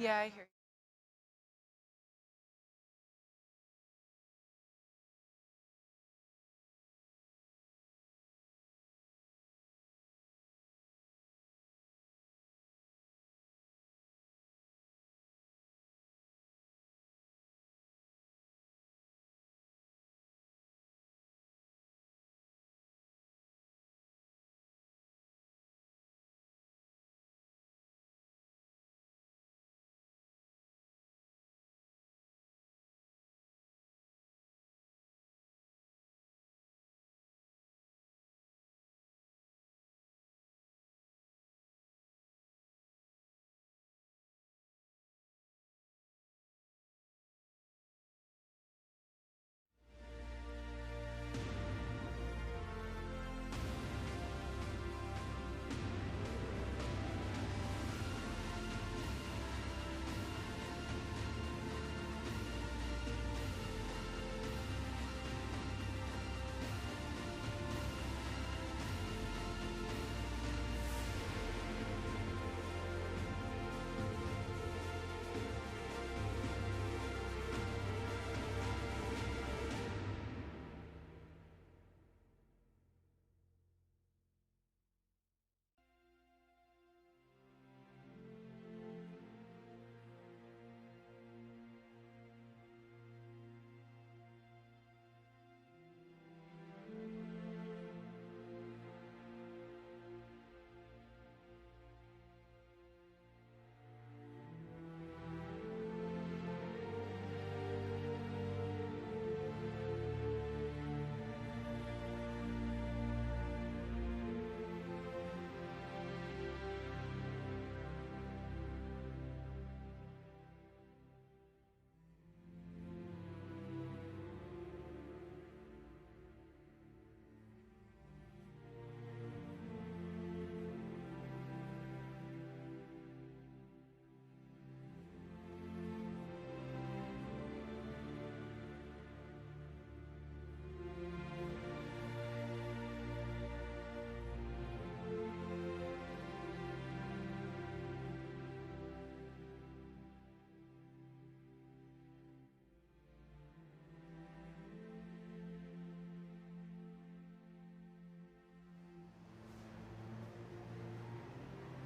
Yeah, I hear you.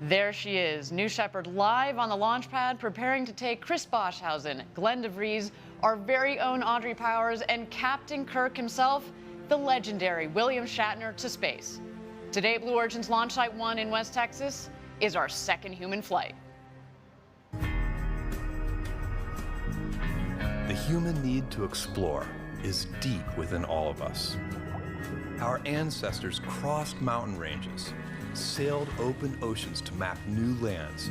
There she is, New Shepard live on the launch pad, preparing to take Chris Boshausen, Glenn DeVries, our very own Audrey Powers, and Captain Kirk himself, the legendary William Shatner, to space. Today, Blue Origin's Launch Site 1 in West Texas is our second human flight. The human need to explore is deep within all of us. Our ancestors crossed mountain ranges, sailed open oceans to map new lands,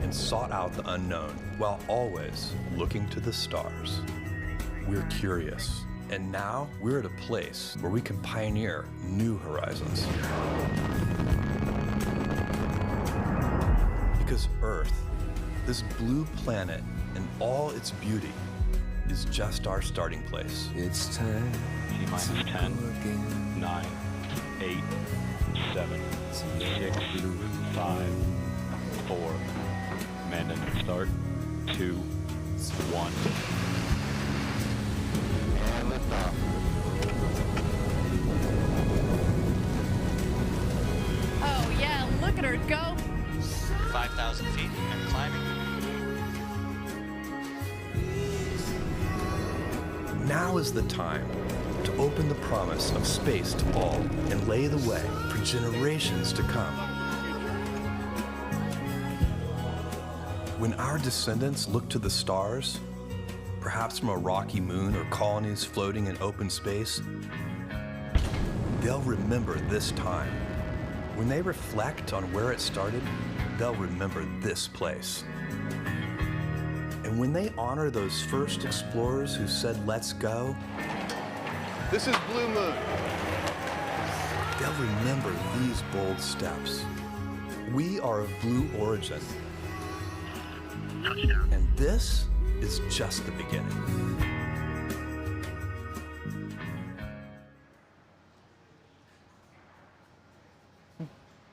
and sought out the unknown while always looking to the stars. We're curious, and now we're at a place where we can pioneer new horizons. Because Earth, this blue planet and all its beauty, is just our starting place. It's time. T-minus 10, 9, 8, 7, 6, 5, 4, command engine start, 2, 1. And lift off. Oh yeah, look at her go. 5,000 feet and climbing. Now is the time to open the promise of space to all and lay the way for generations to come. When our descendants look to the stars, perhaps from a rocky moon or colonies floating in open space, they'll remember this time. When they reflect on where it started, they'll remember this place. And when they honor those first explorers who said, "Let's go," This is Blue Moon. they'll remember these bold steps. We are of blue origin. And this is just the beginning.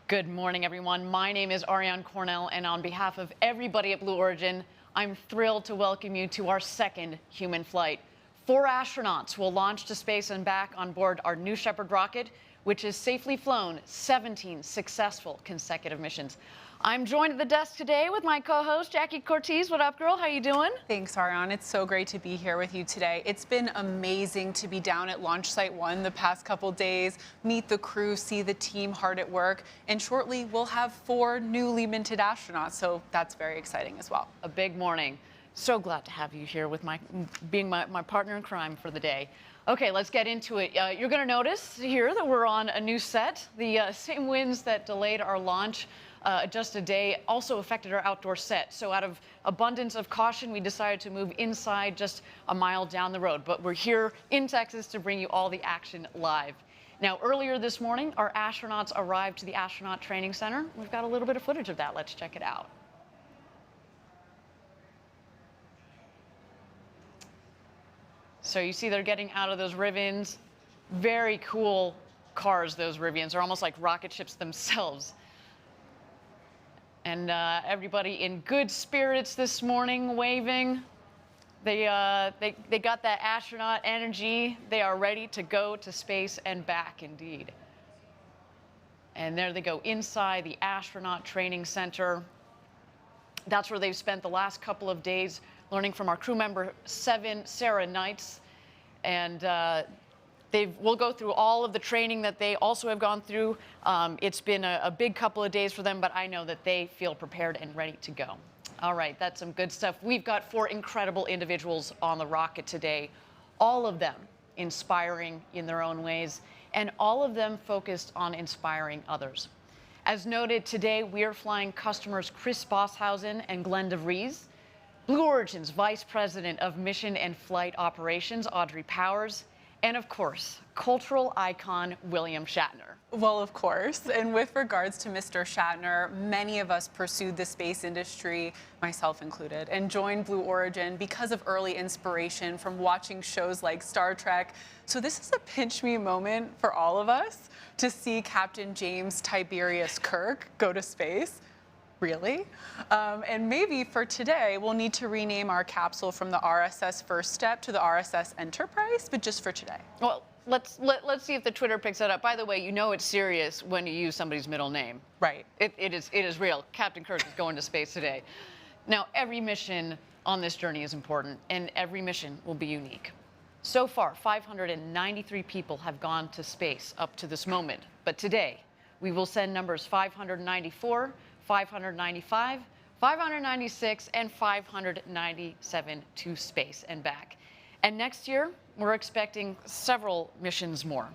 Good morning, everyone. My name is Ariane Cornell, and on behalf of everybody at Blue Origin, I'm thrilled to welcome you to our second human flight. 4 astronauts will launch to space and back on board our New Shepard rocket, which has safely flown 17 successful consecutive missions. I'm joined at the desk today with my co-host, Jackie Cortez. What up, girl? How you doing? Thanks, Ariane. It's so great to be here with you today. It's been amazing to be down at Launch Site 1 the past couple days, meet the crew, see the team hard at work, and shortly we'll have 4 newly minted astronauts, so that's very exciting as well. A big morning. So glad to have you here with being my partner in crime for the day. Okay, let's get into it. You're going to notice here that we're on a new set. The same winds that delayed our launch just a day also affected our outdoor set. So out of abundance of caution, we decided to move inside just a mile down the road. But we're here in Texas to bring you all the action live. Now, earlier this morning, our astronauts arrived to the Astronaut Training Center. We've got a little bit of footage of that. Let's check it out. So you see they're getting out of those Rivians. Very cool cars, those Rivians. They're almost like rocket ships themselves. And everybody in good spirits this morning, waving. They got that astronaut energy. They are ready to go to space and back, indeed. And there they go inside the Astronaut Training Center. That's where they've spent the last couple of days learning from our crew member 7, Sarah Knights. And we'll go through all of the training that they also have gone through. It's been a big couple of days for them, but I know that they feel prepared and ready to go. All right, that's some good stuff. We've got 4 incredible individuals on the rocket today, all of them inspiring in their own ways, and all of them focused on inspiring others. As noted, today we are flying customers Chris Bosshausen and Glenn DeVries, Blue Origin's Vice President of Mission and Flight Operations, Audrey Powers, and of course, cultural icon William Shatner. Well, of course. And with regards to Mr. Shatner, many of us pursued the space industry, myself included, and joined Blue Origin because of early inspiration from watching shows like Star Trek. So this is a pinch me moment for all of us to see Captain James Tiberius Kirk go to space. Really? And maybe for today, we'll need to rename our capsule from the RSS First Step to the RSS Enterprise, but just for today. Well, let's see if the Twitter picks that up. By the way, you know it's serious when you use somebody's middle name. Right. It is real. Captain Kirk is going to space today. Now, every mission on this journey is important, and every mission will be unique. So far, 593 people have gone to space up to this moment. But today, we will send numbers 594, 595, 596, and 597 to space and back. And next year, we're expecting several missions more.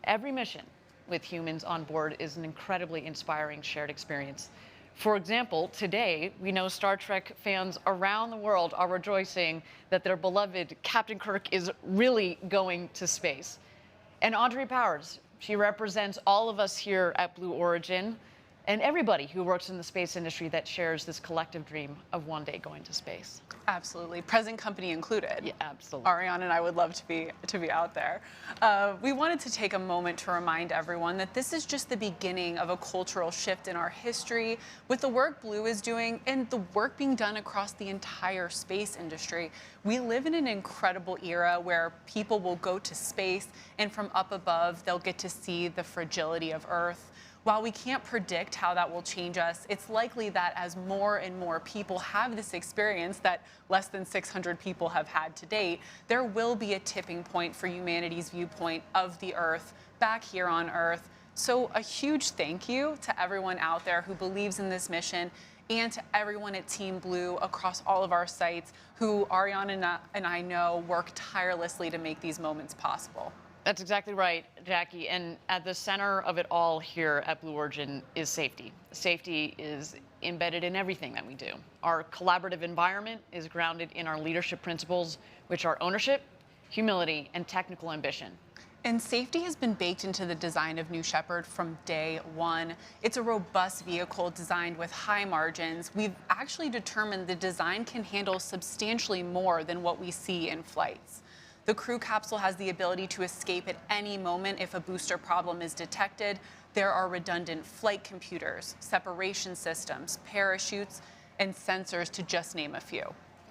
Every mission with humans on board is an incredibly inspiring shared experience. For example, today, we know Star Trek fans around the world are rejoicing that their beloved Captain Kirk is really going to space. And Audrey Powers, she represents all of us here at Blue Origin and everybody who works in the space industry that shares this collective dream of one day going to space. Absolutely, present company included. Yeah, absolutely. Ariane and I would love to be out there. We wanted to take a moment to remind everyone that this is just the beginning of a cultural shift in our history with the work Blue is doing and the work being done across the entire space industry. We live in an incredible era where people will go to space and from up above, they'll get to see the fragility of Earth. While we can't predict how that will change us, it's likely that as more and more people have this experience that less than 600 people have had to date, there will be a tipping point for humanity's viewpoint of the Earth back here on Earth. So a huge thank you to everyone out there who believes in this mission and to everyone at Team Blue across all of our sites who Ariane and I know work tirelessly to make these moments possible. That's exactly right, Jackie. And at the center of it all here at Blue Origin is safety. Safety is embedded in everything that we do. Our collaborative environment is grounded in our leadership principles, which are ownership, humility, and technical ambition. And safety has been baked into the design of New Shepard from day one. It's a robust vehicle designed with high margins. We've actually determined the design can handle substantially more than what we see in flights. The crew capsule has the ability to escape at any moment if a booster problem is detected. There are redundant flight computers, separation systems, parachutes, and sensors, to just name a few.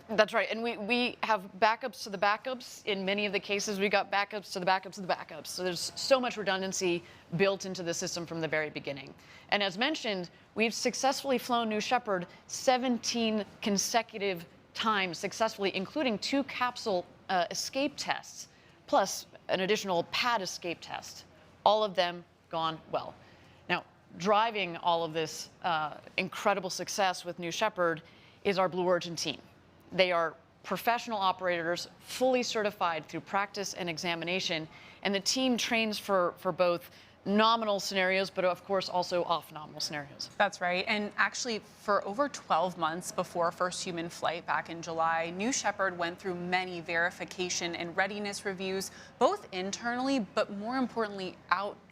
That's right. And we have backups to the backups. In many of the cases, we got backups to the backups to the backups. So there's so much redundancy built into the system from the very beginning. And as mentioned, we've successfully flown New Shepard 17 consecutive times successfully, including 2 capsule escape tests, plus an additional pad escape test. All of them gone well. Now, driving all of this incredible success with New Shepard is our Blue Origin team. They are professional operators, fully certified through practice and examination, and the team trains for both nominal scenarios, but of course also off-nominal scenarios. That's right. And actually, for over 12 months before first human flight back in July, New Shepard went through many verification and readiness reviews, both internally, but more importantly,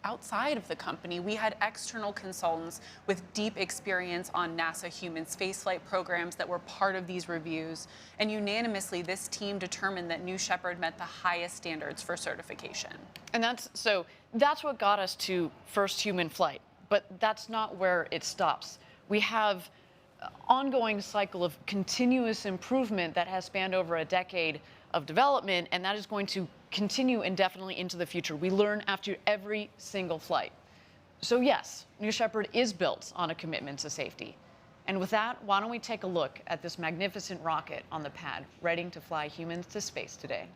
outside of the company. We had external consultants with deep experience on NASA human spaceflight programs that were part of these reviews. And unanimously, this team determined that New Shepard met the highest standards for certification. And that's what got us to first human flight. But that's not where it stops. We have an ongoing cycle of continuous improvement that has spanned over a decade of development, and that is going to continue indefinitely into the future. We learn after every single flight. So yes, New Shepard is built on a commitment to safety. And with that, why don't we take a look at this magnificent rocket on the pad, ready to fly humans to space today.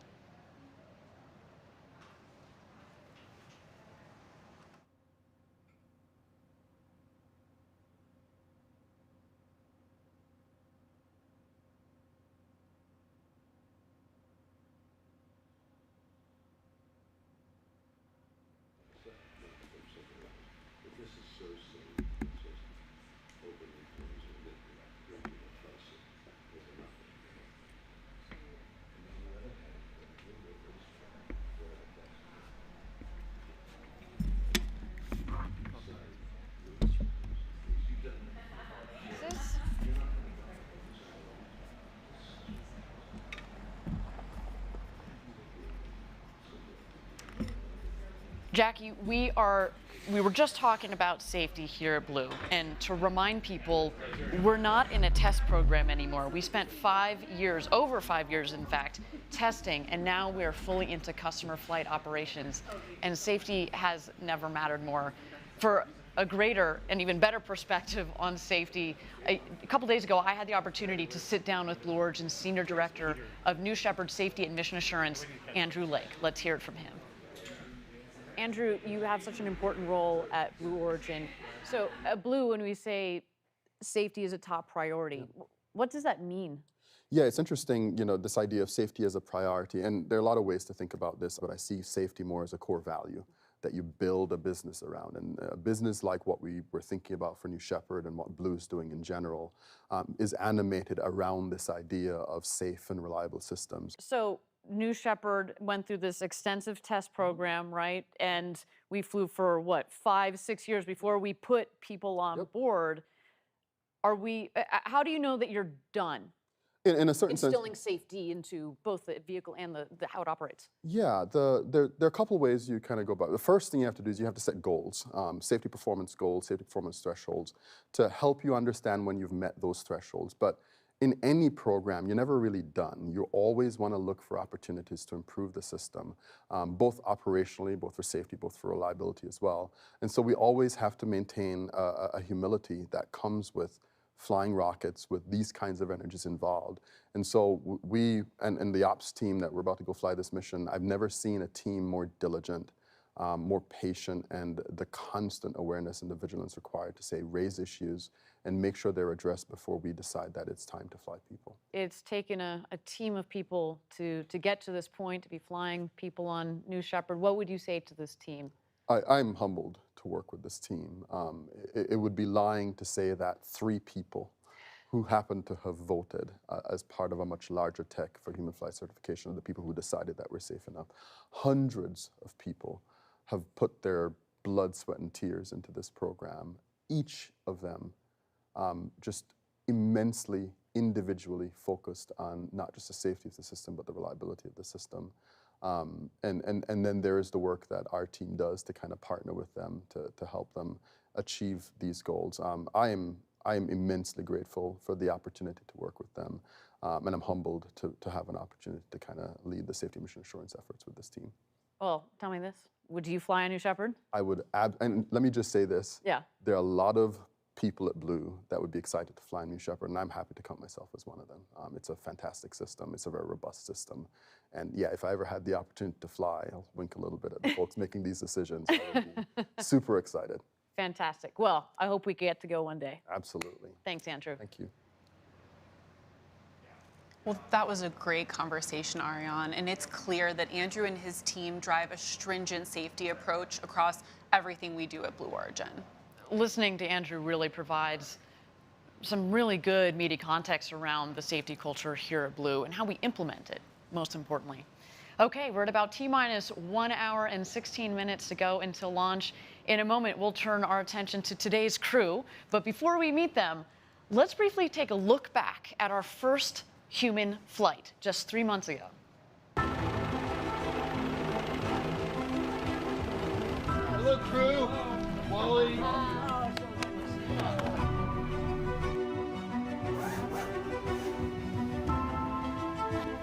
Jackie, we were just talking about safety here at Blue, and to remind people, we're not in a test program anymore. We spent 5 years, over 5 years in fact, testing, and now we're fully into customer flight operations, and safety has never mattered more. For a greater and even better perspective on safety, a couple days ago, I had the opportunity to sit down with Blue Origin's Senior Director of New Shepard Safety and Mission Assurance, Andrew Lake. Let's hear it from him. Andrew, you have such an important role at Blue Origin. So at Blue, when we say safety is a top priority, what does that mean? Yeah, it's interesting, this idea of safety as a priority. And there are a lot of ways to think about this, but I see safety more as a core value that you build a business around. And a business like what we were thinking about for New Shepard and what Blue is doing in general is animated around this idea of safe and reliable systems. So New Shepard went through this extensive test program, right? And we flew for, 5, 6 years before we put people on board. How do you know that you're done? In a certain sense, instilling safety into both the vehicle and the how it operates. Yeah, there are a couple ways you kind of go about it. The first thing you have to do is you have to set goals, safety performance goals, safety performance thresholds, to help you understand when you've met those thresholds. But in any program, you're never really done. You always want to look for opportunities to improve the system, both operationally, both for safety, both for reliability as well. And so we always have to maintain a humility that comes with flying rockets with these kinds of energies involved. And so we, and the ops team that we're about to go fly this mission, I've never seen a team more diligent, more patient, and the constant awareness and the vigilance required to say, raise issues and make sure they're addressed before we decide that it's time to fly people. It's taken a team of people to get to this point, to be flying people on New Shepard. What would you say to this team? I'm humbled to work with this team. It would be lying to say that 3 people who happen to have voted as part of a much larger tech for human flight certification are the people who decided that we're safe enough. Hundreds of people have put their blood, sweat, and tears into this program. Each of them just immensely individually focused on not just the safety of the system, but the reliability of the system. And then there's the work that our team does to kind of partner with them to help them achieve these goals. I am immensely grateful for the opportunity to work with them, and I'm humbled to have an opportunity to kind of lead the safety mission assurance efforts with this team. Well, tell me this. Would you fly a New Shepard? I would, and let me just say this. Yeah. There are a lot of people at Blue that would be excited to fly a New Shepard, and I'm happy to count myself as one of them. It's a fantastic system. It's a very robust system. And yeah, if I ever had the opportunity to fly, I'll wink a little bit at the folks making these decisions. I would be super excited. Fantastic. Well, I hope we get to go one day. Absolutely. Thanks, Andrew. Thank you. Well, that was a great conversation, Ariane, and it's clear that Andrew and his team drive a stringent safety approach across everything we do at Blue Origin. Listening to Andrew really provides some really good, meaty context around the safety culture here at Blue and how we implement it, most importantly. Okay, we're at about T-minus 1 hour and 16 minutes to go until launch. In a moment, we'll turn our attention to today's crew. But before we meet them, let's briefly take a look back at our first human flight just 3 months ago. Hello, crew. Wally.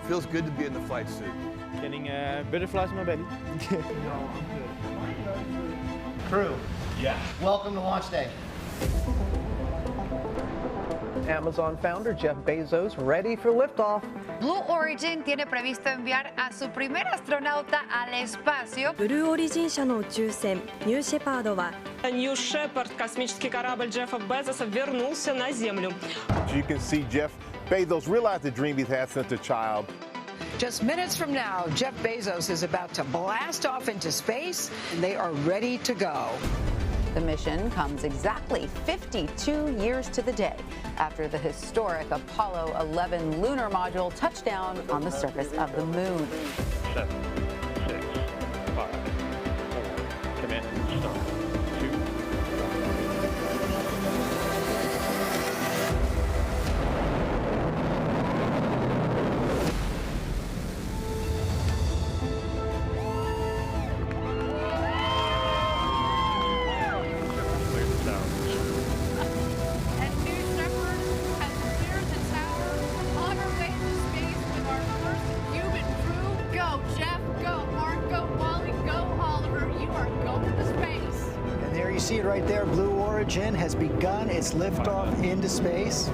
Feels good to be in the flight suit. Getting butterflies in my belly. Crew. Yeah. Welcome to launch day. Amazon founder Jeff Bezos ready for liftoff. Blue Origin tiene previsto enviar a su primer astronauta al espacio. Blue Origin 社の宇宙船New ShepardはNew Shepard, космический корабль Джеффа Безоса, вернулся на Землю. You can see Jeff Bezos realize the dream he's had since a child. Just minutes from now, Jeff Bezos is about to blast off into space, and they are ready to go. The mission comes exactly 52 years to the day after the historic Apollo 11 lunar module touched down on the surface of the moon. 7, 6, 5, 4, command start. 2, 1. See it right there. Blue Origin has begun its liftoff into space.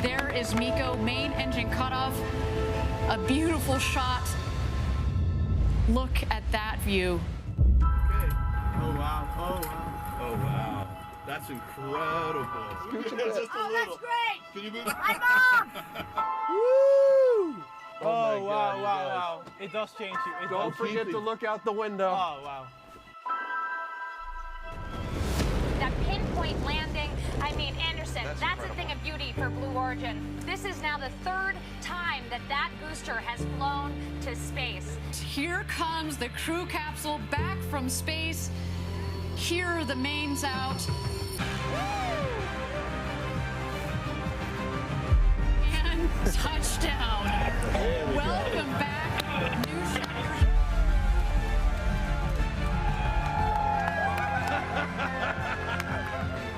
There is MECO, main engine cutoff. A beautiful shot. Look at that view. Okay. Oh, wow. Oh, wow. Oh, wow. That's incredible. Just a little. That's great. Can you move? Hi, Mom. Woo! Oh, my wow, God, wow. It does change you. Don't forget to look out the window. Oh, wow. That pinpoint landing, I mean, Anderson, that's a thing of beauty for Blue Origin. This is now the third time that booster has flown to space. Here comes the crew capsule back from space. Here are the mains out. And touchdown. Welcome back, New Shepard.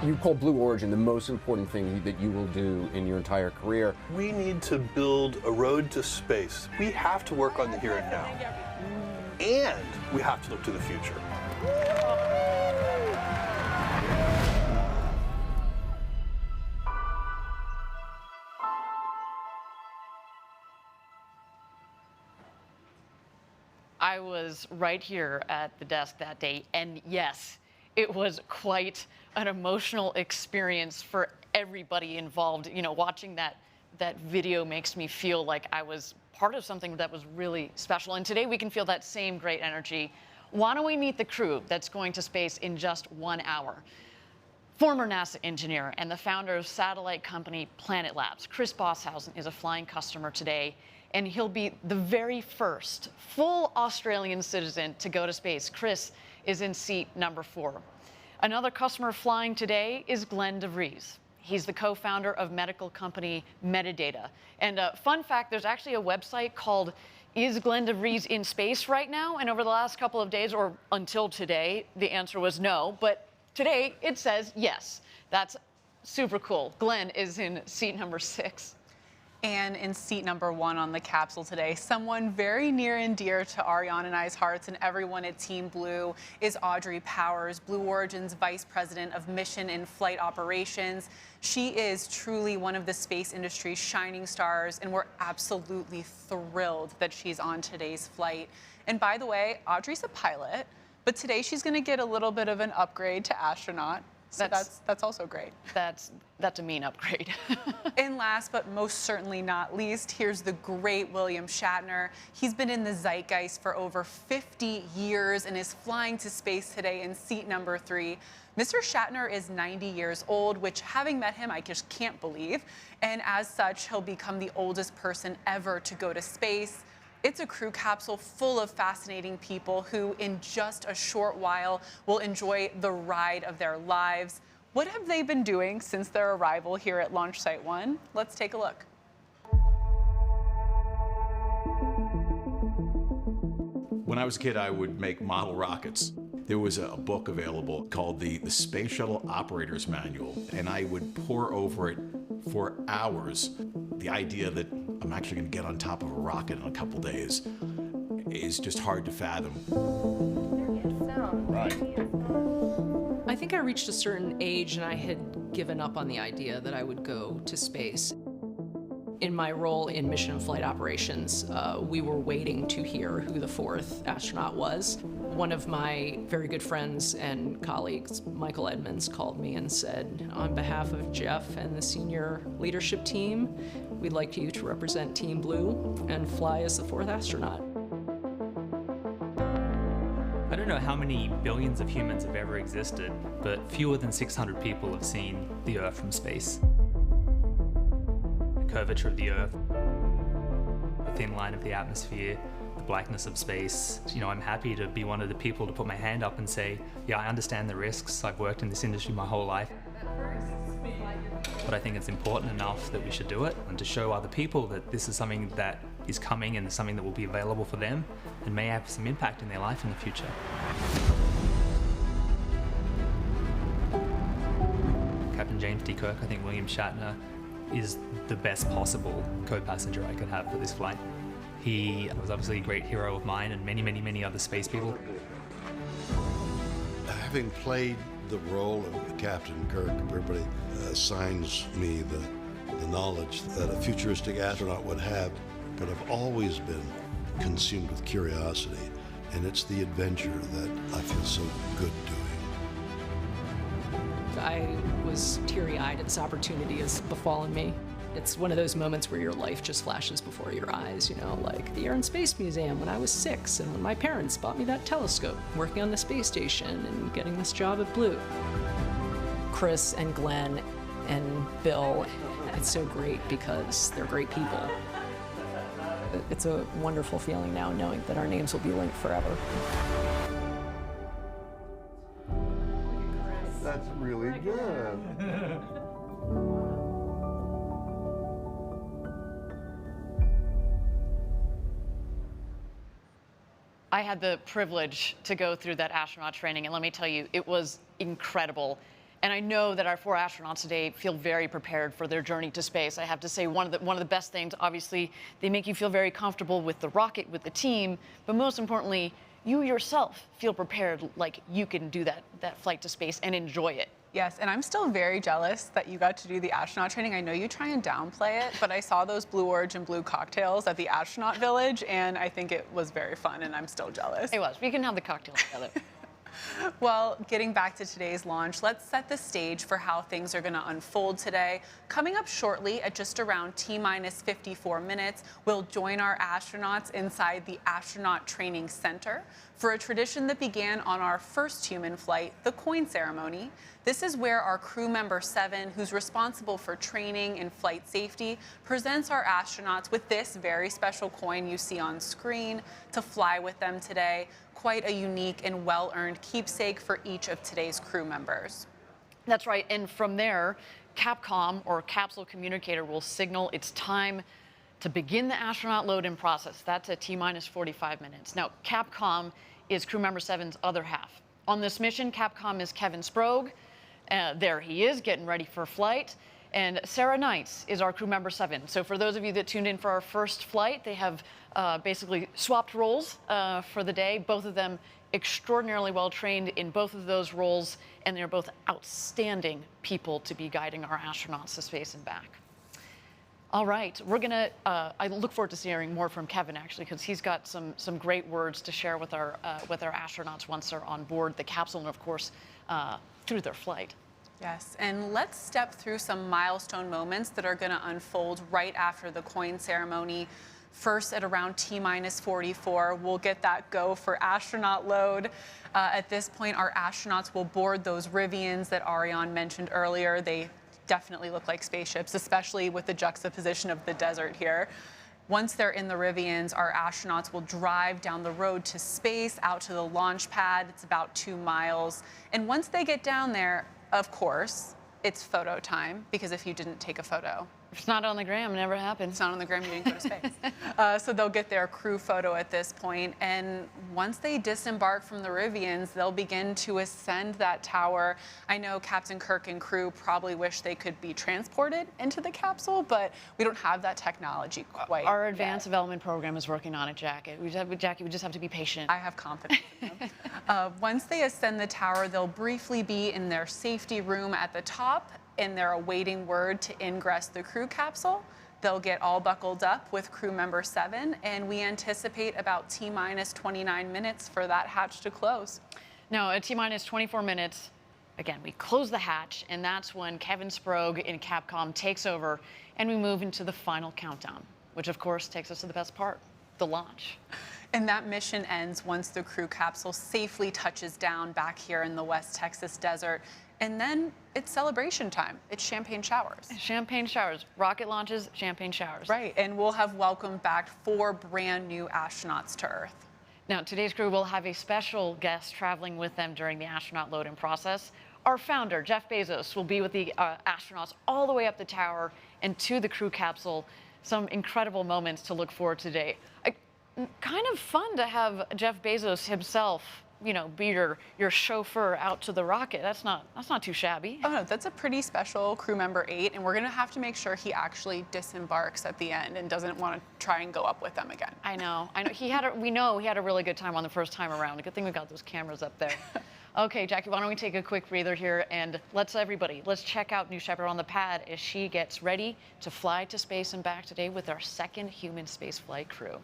You call Blue Origin the most important thing that you will do in your entire career. We need to build a road to space. We have to work on the here and now. And we have to look to the future. I was right here at the desk that day, and yes, it was quite an emotional experience for everybody involved. You know, watching that video makes me feel like I was part of something that was really special. And today we can feel that same great energy. Why don't we meet the crew that's going to space in just 1 hour? Former NASA engineer and the founder of satellite company Planet Labs, Chris Bosshausen, is a flying customer today, and he'll be the very first full Australian citizen to go to space. Chris is in seat number 4. Another customer flying today is Glenn DeVries. He's the co-founder of medical company Medidata. And fun fact, there's actually a website called Is Glenn DeVries in Space right now? And over the last couple of days, or until today, the answer was no. But today, it says yes. That's super cool. Glenn is in seat number 6. And in seat number 1 on the capsule today, someone very near and dear to Ariane and I's hearts and everyone at Team Blue is Audrey Powers, Blue Origin's Vice President of Mission and Flight Operations. She is truly one of the space industry's shining stars, and we're absolutely thrilled that she's on today's flight. And by the way, Audrey's a pilot, but today she's going to get a little bit of an upgrade to astronaut. So that's also great. That's a mean upgrade. And last but most certainly not least, here's the great William Shatner. He's been in the zeitgeist for over 50 years and is flying to space today in seat number 3. Mr. Shatner is 90 years old, which, having met him, I just can't believe. And as such, he'll become the oldest person ever to go to space. It's a crew capsule full of fascinating people who, in just a short while, will enjoy the ride of their lives. What have they been doing since their arrival here at Launch Site 1? Let's take a look. When I was a kid, I would make model rockets. There was a book available called the Space Shuttle Operator's Manual, and I would pore over it for hours. The idea that I'm actually going to get on top of a rocket in a couple days is just hard to fathom. Right. I think I reached a certain age and I had given up on the idea that I would go to space. In my role in Mission and Flight Operations, we were waiting to hear who the 4th astronaut was. One of my very good friends and colleagues, Michael Edmonds, called me and said, on behalf of Jeff and the senior leadership team, we'd like you to represent Team Blue and fly as the 4th astronaut. I don't know how many billions of humans have ever existed, but fewer than 600 people have seen the Earth from space. The curvature of the Earth, the thin line of the atmosphere, the blackness of space. You know, I'm happy to be one of the people to put my hand up and say, yeah, I understand the risks. I've worked in this industry my whole life. But I think it's important enough that we should do it, and to show other people that this is something that is coming and something that will be available for them and may have some impact in their life in the future. Captain James T. Kirk, I think William Shatner is the best possible co-passenger I could have for this flight. He was obviously a great hero of mine and many, many, many other space people. Having played the role of Captain Kirk, everybody assigns me the knowledge that a futuristic astronaut would have, but I've always been consumed with curiosity, and it's the adventure that I feel so good doing. I was teary-eyed. This opportunity has befallen me. It's one of those moments where your life just flashes before your eyes, you know, like the Air and Space Museum when I was 6 and when my parents bought me that telescope, working on the space station and getting this job at Blue. Chris and Glenn and Bill, it's so great because they're great people. It's a wonderful feeling now knowing that our names will be linked forever. That's really good. I had the privilege to go through that astronaut training, and let me tell you, it was incredible. And I know that our 4 astronauts today feel very prepared for their journey to space. I have to say, one of the best things, obviously, they make you feel very comfortable with the rocket, with the team, but most importantly, you yourself feel prepared, like you can do that flight to space and enjoy it. Yes, and I'm still very jealous that you got to do the astronaut training. I know you try and downplay it, but I saw those Blue Origin Blue cocktails at the astronaut village, and I think it was very fun, and I'm still jealous. It was. We can have the cocktails together. Well, getting back to today's launch, let's set the stage for how things are going to unfold today. Coming up shortly, at just around T-minus 54 minutes, we'll join our astronauts inside the Astronaut Training Center for a tradition that began on our first human flight, the coin ceremony. This is where our crew member 7, who's responsible for training and flight safety, presents our astronauts with this very special coin you see on screen to fly with them today. Quite a unique and well-earned keepsake for each of today's crew members. That's right, and from there, Capcom, or capsule communicator, will signal it's time to begin the astronaut load-in process. That's at T-minus 45 minutes. Now, Capcom is crew member 7's other half. On this mission, Capcom is Kevin Sprague. There he is, getting ready for flight. And Sarah Knights is our crew member 7. So for those of you that tuned in for our first flight, they have basically swapped roles for the day. Both of them extraordinarily well trained in both of those roles, and they're both outstanding people to be guiding our astronauts to space and back. All right, we're gonna, I look forward to hearing more from Kevin, actually, because he's got some great words to share with our astronauts once they're on board the capsule and, of course, through their flight. Yes, and let's step through some milestone moments that are gonna unfold right after the coin ceremony. First, at around T-minus 44, we'll get that go for astronaut load. At this point, our astronauts will board those Rivians that Ariane mentioned earlier. They definitely look like spaceships, especially with the juxtaposition of the desert here. Once they're in the Rivians, our astronauts will drive down the road to space, out to the launch pad. It's about 2 miles. And once they get down there, of course, it's photo time, because if you didn't take a photo, if it's not on the gram, it never happens. It's not on the gram, you didn't go to space. So they'll get their crew photo at this point, and once they disembark from the Rivians, they'll begin to ascend that tower. I know Captain Kirk and crew probably wish they could be transported into the capsule, but we don't have that technology quite Our advanced development program is working on it, Jackie. We just have to be patient. I have confidence in them. Once they ascend the tower, they'll briefly be in their safety room at the top, and they're awaiting word to ingress the crew capsule. They'll get all buckled up with crew member 7, and we anticipate about T-minus 29 minutes for that hatch to close. Now, at T-minus 24 minutes, again, we close the hatch, and that's when Kevin Sprague in Capcom takes over, and we move into the final countdown, which, of course, takes us to the best part, the launch. And that mission ends once the crew capsule safely touches down back here in the West Texas desert. And then it's celebration time. It's champagne showers. Champagne showers. Rocket launches, champagne showers. Right, and we'll have welcomed back 4 brand new astronauts to Earth. Now, today's crew will have a special guest traveling with them during the astronaut load-in process. Our founder, Jeff Bezos, will be with the astronauts all the way up the tower and to the crew capsule. Some incredible moments to look forward to today. Kind of fun to have Jeff Bezos himself, you know, be your chauffeur out to the rocket. That's not too shabby. Oh no, that's a pretty special crew member 8, and we're gonna have to make sure he actually disembarks at the end and doesn't want to try and go up with them again. I know. We know he had a really good time on the first time around. Good thing we've got those cameras up there. Okay, Jackie, why don't we take a quick breather here, and let's check out New Shepard on the pad as she gets ready to fly to space and back today with our second human spaceflight crew.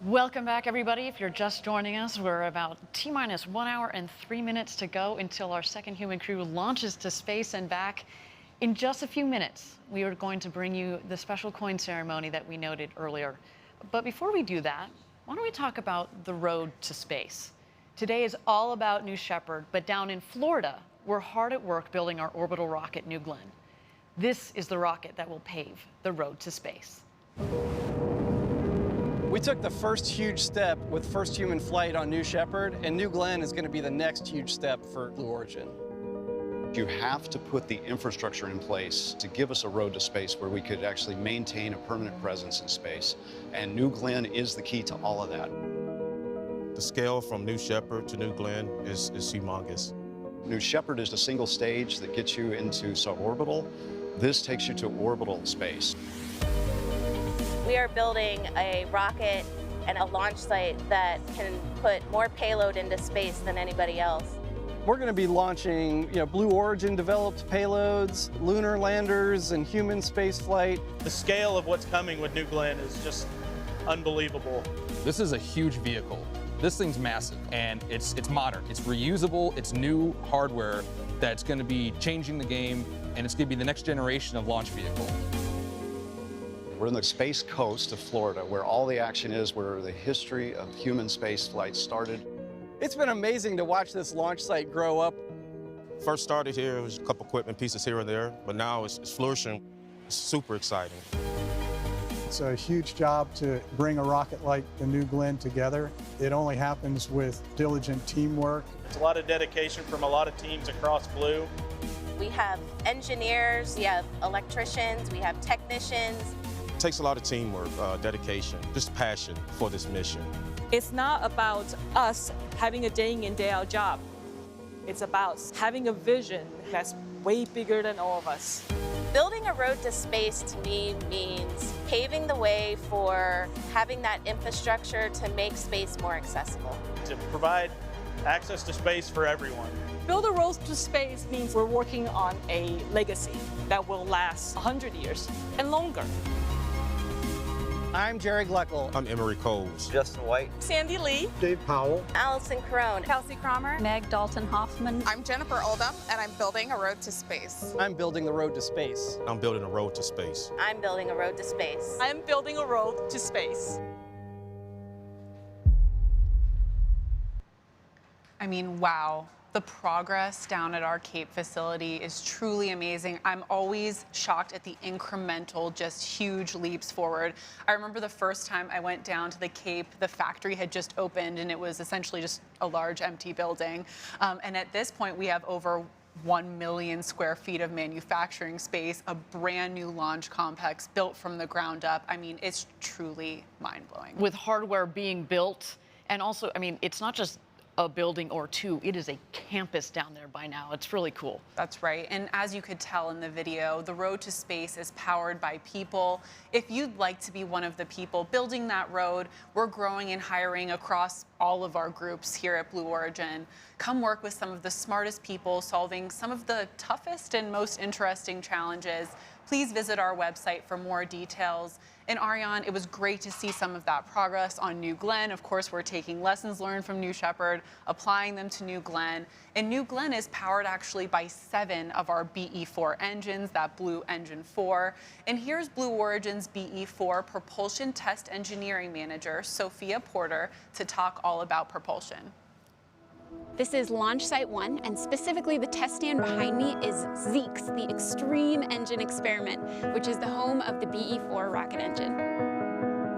Welcome back, everybody. If you're just joining us, we're about T-minus 1 hour and 3 minutes to go until our second human crew launches to space and back. In just a few minutes, we are going to bring you the special coin ceremony that we noted earlier. But before we do that, why don't we talk about the road to space? Today is all about New Shepard, but down in Florida, we're hard at work building our orbital rocket, New Glenn. This is the rocket that will pave the road to space. We took the first huge step with first human flight on New Shepard, and New Glenn is going to be the next huge step for Blue Origin. You have to put the infrastructure in place to give us a road to space where we could actually maintain a permanent presence in space. And New Glenn is the key to all of that. The scale from New Shepard to New Glenn is humongous. New Shepard is the single stage that gets you into suborbital. This takes you to orbital space. We are building a rocket and a launch site that can put more payload into space than anybody else. We're going to be launching, Blue Origin developed payloads, lunar landers, and human space flight. The scale of what's coming with New Glenn is just unbelievable. This is a huge vehicle. This thing's massive, and it's modern. It's reusable, it's new hardware that's going to be changing the game, and it's going to be the next generation of launch vehicle. We're in the Space Coast of Florida, where all the action is, where the history of human space flight started. It's been amazing to watch this launch site grow up. First started here, it was a couple equipment pieces here and there, but now it's flourishing. It's super exciting. It's a huge job to bring a rocket like the New Glenn together. It only happens with diligent teamwork. It's a lot of dedication from a lot of teams across Blue. We have engineers, we have electricians, we have technicians. It takes a lot of teamwork, dedication, just passion for this mission. It's not about us having a day in, day out job. It's about having a vision that's way bigger than all of us. Building a road to space to me means paving the way for having that infrastructure to make space more accessible. To provide access to space for everyone. Build a road to space means we're working on a legacy that will last 100 years and longer. I'm Jerry Gleckel. I'm Emery Coles. Justin White. Sandy Lee. Dave Powell. Allison Crone. Kelsey Cromer. Meg Dalton Hoffman. I'm Jennifer Oldham, and I'm building a road to space. I'm building the road to space. I'm building a road to space. I'm building a road to space. I'm building a road to space. I mean, wow. The progress down at our Cape facility is truly amazing. I'm always shocked at the incremental, just huge leaps forward. I remember the first time I went down to the Cape, the factory had just opened and it was essentially just a large empty building. And at this point, we have over 1 million square feet of manufacturing space, a brand new launch complex built from the ground up. I mean, it's truly mind-blowing. With hardware being built, and also, I mean, it's not just a building or two, it is a campus down there by now. It's really cool. That's right. And as you could tell in the video, the road to space is powered by people. If you'd like to be one of the people building that road, we're growing and hiring across all of our groups here at Blue Origin. Come work with some of the smartest people solving some of the toughest and most interesting challenges. Please visit our website for more details. And Ariane, it was great to see some of that progress on New Glenn. Of course, we're taking lessons learned from New Shepard, applying them to New Glenn. And New Glenn is powered actually by 7 of our BE-4 engines, that Blue Engine 4. And here's Blue Origin's BE-4 Propulsion Test Engineering Manager, Sophia Porter, to talk all about propulsion. This is Launch Site 1, and specifically the test stand behind me is Zeeks, the Extreme Engine Experiment, which is the home of the BE-4 rocket engine.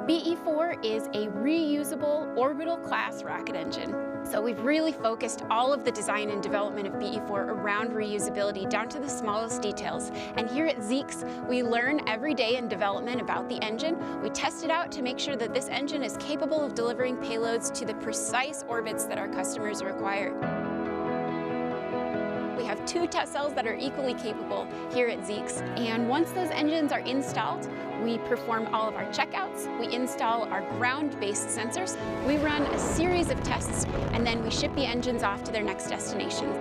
BE-4 is a reusable orbital class rocket engine. So we've really focused all of the design and development of BE-4 around reusability down to the smallest details. And here at Zeeks, we learn every day in development about the engine. We test it out to make sure that this engine is capable of delivering payloads to the precise orbits that our customers require. We have 2 test cells that are equally capable here at Zeeks. And once those engines are installed, we perform all of our checkouts, we install our ground-based sensors, we run a series of tests, and then we ship the engines off to their next destination.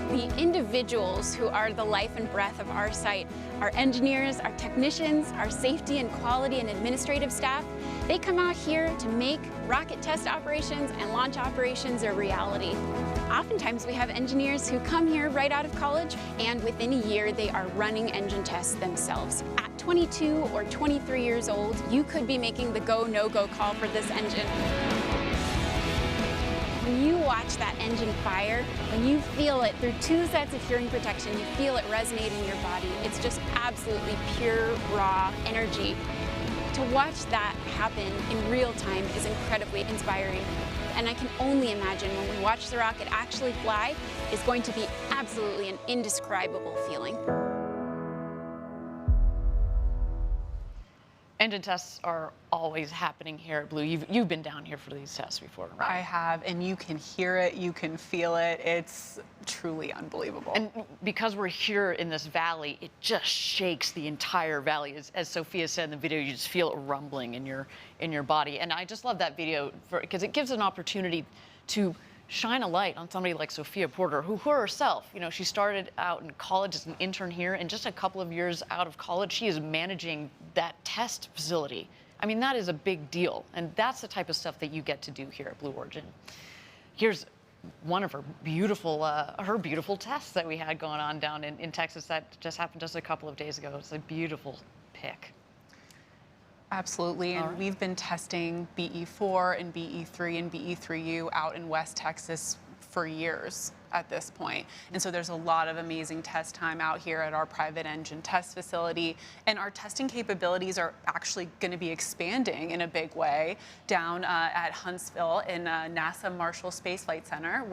The individuals who are the life and breath of our site, our engineers, our technicians, our safety and quality and administrative staff, they come out here to make rocket test operations and launch operations a reality. Oftentimes we have engineers who come here right out of college, and within a year they are running engine tests themselves. At 22 or 23 years old, you could be making the go, no-go call for this engine. When you watch that engine fire, when you feel it through 2 sets of hearing protection, you feel it resonate in your body. It's just absolutely pure, raw energy. To watch that happen in real time is incredibly inspiring. And I can only imagine when we watch the rocket actually fly is going to be absolutely an indescribable feeling. Engine tests are always happening here at Blue. You've been down here for these tests before, right? I have, and you can hear it, you can feel it. It's truly unbelievable. And because we're here in this valley, it just shakes the entire valley. As Sophia said in the video, you just feel it rumbling in your body. And I just love that video because it gives an opportunity to shine a light on somebody like Sophia Porter, who herself, she started out in college as an intern here, and just a couple of years out of college, she is managing that test facility. I mean, that is a big deal, and that's the type of stuff that you get to do here at Blue Origin. Here's one of her beautiful tests that we had going on down in Texas that just happened just a couple of days ago. It's a beautiful pic. Absolutely, and we've been testing BE4 and BE3 and BE3U out in West Texas for years at this point. And so there's a lot of amazing test time out here at our private engine test facility. And our testing capabilities are actually going to be expanding in a big way down at Huntsville in NASA Marshall Space Flight Center.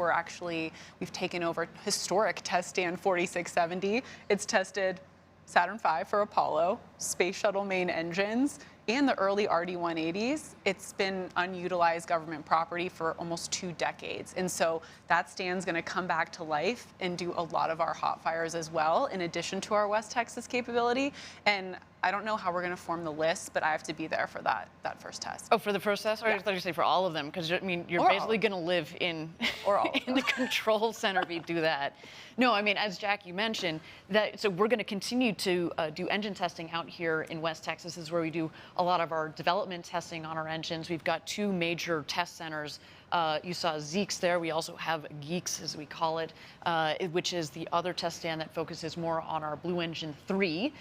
We've taken over historic test stand 4670. It's tested Saturn V for Apollo, Space Shuttle main engines, and the early RD-180s. It's been unutilized government property for almost 2 decades. And so that stand's going to come back to life and do a lot of our hot fires as well, in addition to our West Texas capability. And I don't know how we're going to form the list, but I have to be there for that first test. Oh, for the first test? Or I thought you say for all of them, because I mean, you're basically going to live in the control center if you do that. No, I mean, as Jackie mentioned, so we're going to continue to do engine testing out here in West Texas. This is where we do a lot of our development testing on our engines. We've got 2 major test centers. You saw Zeeks there. We also have Geeks, as we call it, which is the other test stand that focuses more on our Blue Engine 3,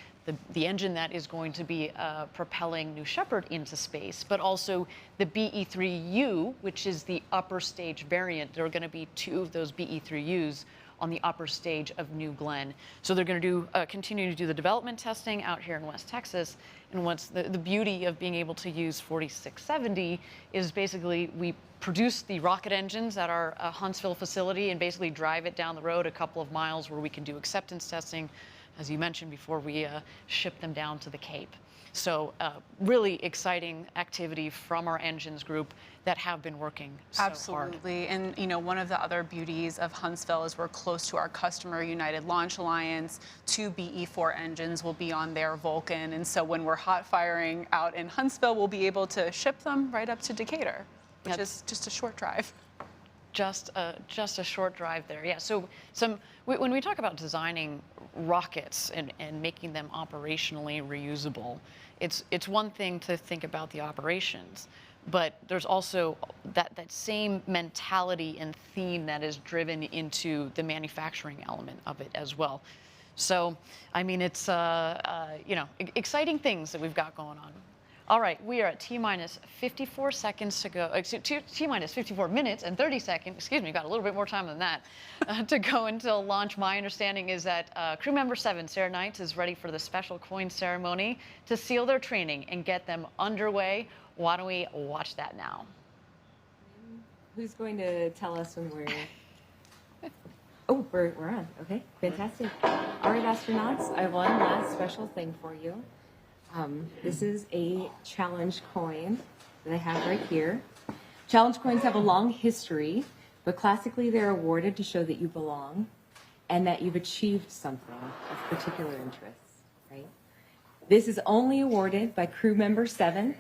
the engine that is going to be propelling New Shepard into space, but also the BE3U, which is the upper stage variant. There are going to be 2 of those BE3Us on the upper stage of New Glenn. So they're going to continue to do the development testing out here in West Texas. And what's the beauty of being able to use 4670 is basically we produce the rocket engines at our Huntsville facility and basically drive it down the road a couple of miles where we can do acceptance testing, as you mentioned, before we ship them down to the Cape. So really exciting activity from our engines group that have been working so Absolutely. Hard. And one of the other beauties of Huntsville is we're close to our customer, United Launch Alliance. 2 BE4 engines will be on their Vulcan. And so when we're hot firing out in Huntsville, we'll be able to ship them right up to Decatur, which is just a short drive. Just a short drive there. Yeah, so when we talk about designing rockets and making them operationally reusable, it's one thing to think about the operations, but there's also that same mentality and theme that is driven into the manufacturing element of it as well. So, I mean, it's exciting things that we've got going on. All right, we are at T-minus 54 seconds to go. T-minus 54 minutes and 30 seconds. Excuse me, got a little bit more time than that to go until launch. My understanding is that crew member 7, Sarah Knights, is ready for the special coin ceremony to seal their training and get them underway. Why don't we watch that now? Who's going to tell us when we're... Oh, we're on. Okay, fantastic. All right, astronauts, I have one last special thing for you. This is a challenge coin that I have right here. Challenge coins have a long history, but classically they're awarded to show that you belong and that you've achieved something of particular interest, right? This is only awarded by crew member 7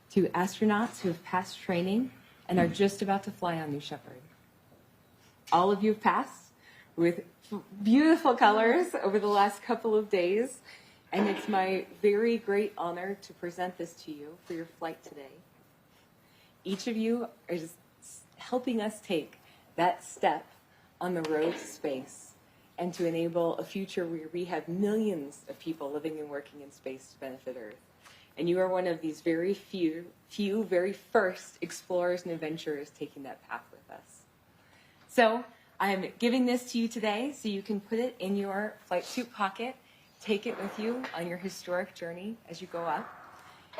to astronauts who have passed training and are just about to fly on New Shepard. All of you have passed with beautiful colors over the last couple of days. And it's my very great honor to present this to you for your flight today. Each of you are just helping us take that step on the road to space and to enable a future where we have millions of people living and working in space to benefit Earth. And you are one of these very few very first explorers and adventurers taking that path with us. So I am giving this to you today so you can put it in your flight suit pocket. Take it with you on your historic journey as you go up.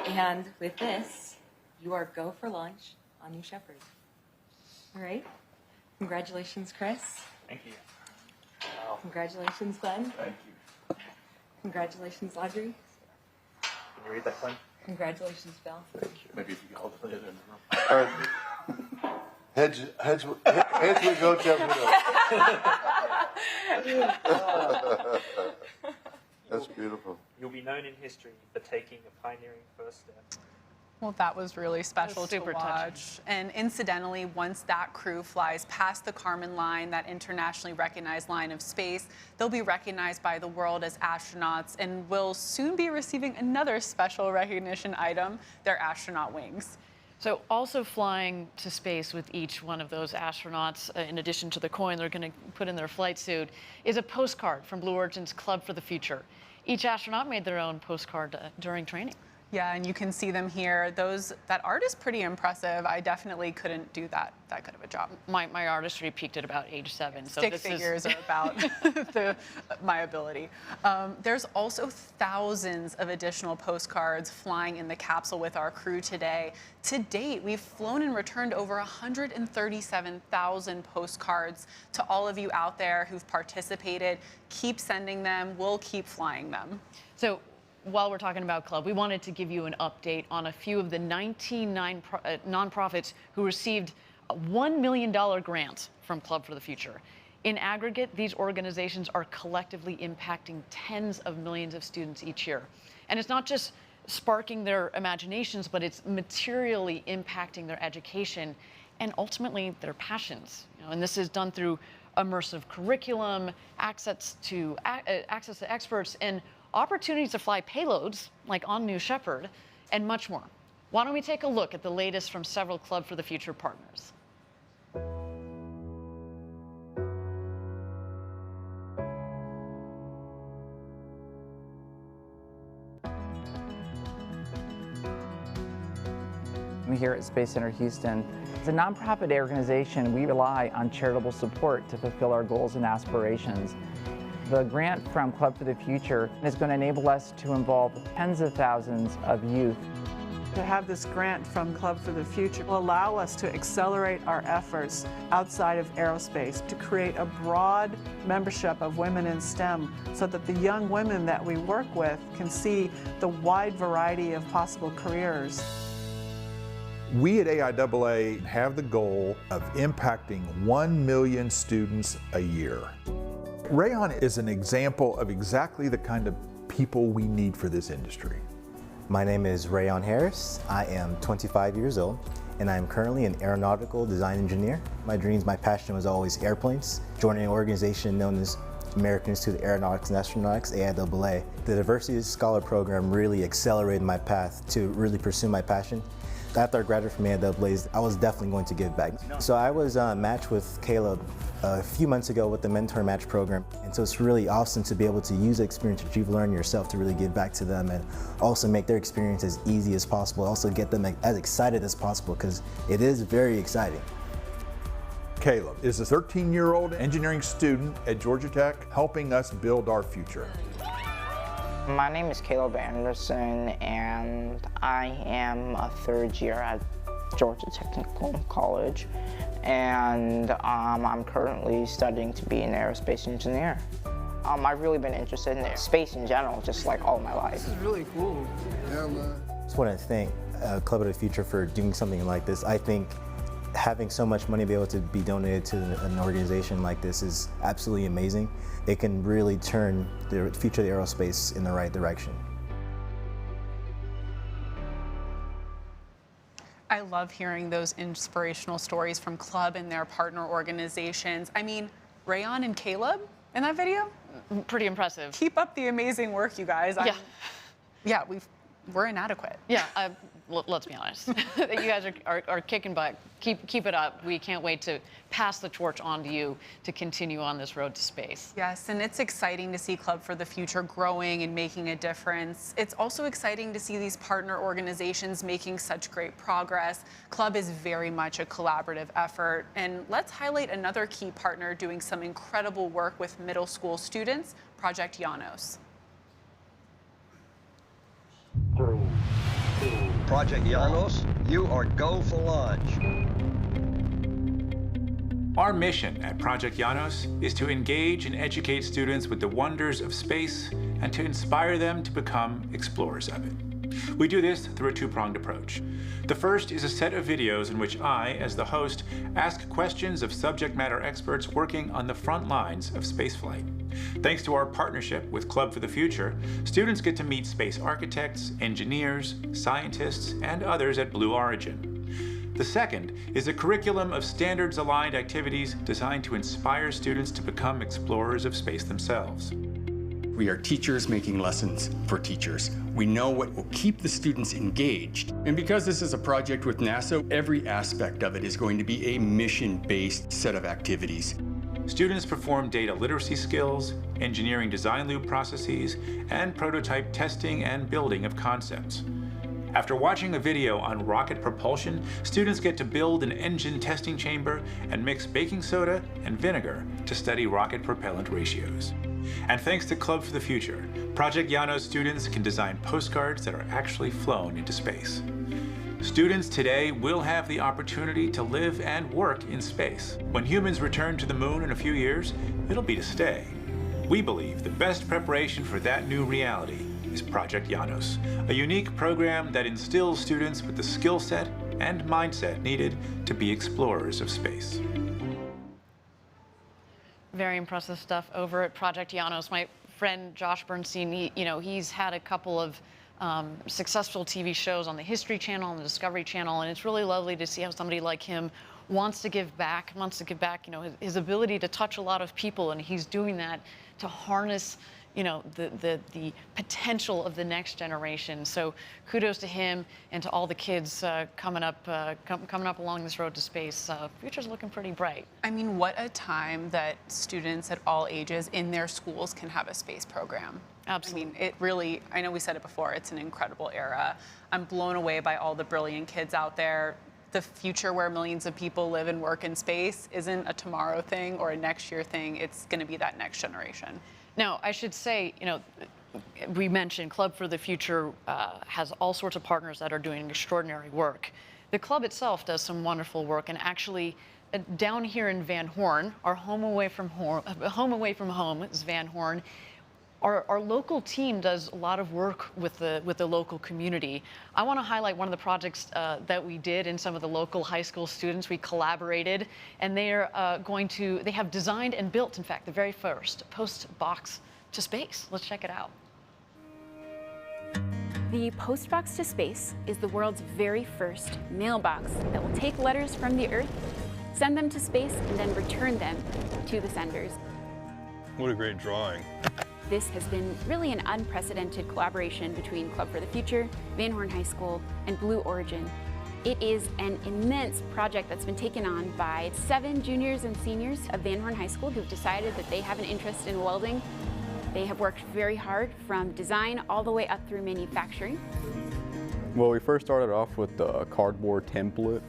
And with this, you are go for launch on New Shepard. All right. Congratulations, Chris. Thank you. Congratulations, Glenn. Thank you. Congratulations, Audrey. Can you read that, Glenn? Congratulations, Bill. Thank you. Maybe if you can hold it in. All right. Heads we go, tails we go. That's beautiful. You'll be known in history for taking a pioneering first step. Well, that was really special to super watch. touching. And incidentally, once that crew flies past the Kármán line, that internationally recognized line of space, they'll be recognized by the world as astronauts and will soon be receiving another special recognition item, their astronaut wings. So also flying to space with each one of those astronauts, in addition to the coin they're going to put in their flight suit, is a postcard from Blue Origin's Club for the Future. Each astronaut made their own postcard during training. Yeah, and you can see them here. That art is pretty impressive. I definitely couldn't do that good of a job. My artistry peaked at about age 7. So Stick figures are about my ability. There's also thousands of additional postcards flying in the capsule with our crew today. To date, we've flown and returned over 137,000 postcards to all of you out there who've participated. Keep sending them. We'll keep flying them. So while we're talking about Club, we wanted to give you an update on a few of the 19 nonprofits who received a $1 million grant from Club for the Future. In aggregate, these organizations are collectively impacting tens of millions of students each year. And it's not just sparking their imaginations, but it's materially impacting their education and ultimately their passions. And this is done through immersive curriculum, access to experts, and opportunities to fly payloads, like on New Shepard, and much more. Why don't we take a look at the latest from several Club for the Future partners? Here at Space Center Houston, as a nonprofit organization, we rely on charitable support to fulfill our goals and aspirations. The grant from Club for the Future is going to enable us to involve tens of thousands of youth. To have this grant from Club for the Future will allow us to accelerate our efforts outside of aerospace, to create a broad membership of women in STEM so that the young women that we work with can see the wide variety of possible careers. We at AIAA have the goal of impacting 1 million students a year. Rayon is an example of exactly the kind of people we need for this industry. My name is Rayon Harris. I am 25 years old, and I am currently an aeronautical design engineer. My dreams, my passion was always airplanes. Joining an organization known as American Institute of Aeronautics and Astronautics, AIAA, the Diversity Scholar Program really accelerated my path to really pursue my passion. After I graduated from AIAA, I was definitely going to give back. So I was matched with Caleb a few months ago with the Mentor Match program. And so it's really awesome to be able to use the experience that you've learned yourself to really give back to them and also make their experience as easy as possible, also get them as excited as possible, because it is very exciting. Caleb is a 13-year-old engineering student at Georgia Tech, helping us build our future. My name is Caleb Anderson, and I am a third year at Georgia Technical College, and I'm currently studying to be an aerospace engineer. I've really been interested in space in general, just like all my life. This is really cool. Yeah, man. I just want to thank Club of the Future for doing something like this. I think having so much money be able to be donated to an organization like this is absolutely amazing. It can really turn the future of the aerospace in the right direction. I love hearing those inspirational stories from Club and their partner organizations. I mean, Rayon and Caleb in that video? Pretty impressive. Keep up the amazing work, you guys. Yeah, we're inadequate. Yeah, let's be honest. You guys are kicking butt. Keep it up. We can't wait to pass the torch on to you to continue on this road to space. Yes, and it's exciting to see Club for the Future growing and making a difference. It's also exciting to see these partner organizations making such great progress. Club is very much a collaborative effort. And let's highlight another key partner doing some incredible work with middle school students, Project Janos. 3, 2, Project Llanos, you are go for launch. Our mission at Project Llanos is to engage and educate students with the wonders of space and to inspire them to become explorers of it. We do this through a two-pronged approach. The first is a set of videos in which I, as the host, ask questions of subject matter experts working on the front lines of spaceflight. Thanks to our partnership with Club for the Future, students get to meet space architects, engineers, scientists, and others at Blue Origin. The second is a curriculum of standards-aligned activities designed to inspire students to become explorers of space themselves. We are teachers making lessons for teachers. We know what will keep the students engaged. And because this is a project with NASA, every aspect of it is going to be a mission-based set of activities. Students perform data literacy skills, engineering design loop processes, and prototype testing and building of concepts. After watching a video on rocket propulsion, students get to build an engine testing chamber and mix baking soda and vinegar to study rocket propellant ratios. And thanks to Club for the Future, Project Llanos students can design postcards that are actually flown into space. Students today will have the opportunity to live and work in space. When humans return to the moon in a few years, it'll be to stay. We believe the best preparation for that new reality is Project Llanos, a unique program that instills students with the skill set and mindset needed to be explorers of space. Very impressive stuff over at Project Llanos. My friend Josh Bernstein, he's had a couple of successful TV shows on the History Channel and the Discovery Channel, and it's really lovely to see how somebody like him wants to give back, his ability to touch a lot of people, and he's doing that to harness the potential of the next generation. So kudos to him and to all the kids coming up along this road to space. Future's looking pretty bright. I mean, what a time that students at all ages in their schools can have a space program. Absolutely. I mean, it really, I know we said it before, it's an incredible era. I'm blown away by all the brilliant kids out there. The future where millions of people live and work in space isn't a tomorrow thing or a next year thing. It's going to be that next generation. Now, I should say, we mentioned Club for the Future has all sorts of partners that are doing extraordinary work. The club itself does some wonderful work, and actually, down here in Van Horn, our home away from home is Van Horn. Our local team does a lot of work with the local community. I want to highlight one of the projects that we did in some of the local high school students. We collaborated, and they have designed and built, in fact, the very first post box to space. Let's check it out. The Postbox to Space is the world's very first mailbox that will take letters from the Earth, send them to space, and then return them to the senders. What a great drawing. This has been really an unprecedented collaboration between Club for the Future, Van Horn High School, and Blue Origin. It is an immense project that's been taken on by 7 juniors and seniors of Van Horn High School who've decided that they have an interest in welding. They have worked very hard from design all the way up through manufacturing. Well, we first started off with the cardboard template.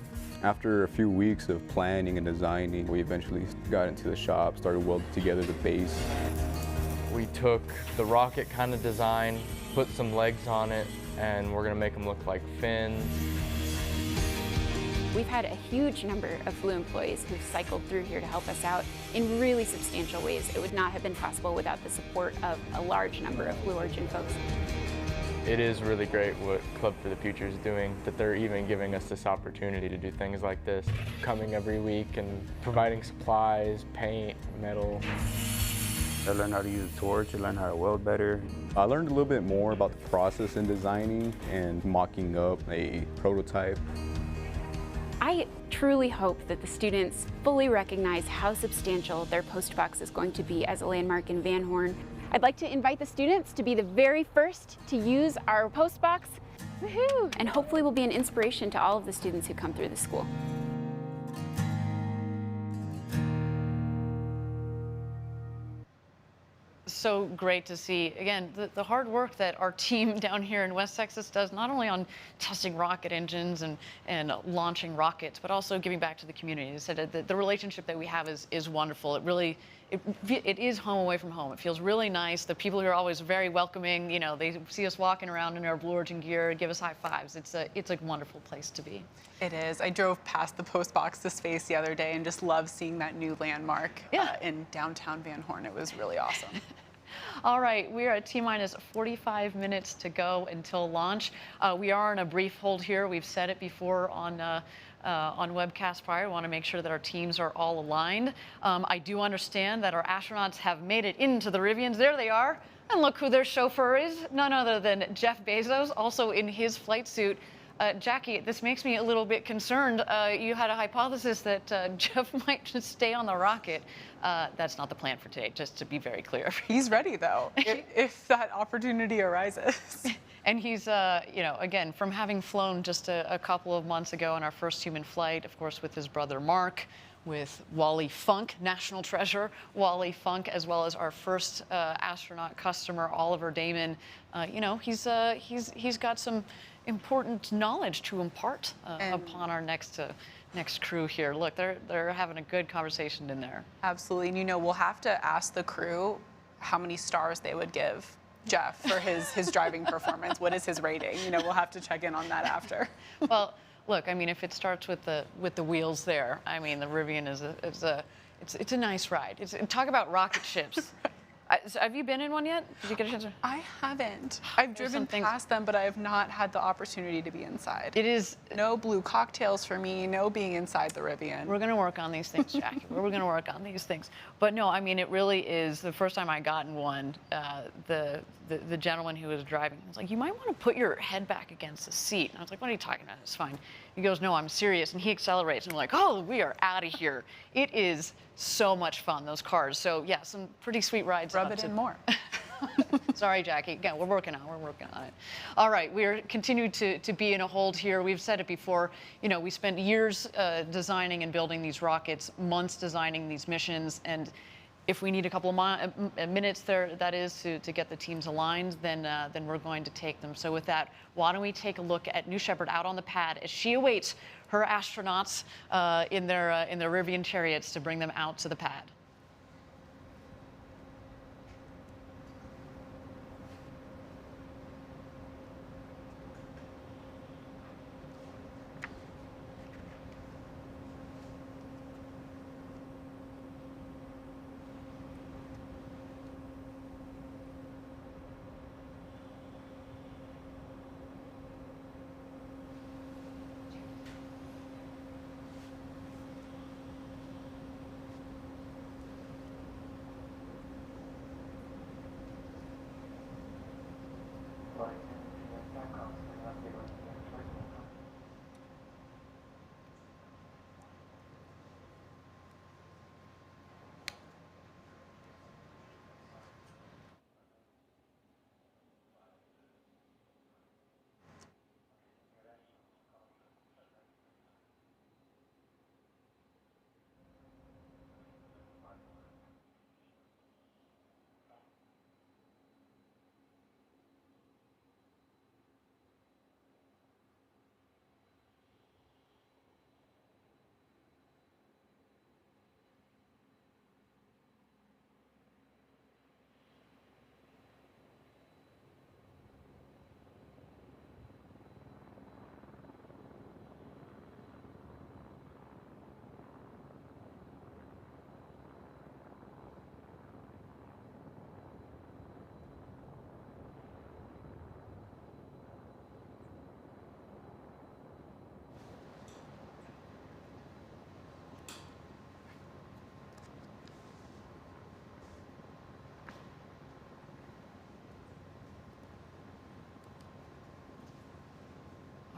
After a few weeks of planning and designing, we eventually got into the shop, started welding together the base. We took the rocket kind of design, put some legs on it, and we're gonna make them look like fins. We've had a huge number of Blue employees who've cycled through here to help us out in really substantial ways. It would not have been possible without the support of a large number of Blue Origin folks. It is really great what Club for the Future is doing, that they're even giving us this opportunity to do things like this, coming every week and providing supplies, paint, metal. I learned how to use a torch, I learned how to weld better. I learned a little bit more about the process in designing and mocking up a prototype. I truly hope that the students fully recognize how substantial their postbox is going to be as a landmark in Van Horn. I'd like to invite the students to be the very first to use our postbox. Woohoo! And hopefully will be an inspiration to all of the students who come through the school. So great to see, again, the hard work that our team down here in West Texas does, not only on testing rocket engines and launching rockets, but also giving back to the community. As I said, the relationship that we have is wonderful. It really it is home away from home. It feels really nice. The people here are always very welcoming. You know, they see us walking around in our Blue Origin gear, give us high fives. It's a wonderful place to be. It is. I drove past the Post Box to Space the other day and just loved seeing that new landmark in downtown Van Horn. It was really awesome. All right, we are at T-minus 45 minutes to go until launch. We are in a brief hold here. We've said it before on webcast prior. We want to make sure that our teams are all aligned. I do understand that our astronauts have made it into the Rivians. There they are. And look who their chauffeur is. None other than Jeff Bezos, also in his flight suit. Jackie, this makes me a little bit concerned. You had a hypothesis that Jeff might just stay on the rocket. That's not the plan for today, just to be very clear. He's ready, though, if that opportunity arises. And he's, you know, again, from having flown just a couple of months ago on our first human flight, of course, with his brother Mark, with Wally Funk, national treasure, Wally Funk, as well as our first astronaut customer, Oliver Damon. You know, he's got some important knowledge to impart upon our next crew here. Look, they're having a good conversation in there. Absolutely, and you know, we'll have to ask the crew how many stars they would give Jeff for his driving performance. What is his rating? You know, we'll have to check in on that after. Well, look, I mean, if it starts with the wheels there, I mean, the Rivian it's a nice ride. Talk about rocket ships. Have you been in one yet? Did you get a chance? I haven't. I've driven past them, but I have not had the opportunity to be inside. It is no blue cocktails for me, no being inside the Rivian. We're going to work on these things, Jackie. We're going to work on these things. But no, I mean, it really is. The first time I got in one, the gentleman who was driving was like, "You might want to put your head back against the seat." And I was like, "What are you talking about? It's fine." He goes, "No, I'm serious." And he accelerates, and we're like, "Oh, we are out of here." It is so much fun, those cars. So yeah, some pretty sweet rides. Rub it in more. Sorry, Jackie. Again, we're working on it. All right, we are continuing to be in a hold here. We've said it before. You know, we spent years designing and building these rockets, months designing these missions, and if we need a couple of minutes there, that is, to get the teams aligned, then we're going to take them. So with that, why don't we take a look at New Shepard out on the pad as she awaits her astronauts in their Rivian chariots to bring them out to the pad.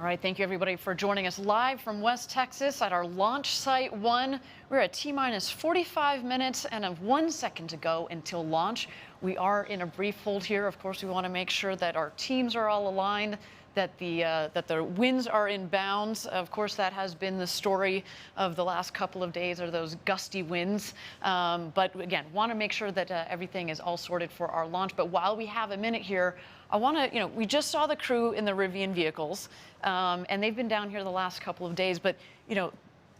All right, thank you everybody for joining us live from West Texas at our launch site 1. We're at T-minus 45 minutes and 1 second to go until launch. We are in a brief hold here. Of course, we want to make sure that our teams are all aligned, that the winds are in bounds. Of course, that has been the story of the last couple of days, are those gusty winds. But again, want to make sure that everything is all sorted for our launch. But while we have a minute here, I want to, we just saw the crew in the Rivian vehicles, and they've been down here the last couple of days. But,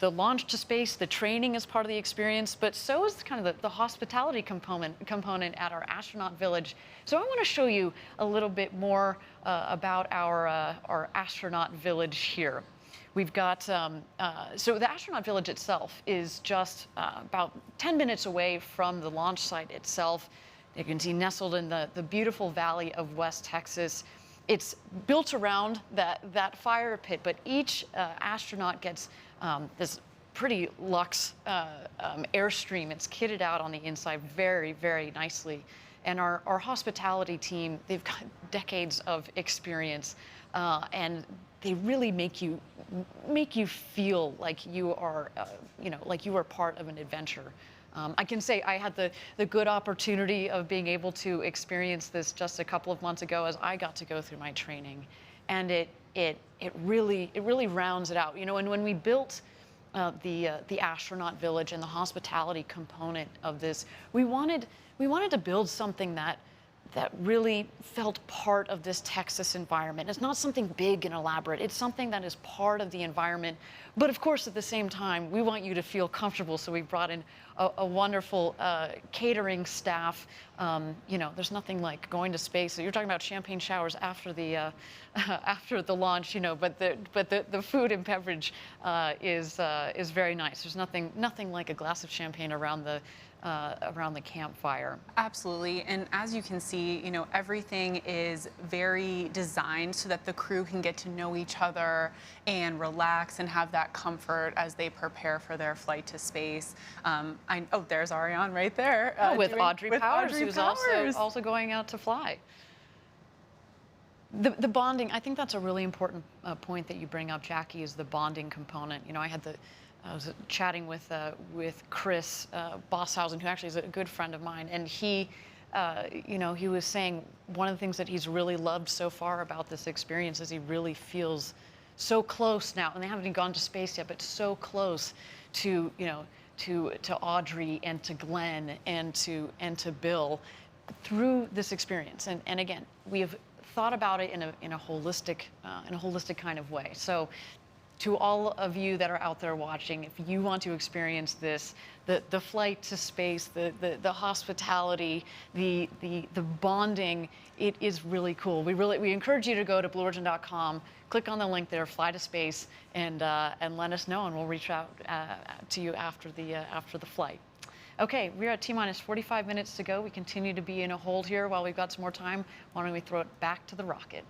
the launch to space, the training is part of the experience, but so is kind of the hospitality component at our astronaut village. So I want to show you a little bit more about our astronaut village here. We've got, so the astronaut village itself is just about 10 minutes away from the launch site itself. You can see nestled in the beautiful valley of West Texas. It's built around that fire pit, but each astronaut gets this pretty luxe Airstream. It's kitted out on the inside very, very nicely. And our hospitality team, they've got decades of experience, and they really make you feel like you are, like you are part of an adventure. I can say I had the good opportunity of being able to experience this just a couple of months ago as I got to go through my training, and it really rounds it out. You know, and when we built the astronaut village and the hospitality component of this, we wanted to build something that really felt part of this Texas environment. It's not something big and elaborate. It's something that is part of the environment. But of course, at the same time, we want you to feel comfortable. So we brought in a wonderful catering staff. You know, there's nothing like going to space. So you're talking about champagne showers after the launch, you know. But the food and beverage is very nice. There's nothing like a glass of champagne around the campfire. Absolutely, and as you can see, you know, everything is very designed so that the crew can get to know each other and relax and have that comfort as they prepare for their flight to space. Oh, there's Ariane right there. With Audrey Powers, who's also going out to fly. The bonding, I think that's a really important point that you bring up, Jackie, is the bonding component. You know, I was chatting with Chris Bosshausen, who actually is a good friend of mine, and he, you know, he was saying one of the things that he's really loved so far about this experience is he really feels so close now, and they haven't even gone to space yet, but so close to, you know, to Audrey and to Glenn and to Bill through this experience. And again, we have thought about it in a holistic kind of way. So, to all of you that are out there watching, if you want to experience this, the flight to space, the hospitality, the bonding, it is really cool. We encourage you to go to BlueOrigin.com, click on the link there, fly to space, and let us know, and we'll reach out to you after the flight. Okay, we're at T-minus 45 minutes to go. We continue to be in a hold here while we've got some more time. Why don't we throw it back to the rocket?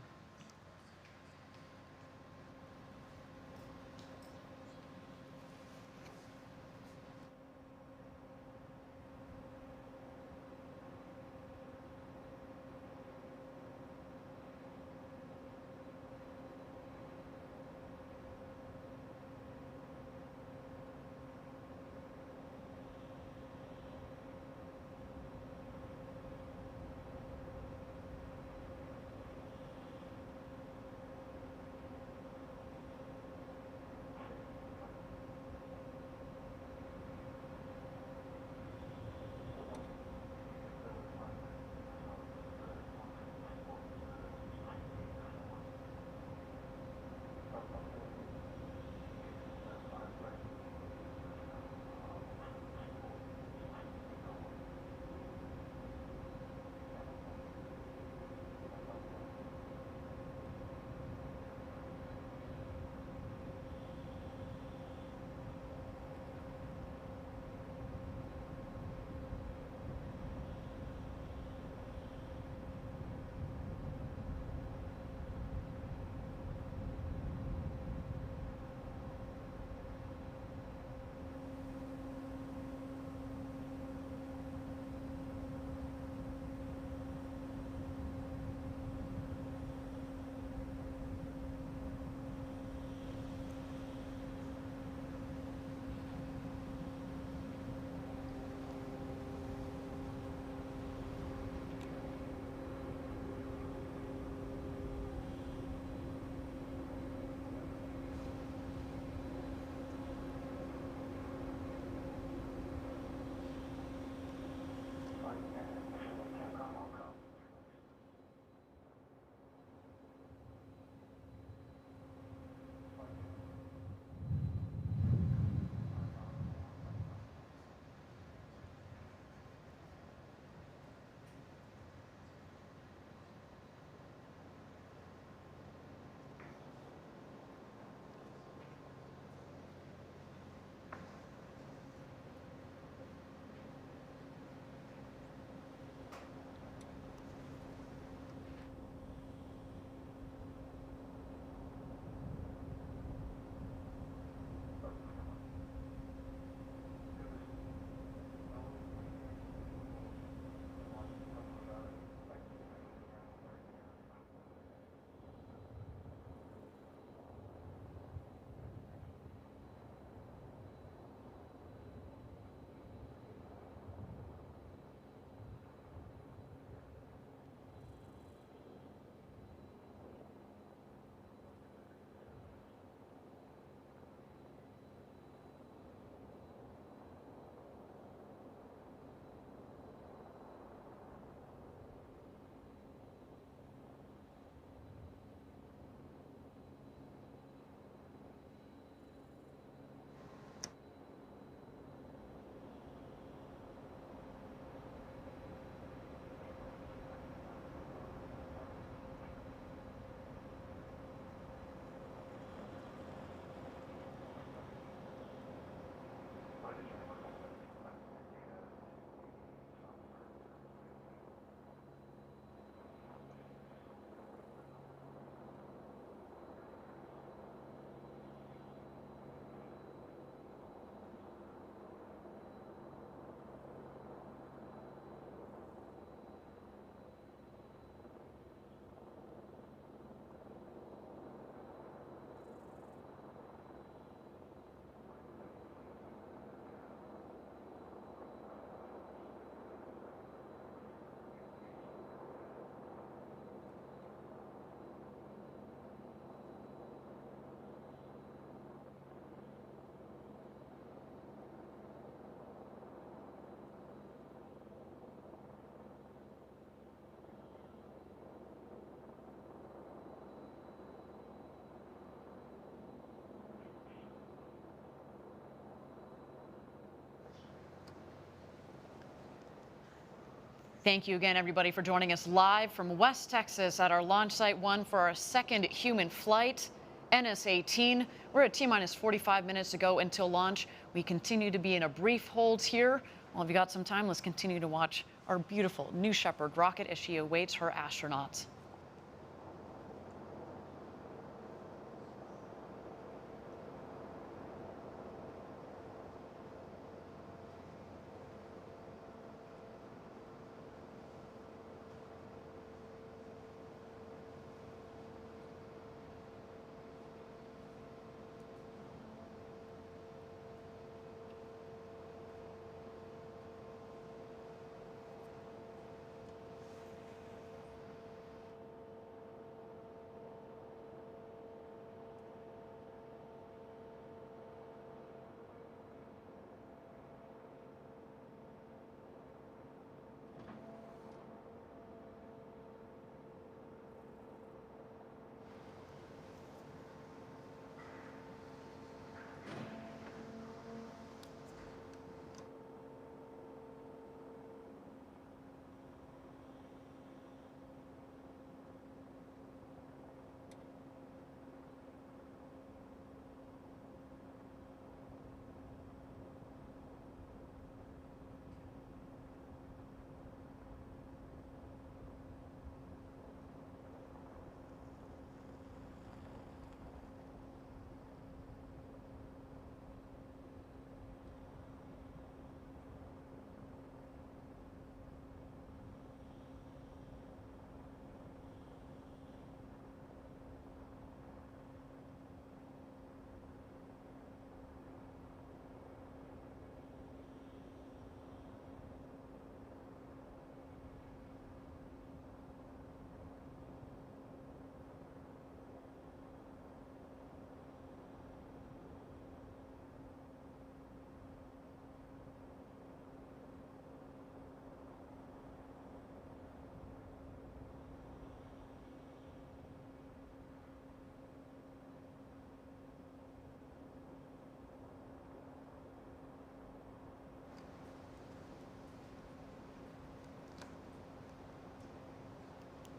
Thank you again, everybody, for joining us live from West Texas at our launch site 1 for our second human flight, NS-18. We're at T-minus 45 minutes to go until launch. We continue to be in a brief hold here. Well, if you got some time, let's continue to watch our beautiful New Shepard rocket as she awaits her astronauts.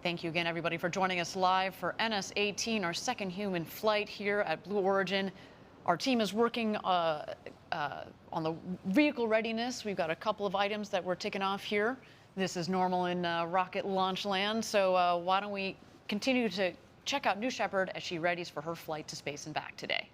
Thank you again, everybody, for joining us live for NS-18, our second human flight here at Blue Origin. Our team is working on the vehicle readiness. We've got a couple of items that we're ticking off here. This is normal in rocket launch land, so why don't we continue to check out New Shepard as she readies for her flight to space and back today.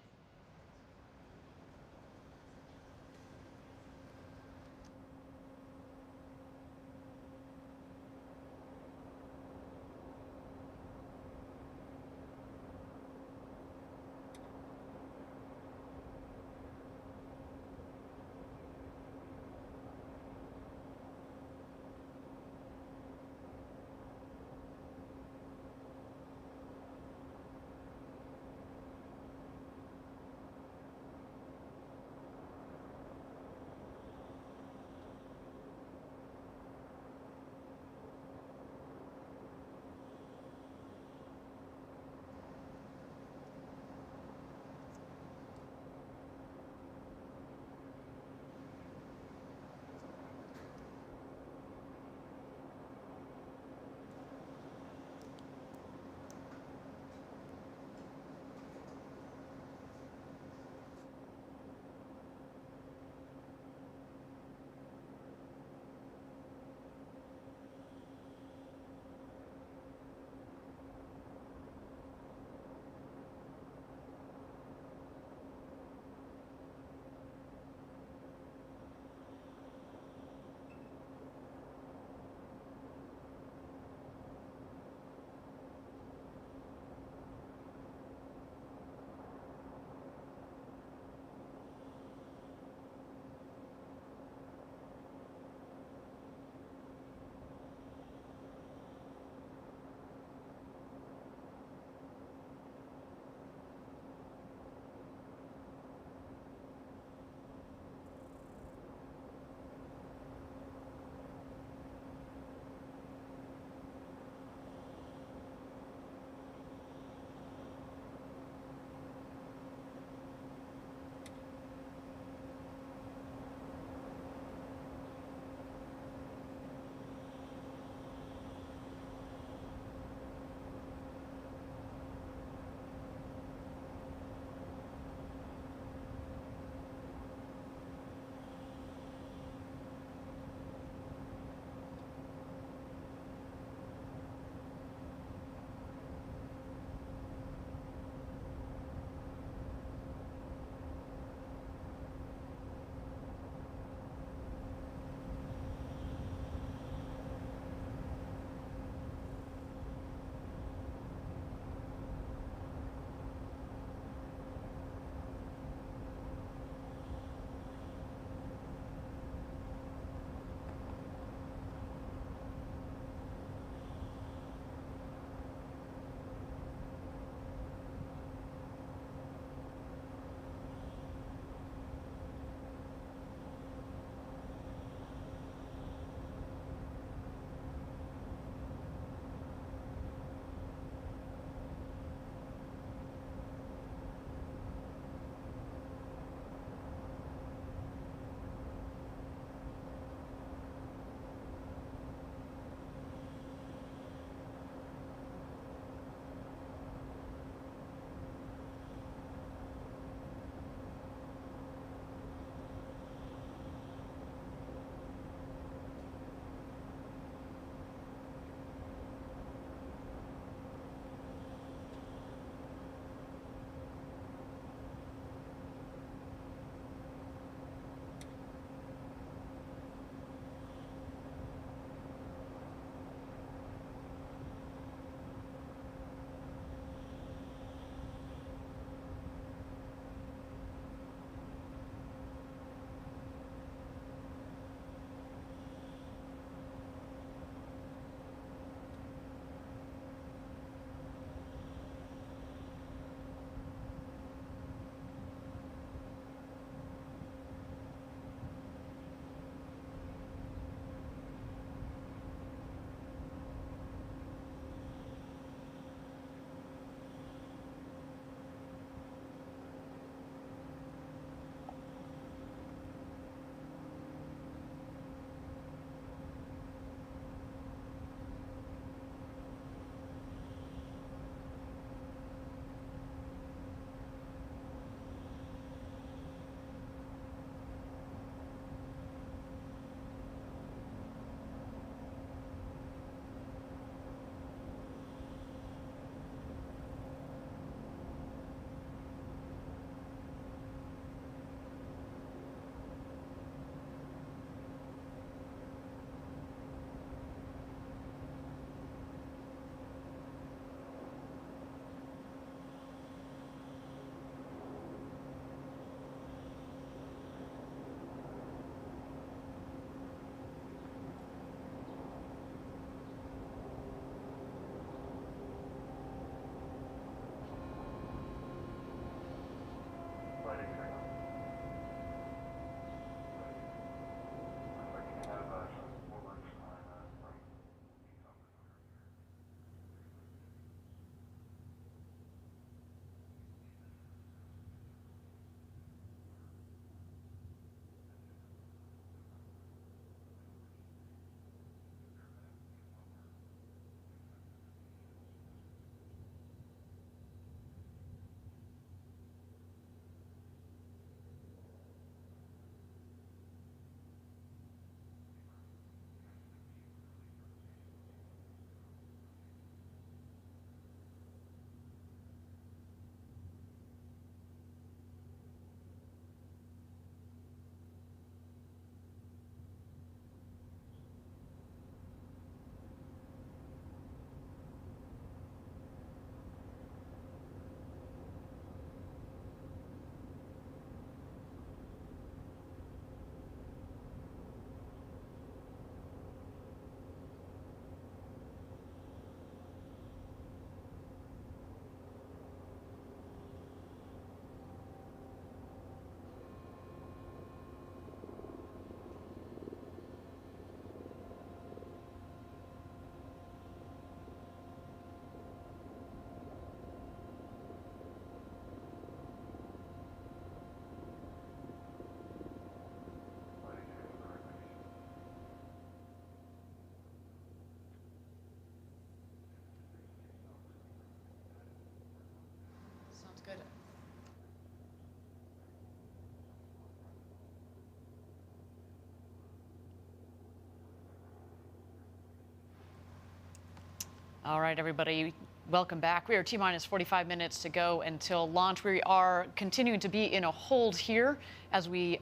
All right, everybody, welcome back. We are T-minus 45 minutes to go until launch. We are continuing to be in a hold here as we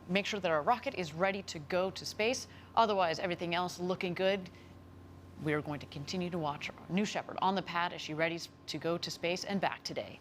make sure that our rocket is ready to go to space. Otherwise, everything else looking good. We are going to continue to watch New Shepard on the pad as she readies to go to space and back today.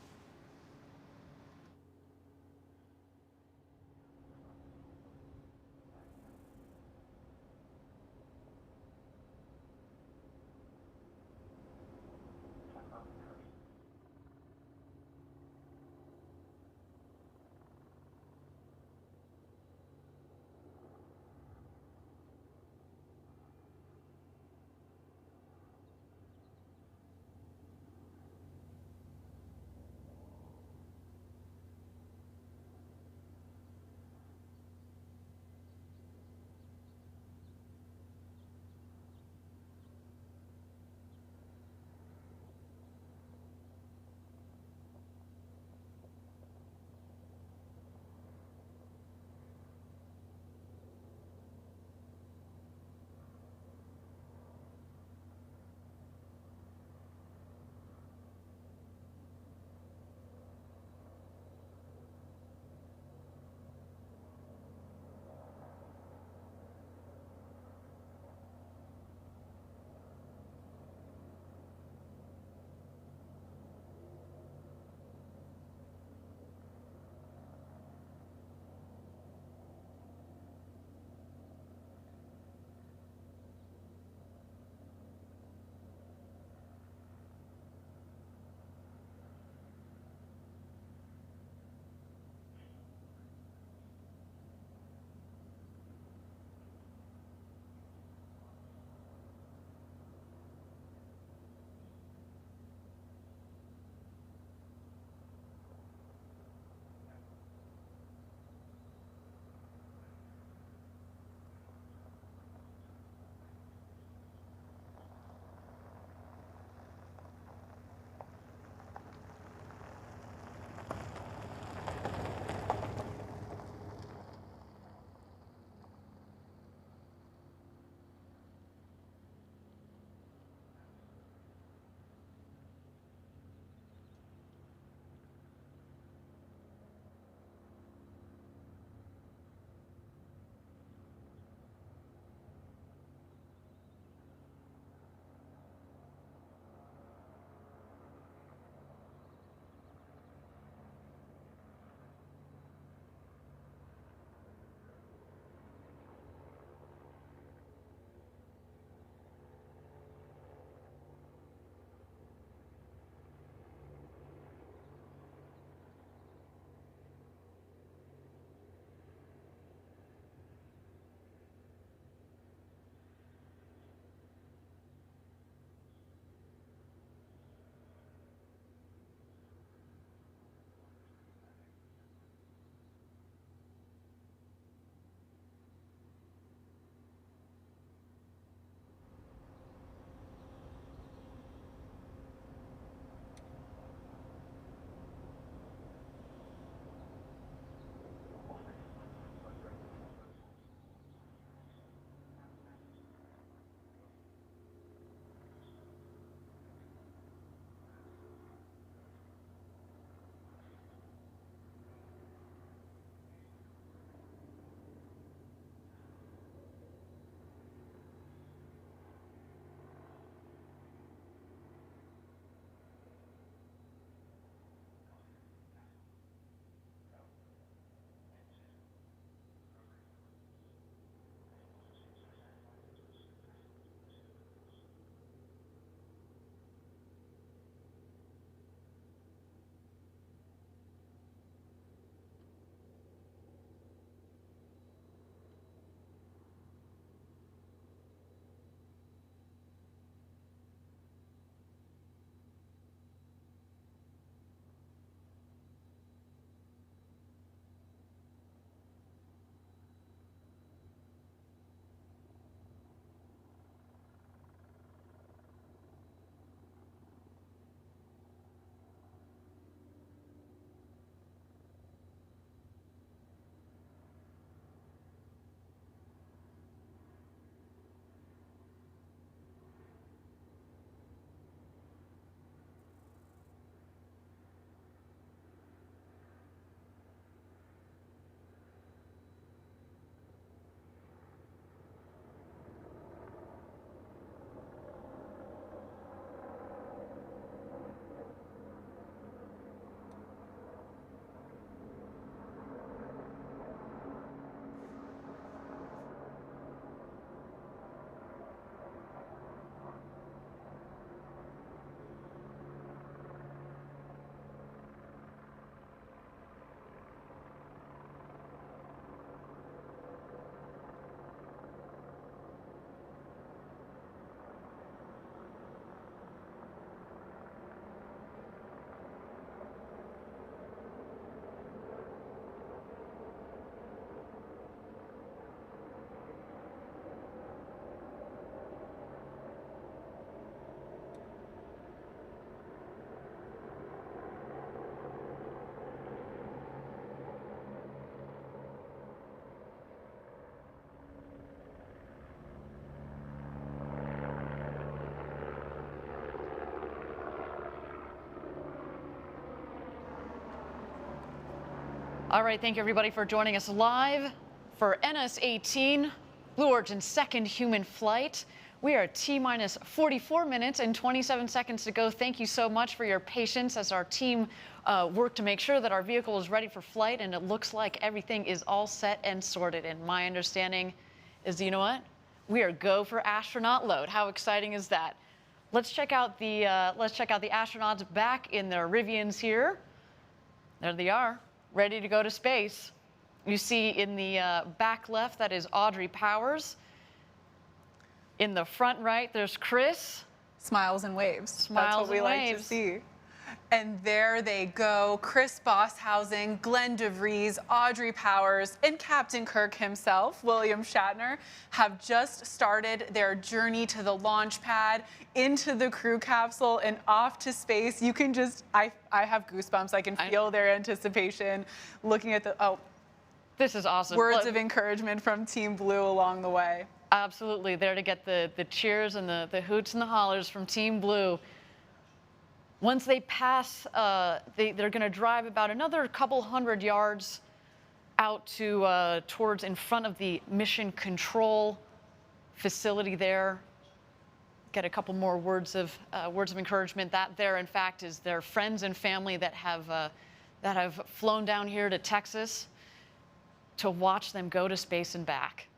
All right, thank you everybody for joining us live for NS-18, Blue Origin's second human flight. We are at T-minus 44 minutes and 27 seconds to go. Thank you so much for your patience as our team worked to make sure that our vehicle is ready for flight, and it looks like everything is all set and sorted. And my understanding is, you know what? We are go for astronaut load. How exciting is that? Let's check out the astronauts back in their Rivians here. There they are, ready to go to space. You see in the back left, that is Audrey Powers. In the front right, there's Chris. Smiles and waves. Smiles That's what we and like to waves. see. And there they go. Chris Bosshausen, Glenn DeVries, Audrey Powers, and Captain Kirk himself, William Shatner, have just started their journey to the launch pad, into the crew capsule, and off to space. You can just, I have goosebumps. I can feel their anticipation looking at the, this is awesome. Words of encouragement from Team Blue along the way. Absolutely, there to get the cheers and the hoots and the hollers from Team Blue. Once they pass, they're going to drive about another couple hundred yards out to towards in front of the mission control facility there. Get a couple more words of encouragement. That there, in fact, is their friends and family that have flown down here to Texas to watch them go to space and back.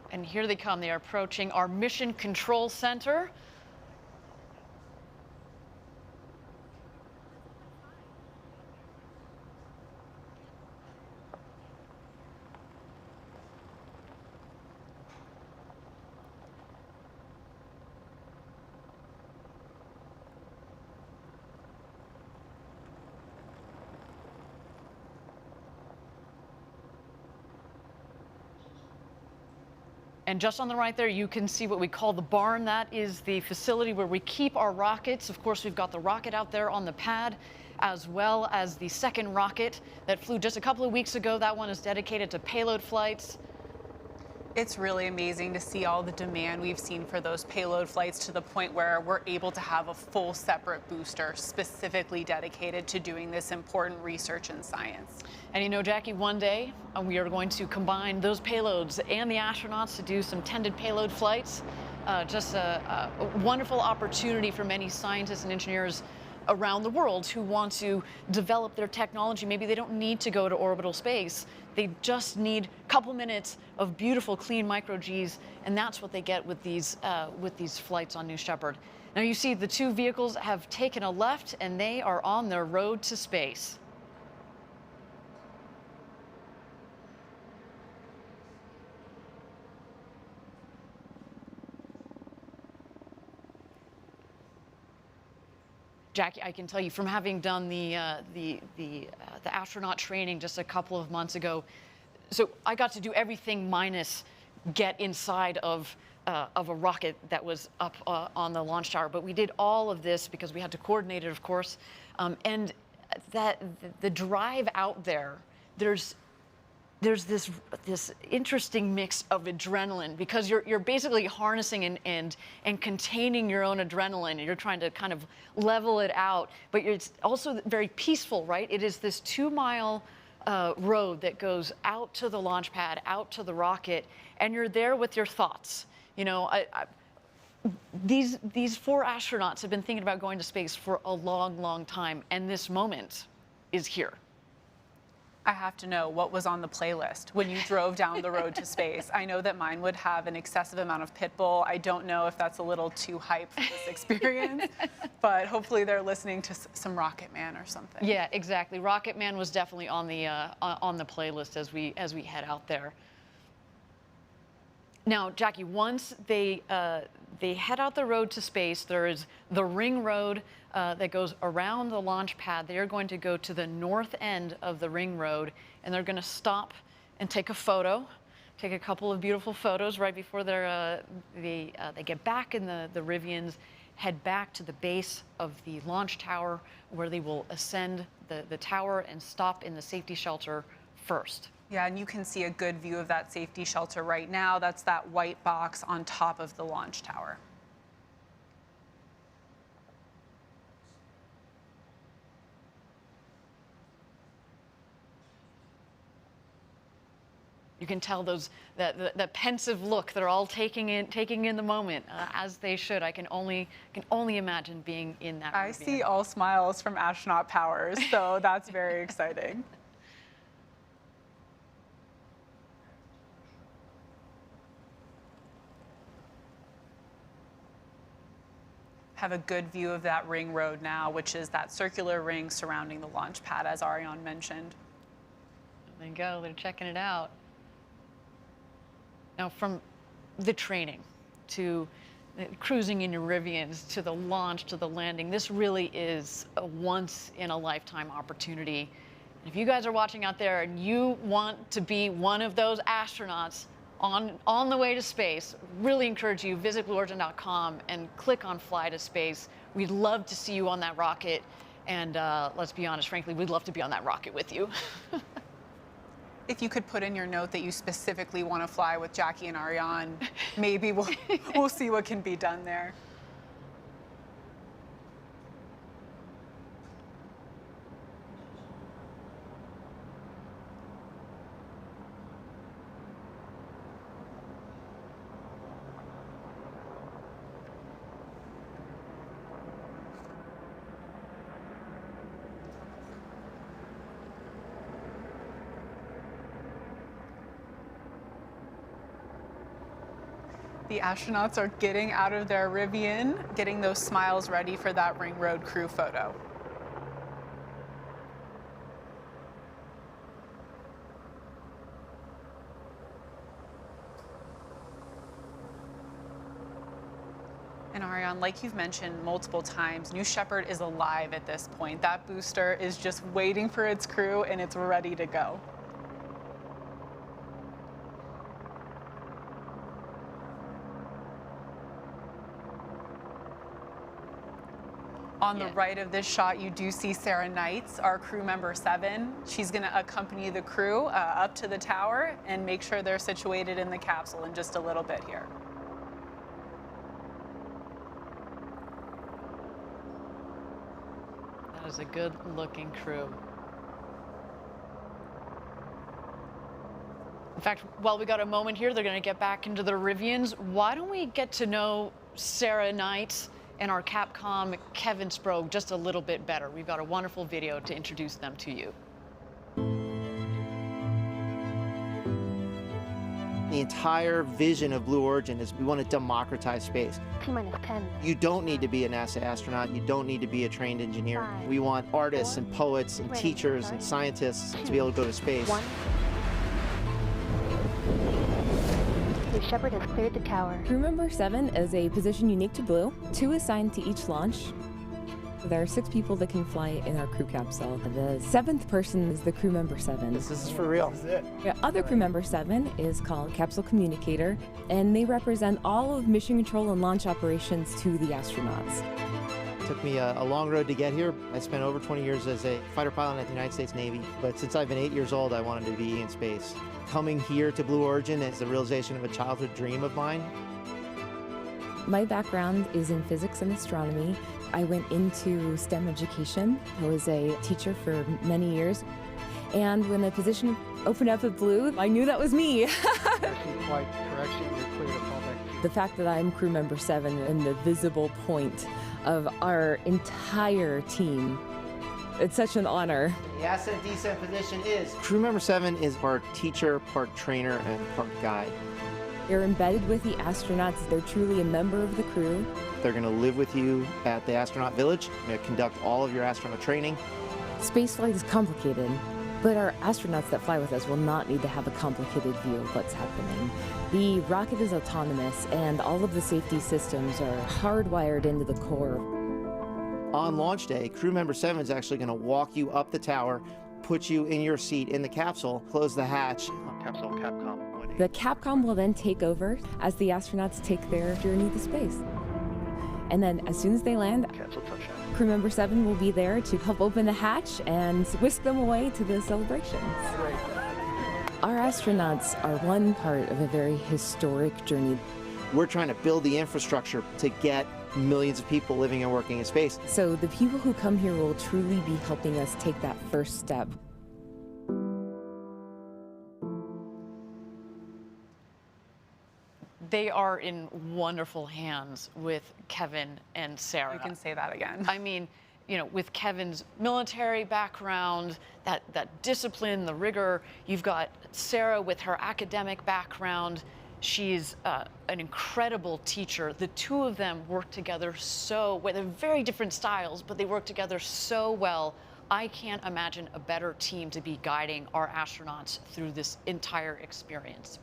And here they come. They are approaching our Mission Control Center. And just on the right there, you can see what we call the barn. That is the facility where we keep our rockets. Of course, we've got the rocket out there on the pad, as well as the second rocket that flew just a couple of weeks ago. That one is dedicated to payload flights. It's really amazing to see all the demand we've seen for those payload flights, to the point where we're able to have a full separate booster specifically dedicated to doing this important research in science. And you know, Jackie, one day we are going to combine those payloads and the astronauts to do some tended payload flights. Just a wonderful opportunity for many scientists and engineers around the world who want to develop their technology. Maybe they don't need to go to orbital space. They just need a couple minutes of beautiful, clean micro-Gs, and that's what they get with these flights on New Shepard. Now you see the two vehicles have taken a left, and they are on their road to space. Jackie, I can tell you from having done the astronaut training just a couple of months ago, so I got to do everything minus get inside of a rocket that was up on the launch tower. But we did all of this because we had to coordinate it, of course. And the drive out there, there's this interesting mix of adrenaline, because you're basically harnessing and containing your own adrenaline, and you're trying to kind of level it out. But it's also very peaceful, right? It is this 2-mile road that goes out to the launch pad, out to the rocket, and you're there with your thoughts. You know, these 4 astronauts have been thinking about going to space for a long, long time, and this moment is here. I have to know what was on the playlist when you drove down the road to space. I know that mine would have an excessive amount of Pitbull. I don't know if that's a little too hype for this experience, but hopefully they're listening to some Rocket Man or something. Yeah, exactly. Rocket Man was definitely on the playlist as we head out there. Now, Jackie, once they head out the road to space, there is the ring road that goes around the launch pad. They are going to go to the north end of the ring road, and they're going to stop and take a photo, take a couple of beautiful photos right before they get back in the Rivians, head back to the base of the launch tower, where they will ascend the tower and stop in the safety shelter first. Yeah, and you can see a good view of that safety shelter right now. That's that white box on top of the launch tower. You can tell the pensive look they're all taking in the moment, as they should. I can only imagine being in that. I see all smiles from Astronaut Powers, so that's very exciting. Have a good view of that ring road now, which is that circular ring surrounding the launch pad, as Ariane mentioned. There you go, they're checking it out. Now, from the training to cruising in your Rivians to the launch to the landing, this really is a once-in-a-lifetime opportunity. If you guys are watching out there and you want to be one of those astronauts on the way to space, really encourage you, visit BlueOrigin.com and click on Fly to Space. We'd love to see you on that rocket, and let's be honest, frankly, we'd love to be on that rocket with you. If you could put in your note that you specifically want to fly with Jackie and Ariane, maybe we'll see what can be done there. The astronauts are getting out of their Rivian, getting those smiles ready for that ring road crew photo. And Ariane, like you've mentioned multiple times, New Shepard is alive at this point. That booster is just waiting for its crew and it's ready to go. On the right of this shot, you do see Sarah Knights, our crew member 7. She's going to accompany the crew up to the tower and make sure they're situated in the capsule in just a little bit here. That is a good-looking crew. In fact, while we got a moment here, they're going to get back into the Rivians. Why don't we get to know Sarah Knights and our Capcom Kevin Sprague just a little bit better. We've got a wonderful video to introduce them to you. The entire vision of Blue Origin is we want to democratize space. T-minus 10. You don't need to be a NASA astronaut. You don't need to be a trained engineer. 5, we want artists 4, and poets and 3, teachers and scientists to be able to go to space. 1. Blue Shepard has cleared the tower. Crew member 7 is a position unique to Blue. 2 assigned to each launch. There are 6 people that can fly in our crew capsule. The 7th person is the crew member 7. This is for real. This is it. The other crew member 7 is called Capsule Communicator, and they represent all of mission control and launch operations to the astronauts. It took me a long road to get here. I spent over 20 years as a fighter pilot at the United States Navy, but since I've been 8 years old, I wanted to be in space. Coming here to Blue Origin is the realization of a childhood dream of mine. My background is in physics and astronomy. I went into STEM education. I was a teacher for many years. And when the position opened up at Blue, I knew that was me. The fact that I'm crew member 7 and the visible point of our entire team It's such an honor. The ascent descent position is. Crew member 7 is part teacher, part trainer, and part guide. You're embedded with the astronauts. They're truly a member of the crew. They're going to live with you at the astronaut village. They're going to conduct all of your astronaut training. Spaceflight is complicated, but our astronauts that fly with us will not need to have a complicated view of what's happening. The rocket is autonomous, and all of the safety systems are hardwired into the core. On launch day, crew member 7 is actually going to walk you up the tower, put you in your seat in the capsule, close the hatch. Capsule Capcom. The Capcom will then take over as the astronauts take their journey to space. And then as soon as they land, crew member 7 will be there to help open the hatch and whisk them away to the celebrations. Our astronauts are one part of a very historic journey. We're trying to build the infrastructure to get millions of people living and working in space. So the people who come here will truly be helping us take that first step. They are in wonderful hands with Kevin and Sarah. You can say that again. I mean, you know, with Kevin's military background, that discipline, the rigor. You've got Sarah with her academic background. She's an incredible teacher. The two of them work together well, they're very different styles, but they work together so well. I can't imagine a better team to be guiding our astronauts through this entire experience.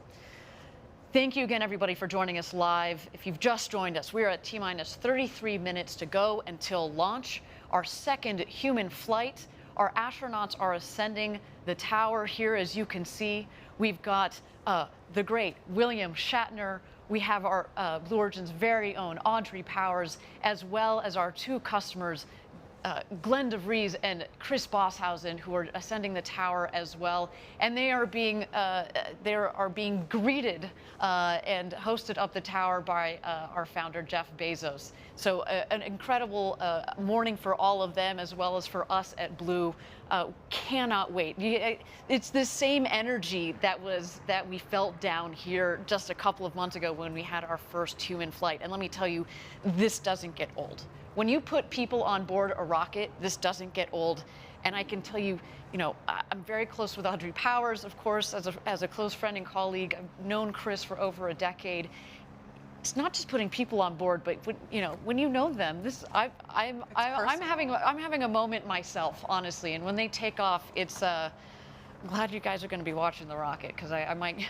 Thank you again, everybody, for joining us live. If you've just joined us, we're at T-minus 33 minutes to go until launch, our second human flight. Our astronauts are ascending the tower here, as you can see. We've got the great William Shatner. We have our Blue Origin's very own Audrey Powers, as well as our two customers, Glenn DeVries and Chris Bosshausen, who are ascending the tower as well, and they are being greeted and hosted up the tower by our founder Jeff Bezos. So an incredible morning for all of them, as well as for us at Blue. Cannot wait. It's the same energy that we felt down here just a couple of months ago when we had our first human flight. And let me tell you, this doesn't get old. When you put people on board a rocket, this doesn't get old. And I can tell you, you know, I'm very close with Audrey Powers, of course, as a close friend and colleague. I've known Chris for over a decade. It's not just putting people on board, but when you know them, I'm having a moment myself, honestly. And when they take off, it's I'm glad you guys are going to be watching the rocket, because I might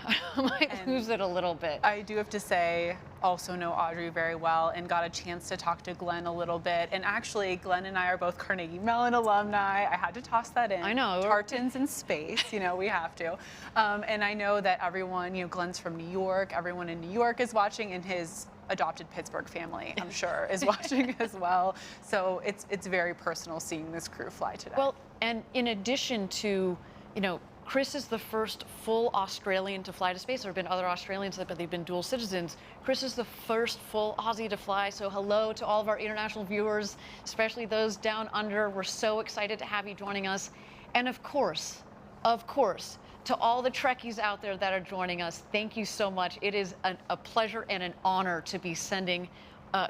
lose it a little bit. I do have to say, also know Audrey very well and got a chance to talk to Glenn a little bit. And actually, Glenn and I are both Carnegie Mellon alumni. I had to toss that in. I know. Tartans in space, we have to. And I know that everyone, Glenn's from New York. Everyone in New York is watching, and his adopted Pittsburgh family, I'm sure, is watching as well. So it's very personal seeing this crew fly today. Well, and in addition to, Chris is the first full Australian to fly to space. There have been other Australians, but they've been dual citizens. Chris is the first full Aussie to fly. So hello to all of our international viewers, especially those down under. We're so excited to have you joining us. And of course, to all the Trekkies out there that are joining us, thank you so much. It is a pleasure and an honor to be sending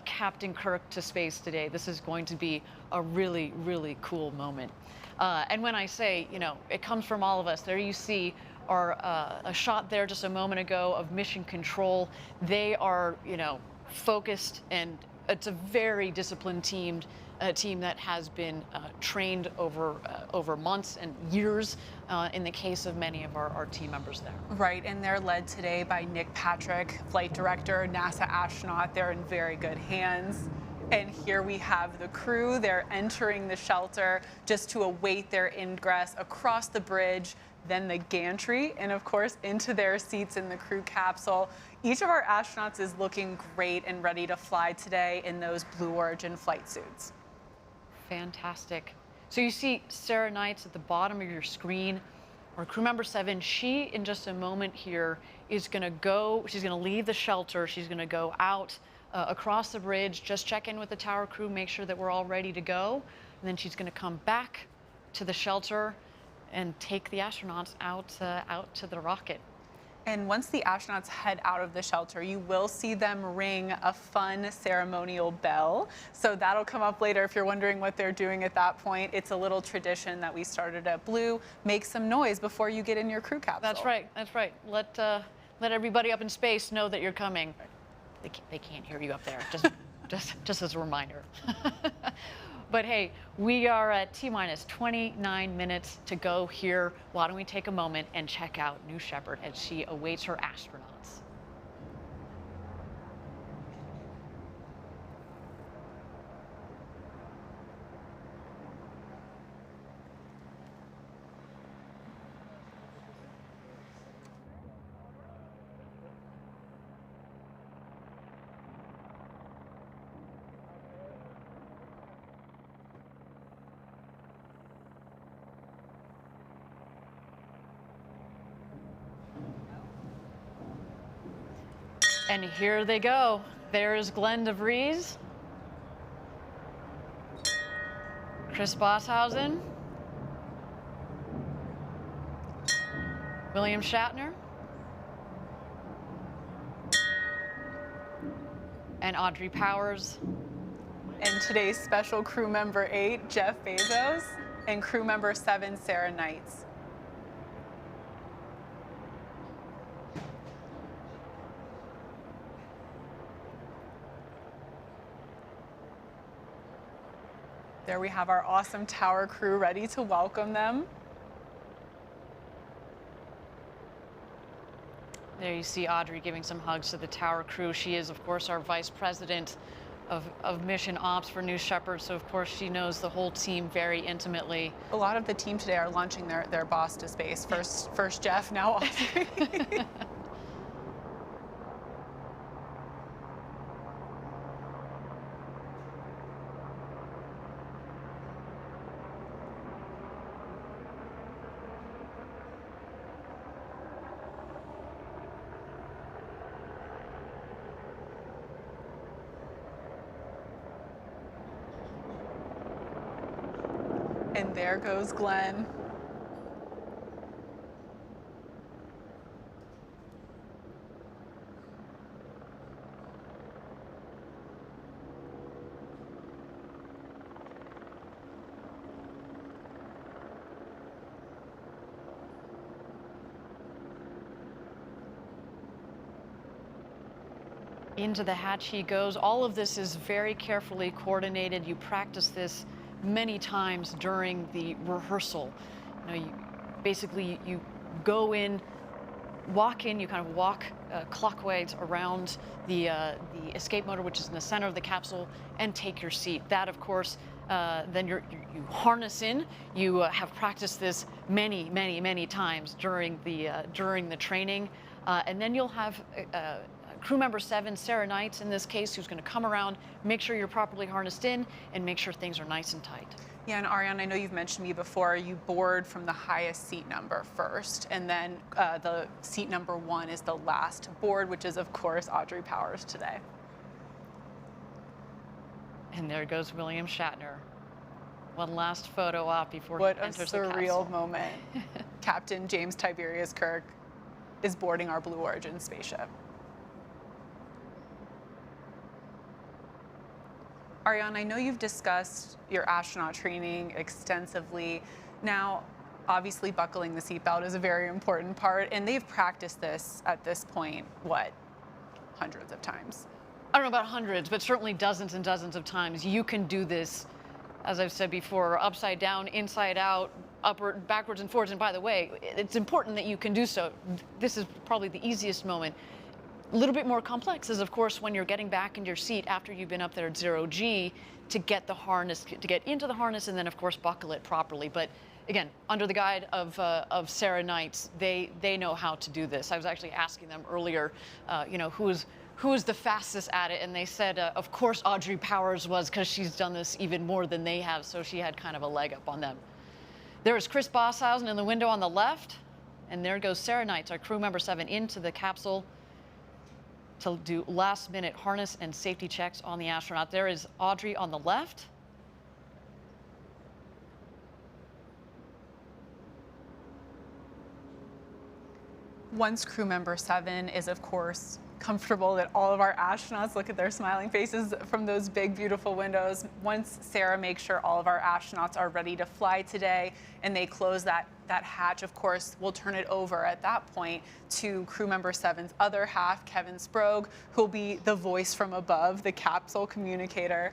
Captain Kirk to space today. This is going to be a really, really cool moment. And when I say, it comes from all of us, there you see a shot there just a moment ago of Mission Control. They are, focused, and it's a very disciplined team that has been trained over months and years in the case of many of our team members there. Right, and they're led today by Nick Patrick, flight director, NASA astronaut. They're in very good hands. And here we have the crew. They're entering the shelter just to await their ingress across the bridge, then the gantry, and of course into their seats in the crew capsule. Each of our astronauts is looking great and ready to fly today in those Blue Origin flight suits. Fantastic. So you see Sarah Knights at the bottom of your screen, or crew member 7. She, in just a moment here, is going to go, she's going to leave the shelter. She's going to go out across the bridge, just check in with the tower crew, make sure that we're all ready to go. And then she's going to come back to the shelter and take the astronauts out to the rocket. And once the astronauts head out of the shelter, you will see them ring a fun ceremonial bell. So that'll come up later if you're wondering what they're doing at that point. It's a little tradition that we started at Blue. Make some noise before you get in your crew capsule. That's right. That's right. Let everybody up in space know that you're coming. They can't hear you up there. Just as a reminder. But hey, we are at T-minus 29 minutes to go here. Why don't we take a moment and check out New Shepard as she awaits her astronauts. And here they go. There's Glenn DeVries, Chris Bosshausen, William Shatner, and Audrey Powers. And today's special crew member 8, Jeff Bezos, and crew member 7, Sarah Knights. There we have our awesome tower crew ready to welcome them. There you see Audrey giving some hugs to the tower crew. She is, of course, our vice president of mission ops for New Shepard, so of course she knows the whole team very intimately. A lot of the team today are launching their boss to space. First Jeff, now Audrey. And there goes Glenn. Into the hatch he goes. All of this is very carefully coordinated. You practice this many times during the rehearsal. You know, you go in, walk in, you kind of walk clockwise around the escape motor, which is in the center of the capsule, and take your seat. That, of course, then you harness in. You have practiced this many times during the training, and then you'll have crew member 7, Sarah Knights in this case, who's going to come around, make sure you're properly harnessed in, and make sure things are nice and tight. Yeah, and Ariane, I know you've mentioned to me before, you board from the highest seat number first, and then the seat number 1 is the last board, which is, of course, Audrey Powers today. And there goes William Shatner. One last photo op before he enters the capsule. What a surreal moment. Captain James Tiberius Kirk is boarding our Blue Origin spaceship. Ariane, I know you've discussed your astronaut training extensively. Now, obviously buckling the seatbelt is a very important part, and they've practiced this at this point, what, hundreds of times? I don't know about hundreds, but certainly dozens and dozens of times. You can do this, as I've said before, upside down, inside out, upward, backwards and forwards. And by the way, it's important that you can do so. This is probably the easiest moment. A little bit more complex is, of course, when you're getting back into your seat after you've been up there at 0G to get the harness, to get into the harness, and then, of course, buckle it properly. But again, under the guide of Sarah Knights, they know how to do this. I was actually asking them earlier, you know, who is the fastest at it, and they said, of course, Audrey Powers was, because she's done this even more than they have, so she had kind of a leg up on them. There is Chris Bosshausen in the window on the left, and there goes Sarah Knights, our crew member 7, into the capsule to do last-minute harness and safety checks on the astronaut. There is Audrey on the left. Once crew member 7 is, of course, comfortable, that all of our astronauts look at their smiling faces from those big, beautiful windows. Once Sarah makes sure all of our astronauts are ready to fly today and they close that hatch, of course, we'll turn it over at that point to crew member 7's other half, Kevin Sprague, who'll be the voice from above, the capsule communicator.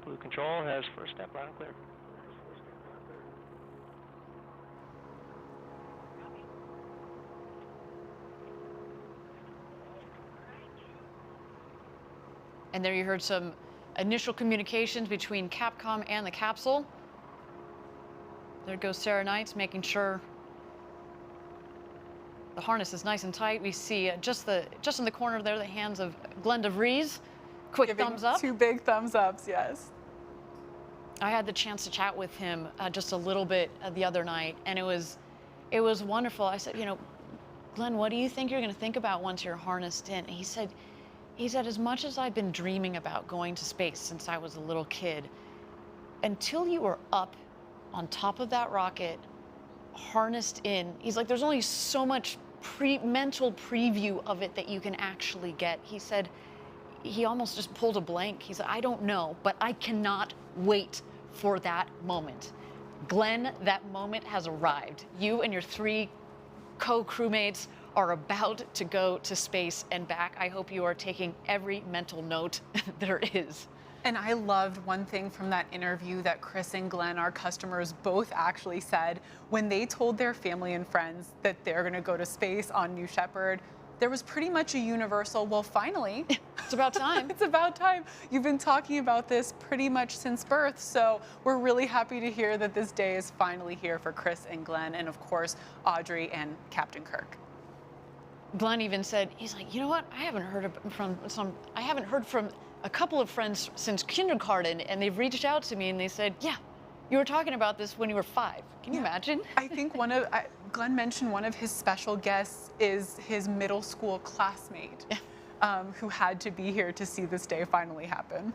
Blue Control has first step, loud and clear. And there you heard some initial communications between Capcom and the capsule. There goes Sarah Knights, making sure the harness is nice and tight. We see just in the corner there the hands of Glenn DeVries. Quick Giving thumbs up. 2 big thumbs ups, yes. I had the chance to chat with him just a little bit the other night, and it was wonderful. I said, you know, Glenn, what do you think you're going to think about once you're harnessed in? And he said, as much as I've been dreaming about going to space since I was a little kid, until you are up on top of that rocket, harnessed in, he's like, there's only so much mental preview of it that you can actually get. He said, he almost just pulled a blank. He said, I don't know, but I cannot wait for that moment. Glenn, that moment has arrived. You and your 3 co-crewmates are about to go to space and back. I hope you are taking every mental note there is. And I loved one thing from that interview that Chris and Glenn, our customers, both actually said when they told their family and friends that they're going to go to space on New Shepard. There was pretty much a universal, well, finally. It's about time. It's about time. You've been talking about this pretty much since birth, so we're really happy to hear that this day is finally here for Chris and Glenn, and of course, Audrey and Captain Kirk. Glenn even said, he's like, you know what? I haven't heard from a couple of friends since kindergarten, and they've reached out to me and they said, yeah, you were talking about this when you were 5. Can you imagine? I think Glenn mentioned one of his special guests is his middle school classmate who had to be here to see this day finally happen.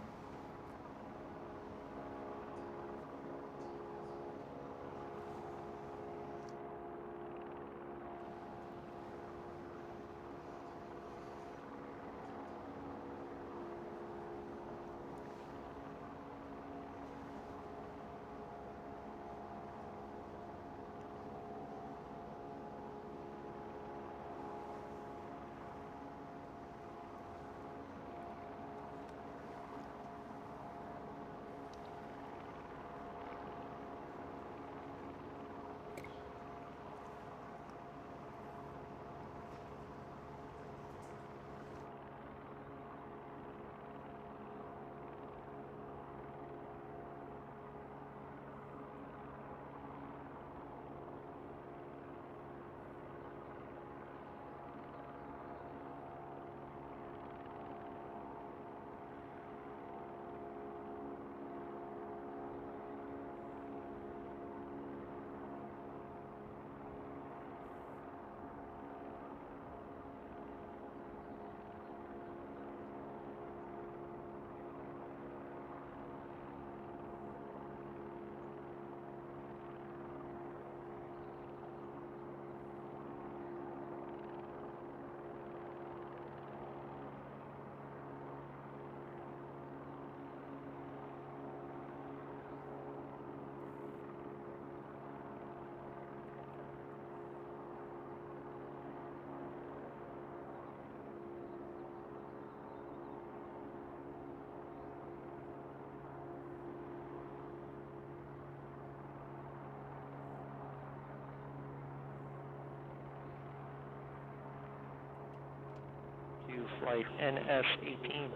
flight NS-18.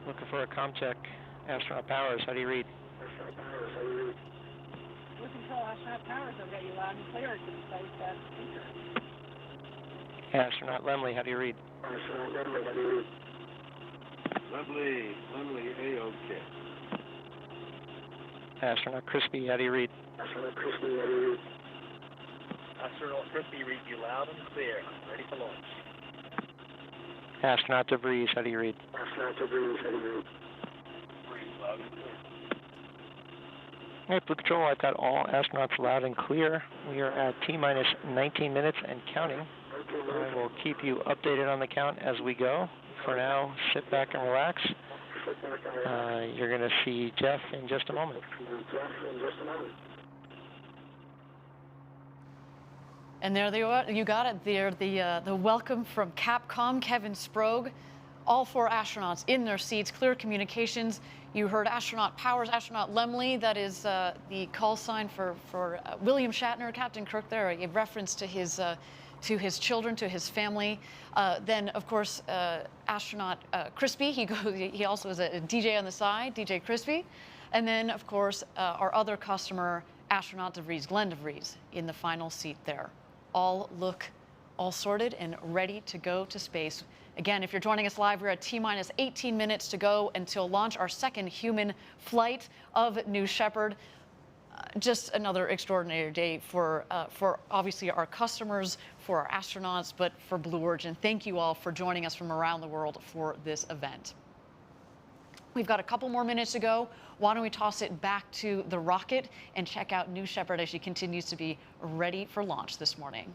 Looking for a comm check. Astronaut Powers, how do you read? Blue Control, Astronaut Powers, I've got you loud and clear to the space speaker. Astronaut Lemley, how do you read? Astronaut Lemley, how do you read? Lemley, A-OK. Astronaut Crispy, how do you read? Astronaut Crispy, how do you read? Astronaut Crispy, read you loud and clear. Ready for launch. Astronaut DeVries, how do you read? Astronaut DeVries, how do you read? Read loud and clear. All right, Blue Control, I've got all astronauts loud and clear. We are at T-minus 19 minutes and counting. I will keep you updated on the count as we go. For now, sit back and relax. You're going to see Jeff in just a moment. And there they are. You got it there. The welcome from Capcom, Kevin Sprague. All 4 astronauts in their seats, clear communications. You heard Astronaut Powers, Astronaut Lemley. That is the call sign for William Shatner, Captain Kirk there, a reference to his children, to his family. Then, of course, Astronaut Crispy. He also is a DJ on the side, DJ Crispy. And then, of course, our other customer, Astronaut DeVries, Glenn DeVries, in the final seat there. All look all sorted and ready to go to space. Again, if you're joining us live, we're at T-minus 18 minutes to go until launch, our second human flight of New Shepard. Just another extraordinary day for obviously our customers, for our astronauts, but for Blue Origin. Thank you all for joining us from around the world for this event. We've got a couple more minutes to go. Why don't we toss it back to the rocket and check out New Shepard as she continues to be ready for launch this morning.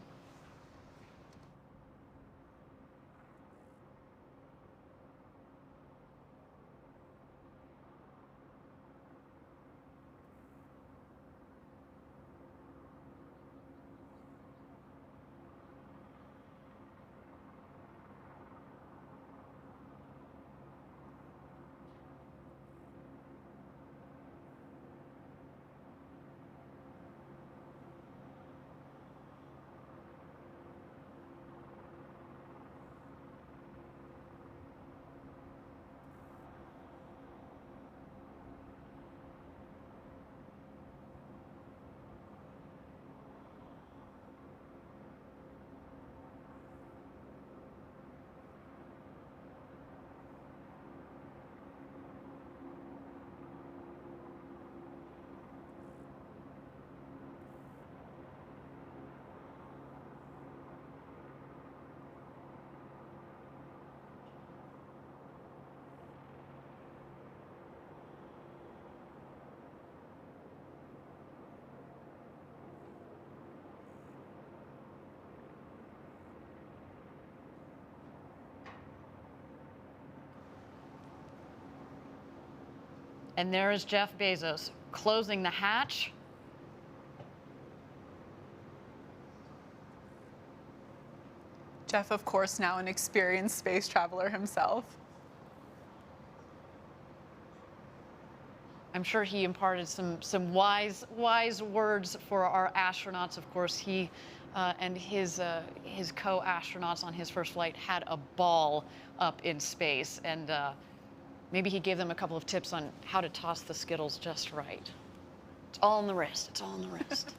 And there is Jeff Bezos closing the hatch. Jeff, of course, now an experienced space traveler himself. I'm sure he imparted some wise words for our astronauts. Of course, he and his co-astronauts on his first flight had a ball up in space, and maybe he gave them a couple of tips on how to toss the Skittles just right. It's all in the wrist. It's all in the wrist.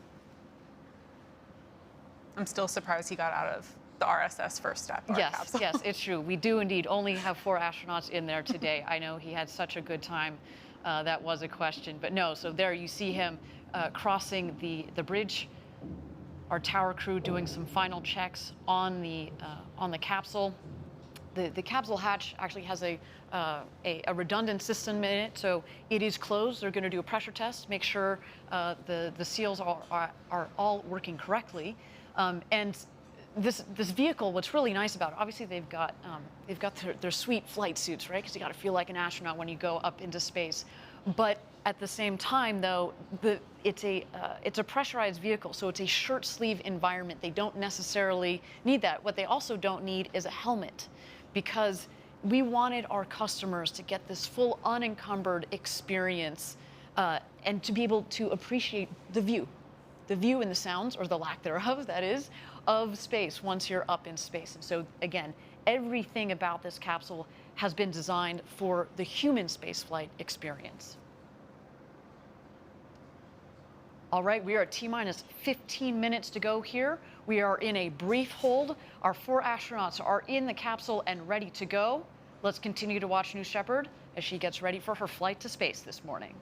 I'm still surprised he got out of the RSS first step. Yes, yes, it's true. We do indeed only have 4 astronauts in there today. I know he had such a good time. That was a question, but no. So there you see him crossing the bridge. Our tower crew doing some final checks on the capsule. The capsule hatch actually has a redundant system in it, so it is closed. They're going to do a pressure test, make sure the seals are all working correctly. And this vehicle, what's really nice about it, obviously they've got their sweet flight suits, right? Because you got to feel like an astronaut when you go up into space. But at the same time, though, it's a pressurized vehicle, so it's a shirt sleeve environment. They don't necessarily need that. What they also don't need is a helmet, because we wanted our customers to get this full unencumbered experience and to be able to appreciate the view and the sounds, or the lack thereof, that is, of space once you're up in space. And so again, Everything about this capsule has been designed for the human spaceflight experience. All right, we are at T-minus 15 minutes to go here. We are in a brief hold. Our 4 astronauts are in the capsule and ready to go. Let's continue to watch New Shepard as she gets ready for her flight to space this morning.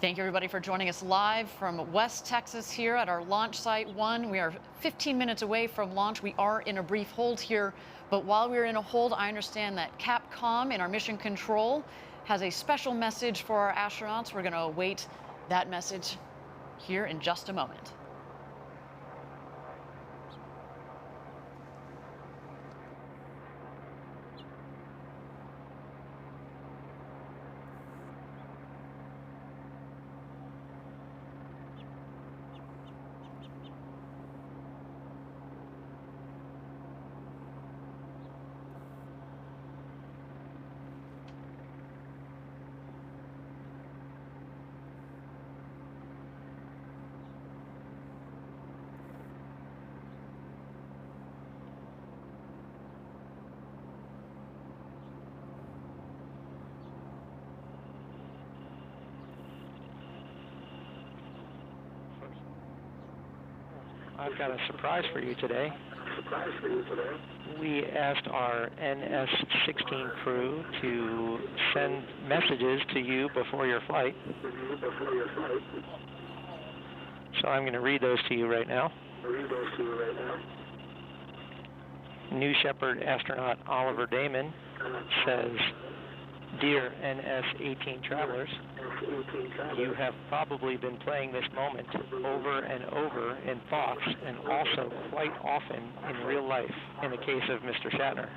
Thank you, everybody, for joining us live from West Texas here at our launch site 1. We are 15 minutes away from launch. We are in a brief hold here, but while we're in a hold, I understand that Capcom in our mission control has a special message for our astronauts. We're going to await that message here in just a moment. I've got a surprise for you today. We asked our NS-16 crew to send messages to you before your flight. So I'm going to read those to you right now. New Shepard astronaut Oliver Damon says, "Dear NS-18 travelers, you have probably been playing this moment over and over in thoughts and also quite often in real life in the case of Mr. Shatner.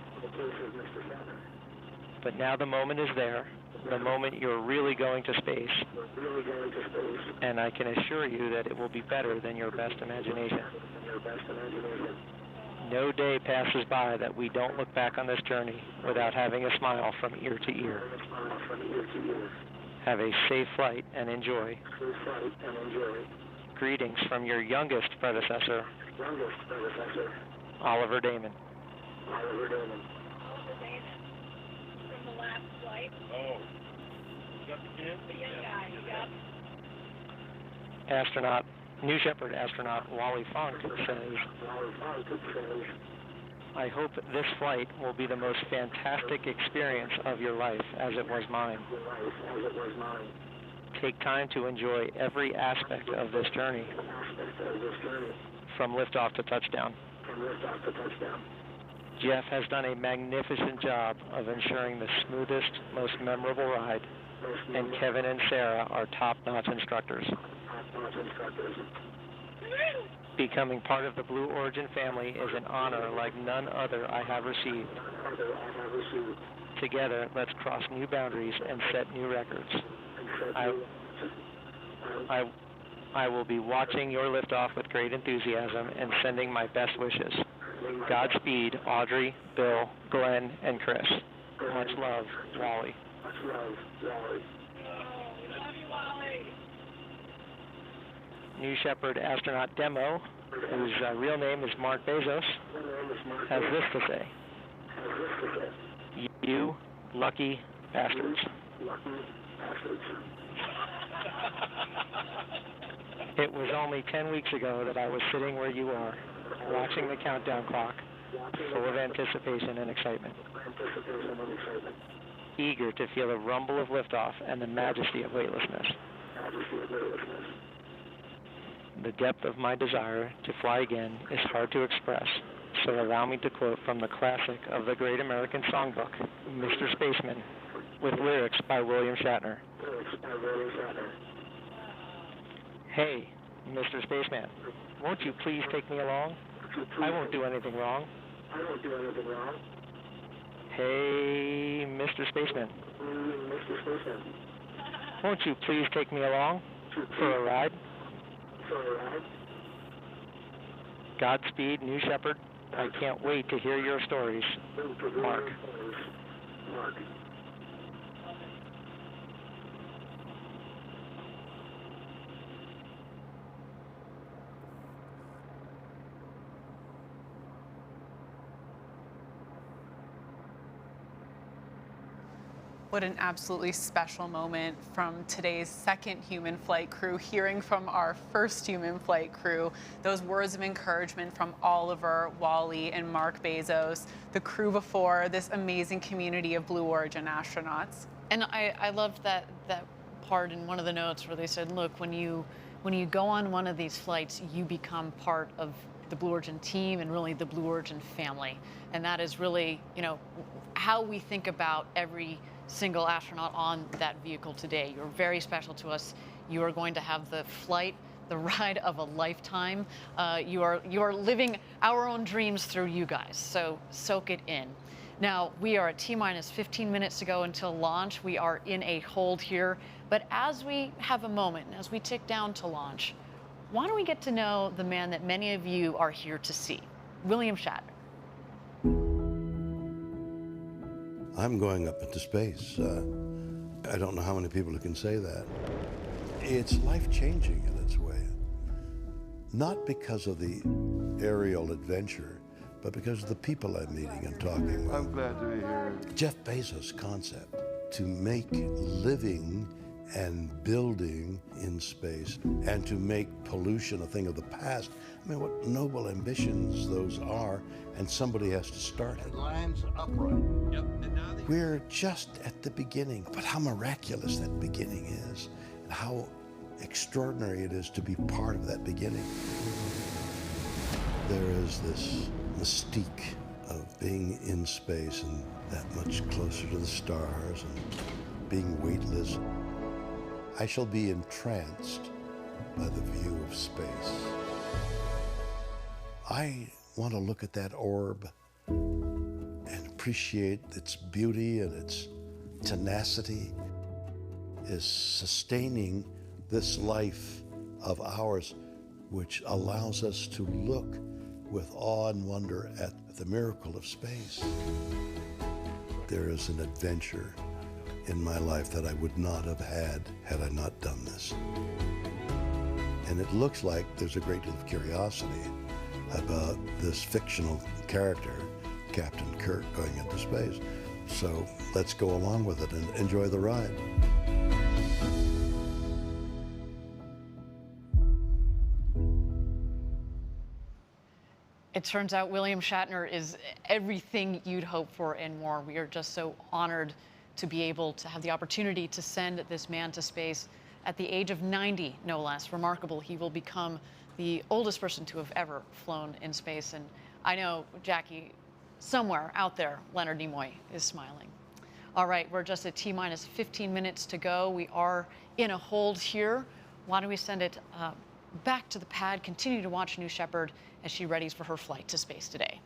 But now the moment is there, the moment you're really going to space, and I can assure you that it will be better than your best imagination. No day passes by that we don't look back on this journey without having a smile from ear to ear. Have a safe flight and enjoy. Greetings from your youngest predecessor, Oliver Damon." Oliver Damon. From the last flight. Oh. The young guy, Astronaut, New Shepard astronaut Wally Funk says, "I hope this flight will be the most fantastic experience of your life as it was mine. Take time to enjoy every aspect of this journey, from liftoff to touchdown. Jeff has done a magnificent job of ensuring the smoothest, most memorable ride, and Kevin and Sarah are top-notch instructors. Becoming part of the Blue Origin family is an honor like none other I have received. Together, let's cross new boundaries and set new records. I will be watching your liftoff with great enthusiasm and sending my best wishes. Godspeed, Audrey, Bill, Glenn, and Chris. Much love, Wally. New Shepard astronaut Demo, whose real name is Mark Bezos, has this to say. You lucky bastards. It was only 10 weeks ago that I was sitting where you are, watching the countdown clock, full of anticipation and excitement. Eager to feel the rumble of liftoff and the majesty of weightlessness. The depth of my desire to fly again is hard to express, so allow me to quote from the classic of the Great American Songbook, Mr. Spaceman, with lyrics by William Shatner. Hey, Mr. Spaceman, won't you please take me along? I won't do anything wrong. Hey, Mr. Spaceman, won't you please take me along for a ride? Godspeed, New Shepard. I can't wait to hear your stories. Mark. What an absolutely special moment from today's second human flight crew, hearing from our first human flight crew, those words of encouragement from Oliver, Wally, and Mark Bezos, the crew before, this amazing community of Blue Origin astronauts. And I loved that part in one of the notes where they said, look, when you go on one of these flights, you become part of the Blue Origin team and really the Blue Origin family. And that is really, you know, how we think about every single astronaut on that vehicle today. You're very special to us. You are going to have the flight, the ride of a lifetime. You are living our own dreams through you guys, so soak it in. Now, we are at T-minus 15 minutes to go until launch. We are in a hold here, but as we have a moment, as we tick down to launch, why don't we get to know the man that many of you are here to see, William Shatner. I'm going up into space. I don't know how many people who can say that. It's life-changing in its way. Not because of the aerial adventure, but because of the people I'm meeting and talking with. I'm glad to be here. Jeff Bezos' concept to make living and building in space and to make pollution a thing of the past. I mean, what noble ambitions those are, and somebody has to start it. It lands upright. Yep. We're just at the beginning, but how miraculous that beginning is, and how extraordinary it is to be part of that beginning. There is this mystique of being in space and that much closer to the stars and being weightless. I shall be entranced by the view of space. I want to look at that orb and appreciate its beauty and its tenacity is sustaining this life of ours, which allows us to look with awe and wonder at the miracle of space. There is an adventure in my life that I would not have had I not done this. And it looks like there's a great deal of curiosity about this fictional character, Captain Kirk, going into space. So let's go along with it and enjoy the ride. It turns out William Shatner is everything you'd hope for and more. We are just so honored to be able to have the opportunity to send this man to space at the age of 90, no less. Remarkable. He will become the oldest person to have ever flown in space. And I know, Jackie, somewhere out there, Leonard Nimoy is smiling. All right, we're just at T-minus 15 minutes to go. We are in a hold here. Why don't we send it back to the pad, continue to watch New Shepard as she readies for her flight to space today.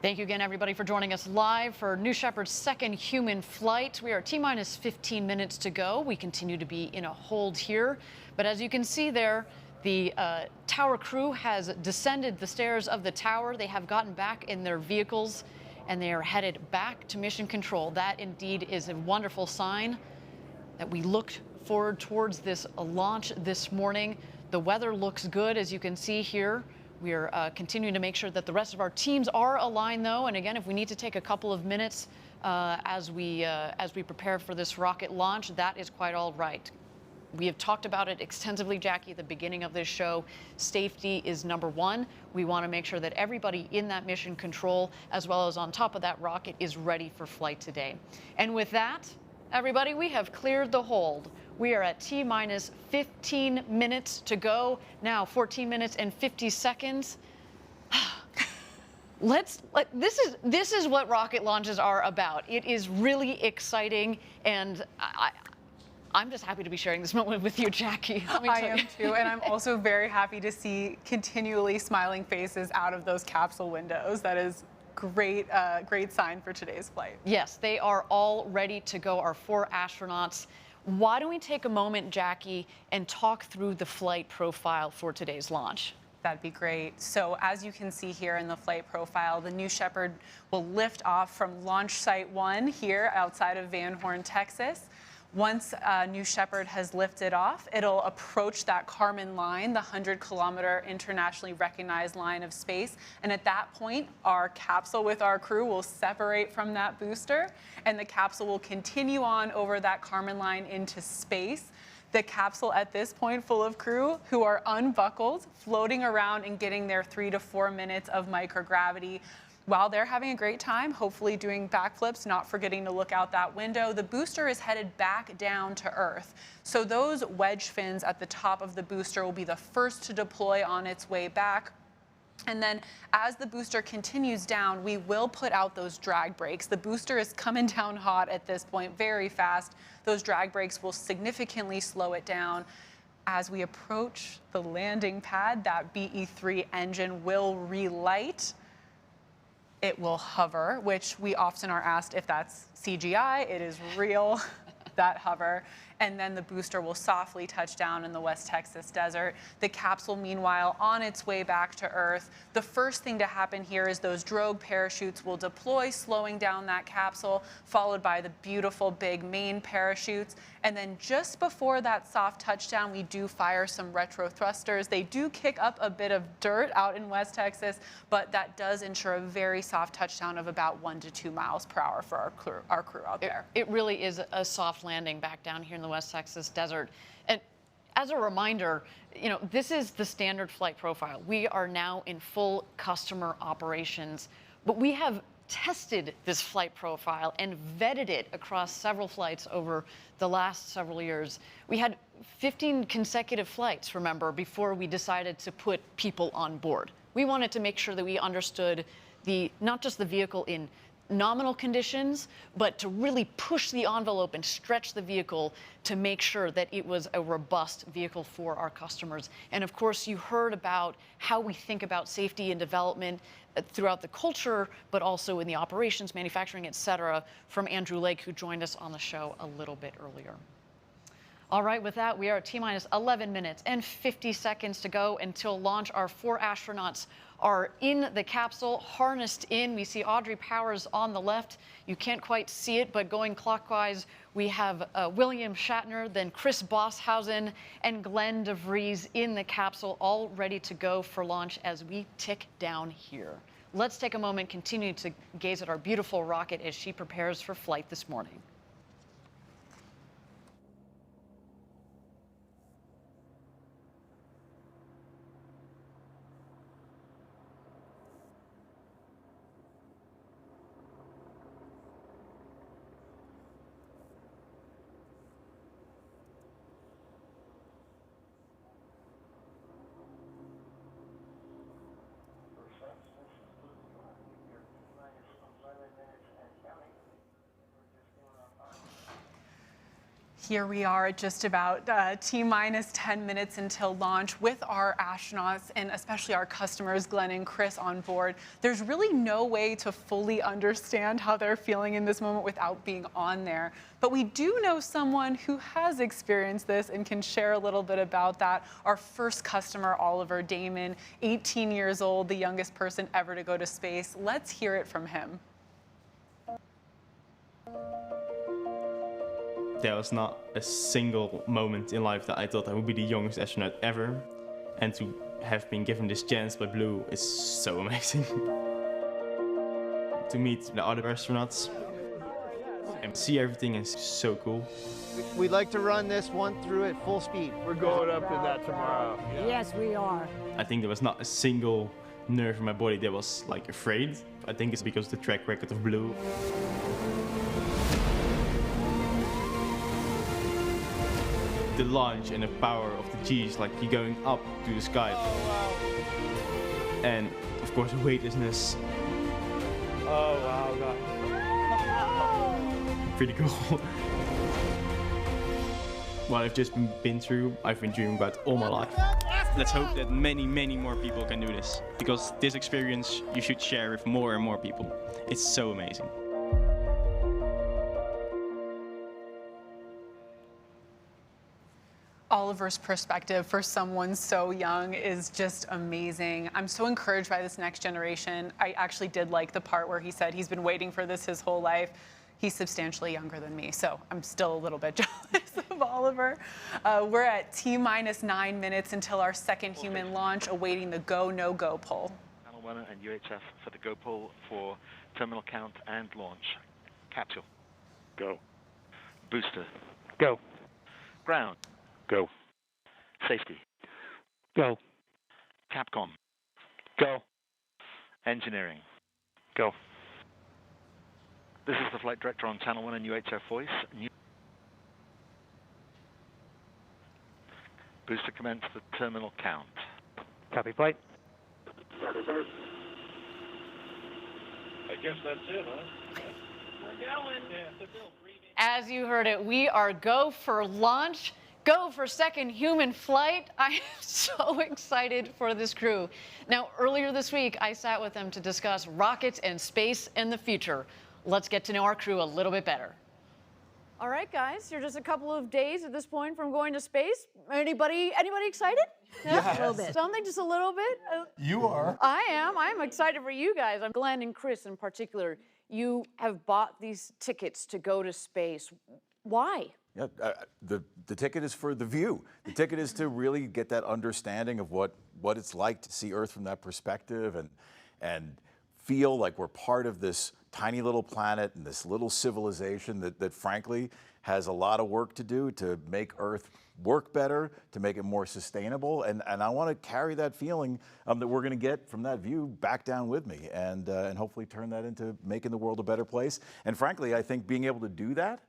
Thank you again, everybody, for joining us live for New Shepard's second human flight. We are T-minus 15 minutes to go. We continue to be in a hold here. But as you can see there, the tower crew has descended the stairs of the tower. They have gotten back in their vehicles, and they are headed back to mission control. That indeed is a wonderful sign that we looked forward towards this launch this morning. The weather looks good, as you can see here. We are continuing to make sure that the rest of our teams are aligned, though. And again, if we need to take a couple of minutes as we prepare for this rocket launch, that is quite all right. We have talked about it extensively, Jackie, at the beginning of this show. Safety is number one. We want to make sure that everybody in that mission control, as well as on top of that rocket, is ready for flight today. And with that, everybody, we have cleared the hold. We are at T-minus 15 minutes to go. Now 14 minutes and 50 seconds. This is what rocket launches are about. It is really exciting, and I'm just happy to be sharing this moment with you, Jackie. I am too, and I'm also very happy to see continually smiling faces out of those capsule windows. That is great sign for today's flight. Yes, they are all ready to go, our 4 astronauts. Why don't we take a moment, Jackie, and talk through the flight profile for today's launch? That'd be great. So as you can see here in the flight profile, the New Shepard will lift off from Launch Site 1 here outside of Van Horn, Texas. Once New Shepard has lifted off, it'll approach that Kármán line, the 100-kilometer internationally recognized line of space. And at that point, our capsule with our crew will separate from that booster, and the capsule will continue on over that Kármán line into space. The capsule at this point full of crew who are unbuckled, floating around and getting their 3 to 4 minutes of microgravity. While they're having a great time, hopefully doing backflips, not forgetting to look out that window, the booster is headed back down to Earth. So those wedge fins at the top of the booster will be the first to deploy on its way back. And then as the booster continues down, we will put out those drag brakes. The booster is coming down hot at this point, very fast. Those drag brakes will significantly slow it down. As we approach the landing pad, that BE-3 engine will relight. It will hover, which we often are asked if that's CGI. It is real, that hover. And then the booster will softly touch down in the West Texas desert. The capsule, meanwhile, on its way back to Earth. The first thing to happen here is those drogue parachutes will deploy, slowing down that capsule, followed by the beautiful big main parachutes. And then just before that soft touchdown, we do fire some retro thrusters. They do kick up a bit of dirt out in West Texas, but that does ensure a very soft touchdown of about 1 to 2 miles per hour for our crew out there. It really is a soft landing back down here in the West Texas desert. And as a reminder, you know, this is the standard flight profile. We are now in full customer operations, but we have tested this flight profile and vetted it across several flights over the last several years. We had 15 consecutive flights, remember, before we decided to put people on board. We wanted to make sure that we understood not just the vehicle in nominal conditions, but to really push the envelope and stretch the vehicle to make sure that it was a robust vehicle for our customers. And of course, you heard about how we think about safety and development throughout the culture, but also in the operations, manufacturing, et cetera, from Andrew Lake, who joined us on the show a little bit earlier. All right, with that, we are at T-minus 11 minutes and 50 seconds to go until launch. Our 4 astronauts are in the capsule, harnessed in. We see Audrey Powers on the left. You can't quite see it, but going clockwise, we have William Shatner, then Chris Bosshausen, and Glenn DeVries in the capsule, all ready to go for launch as we tick down here. Let's take a moment, continue to gaze at our beautiful rocket as she prepares for flight this morning. Here we are at just about T-minus 10 minutes until launch with our astronauts and especially our customers, Glenn and Chris, on board. There's really no way to fully understand how they're feeling in this moment without being on there. But we do know someone who has experienced this and can share a little bit about that. Our first customer, Oliver Damon, 18 years old, the youngest person ever to go to space. Let's hear it from him. There was not a single moment in life that I thought I would be the youngest astronaut ever. And to have been given this chance by Blue is so amazing. To meet the other astronauts and see everything is so cool. We'd like to run this one through at full speed. We're going up in that tomorrow. Yes, we are. I think there was not a single nerve in my body that was like afraid. I think it's because of the track record of Blue. The launch and the power of the G's, like you're going up to the sky. Oh, wow. And of course the weightlessness. Oh, wow, God. Pretty cool. What I've just been through, I've been dreaming about all my life. Let's hope that many, many more people can do this. Because this experience you should share with more and more people. It's so amazing. Oliver's perspective for someone so young is just amazing. I'm so encouraged by this next generation. I actually did like the part where he said he's been waiting for this his whole life. He's substantially younger than me, so I'm still a little bit jealous of Oliver. We're at T-minus 9 minutes until our second human launch, awaiting the go, no-go poll. Channel 1 and UHF for the go poll for terminal count and launch. Capsule. Go. Booster. Go. Ground. Go. Safety. Go. Capcom. Go. Engineering. Go. This is the flight director on Channel 1 and UHF voice. Booster commence the terminal count. Copy flight. I guess that's it, huh? We're going. Yeah, As you heard it, we are go for launch. Go for second human flight. I am so excited for this crew. Now, earlier this week, I sat with them to discuss rockets and space and the future. Let's get to know our crew a little bit better. All right, guys, you're just a couple of days at this point from going to space. Anybody excited? Yes. A little bit. Something, just a little bit? You are. I am excited for you guys. I'm Glenn and Chris in particular. You have bought these tickets to go to space. Why? Yeah, the ticket is for the view. The ticket is to really get that understanding of what it's like to see Earth from that perspective and feel like we're part of this tiny little planet and this little civilization that frankly has a lot of work to do to make Earth work better, to make it more sustainable. And I want to carry that feeling that we're going to get from that view back down with me and hopefully turn that into making the world a better place. And frankly, I think being able to do that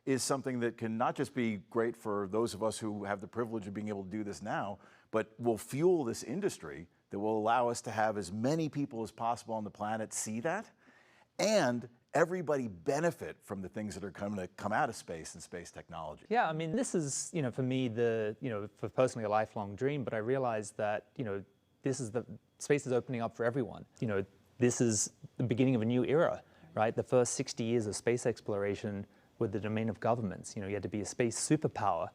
is something that can not just be great for those of us who have the privilege of being able to do this now, but will fuel this industry that will allow us to have as many people as possible on the planet see that, and everybody benefit from the things that are going to come out of space and space technology. Yeah, I mean, this is, for me, for personally a lifelong dream, but I realized that, space is opening up for everyone. This is the beginning of a new era, right? The first 60 years of space exploration were the domain of governments. You had to be a space superpower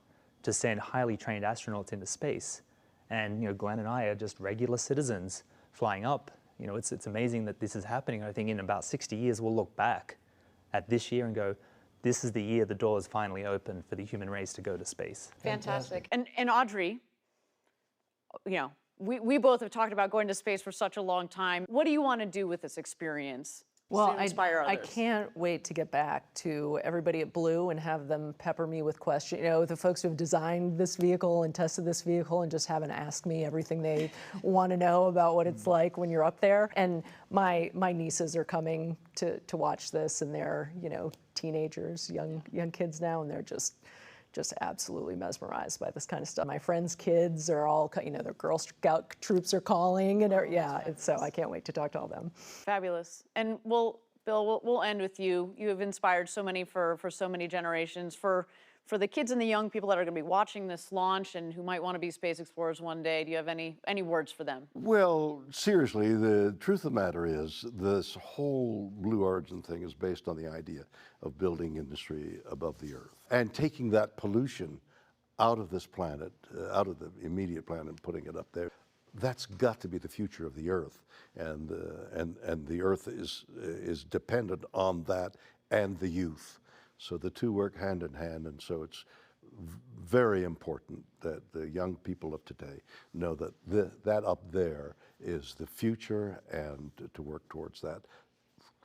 to send highly trained astronauts into space. And, Glenn and I are just regular citizens flying up. It's amazing that this is happening. I think in about 60 years, we'll look back at this year and go, this is the year the doors finally open for the human race to go to space. Fantastic. And Audrey, we both have talked about going to space for such a long time. What do you want to do with this experience? Well, to inspire I others? can't wait to get back to everybody at Blue and have them pepper me with questions. The folks who have designed this vehicle and tested this vehicle and just haven't asked me everything they want to know about what it's like when you're up there. And my nieces are coming to watch this, and they're teenagers, young kids now, and they're just absolutely mesmerized by this kind of stuff. My friends' kids are all, their Girl Scout troops are calling, and so I can't wait to talk to all them. Fabulous. And Bill, we'll end with you. You have inspired so many for so many generations. For For the kids and the young people that are going to be watching this launch and who might want to be space explorers one day, do you have any words for them? Well, seriously, the truth of the matter is this whole Blue Origin thing is based on the idea of building industry above the Earth and taking that pollution out of this planet, out of the immediate planet, and putting it up there. That's got to be the future of the Earth, and the Earth is dependent on that and the youth. So the two work hand in hand, and so it's very important that the young people of today know that that up there is the future, and to work towards that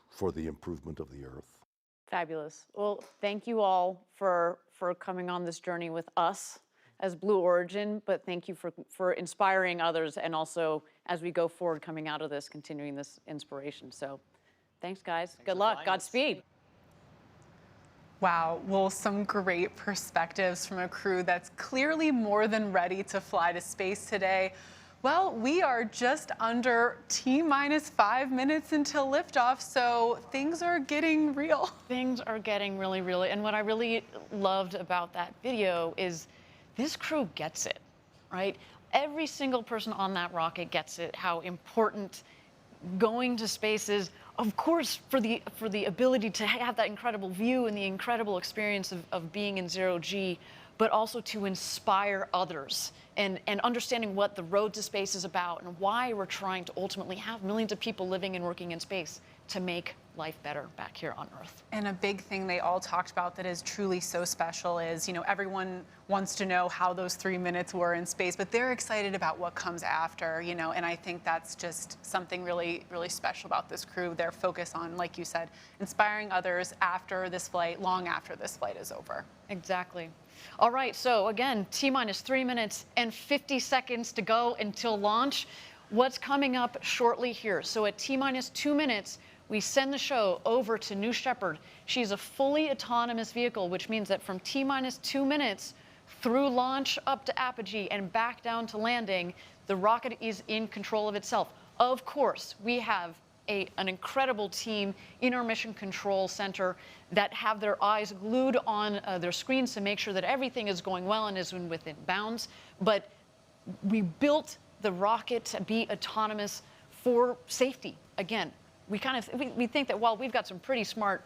for the improvement of the Earth. Fabulous. Well, thank you all for coming on this journey with us as Blue Origin, but thank you for inspiring others, and also as we go forward coming out of this, continuing this inspiration. So thanks, guys. Good luck. Godspeed. Wow, well, some great perspectives from a crew that's clearly more than ready to fly to space today. Well, we are just under T-minus 5 minutes until liftoff, so things are getting real. Things are getting really real. And what I really loved about that video is this crew gets it, right? Every single person on that rocket gets it, how important going to space is, of course, for the ability to have that incredible view and the incredible experience of being in zero G, but also to inspire others and understanding what the road to space is about and why we're trying to ultimately have millions of people living and working in space to make life better back here on Earth. And a big thing they all talked about that is truly so special is, you know, everyone wants to know how those 3 minutes were in space, but they're excited about what comes after, you know, and I think that's just something really, really special about this crew. Their focus on, like you said, inspiring others after this flight, long after this flight is over. Exactly. All right, so again, T-minus 3 minutes and 50 seconds to go until launch. What's coming up shortly here? So at T-minus 2 minutes, we send the show over to New Shepard. She's a fully autonomous vehicle, which means that from T-minus 2 minutes through launch up to apogee and back down to landing, the rocket is in control of itself. Of course, we have an incredible team in our Mission Control Center that have their eyes glued on their screens to make sure that everything is going well and is within bounds. But we built the rocket to be autonomous for safety. Again, we think that while we've got some pretty smart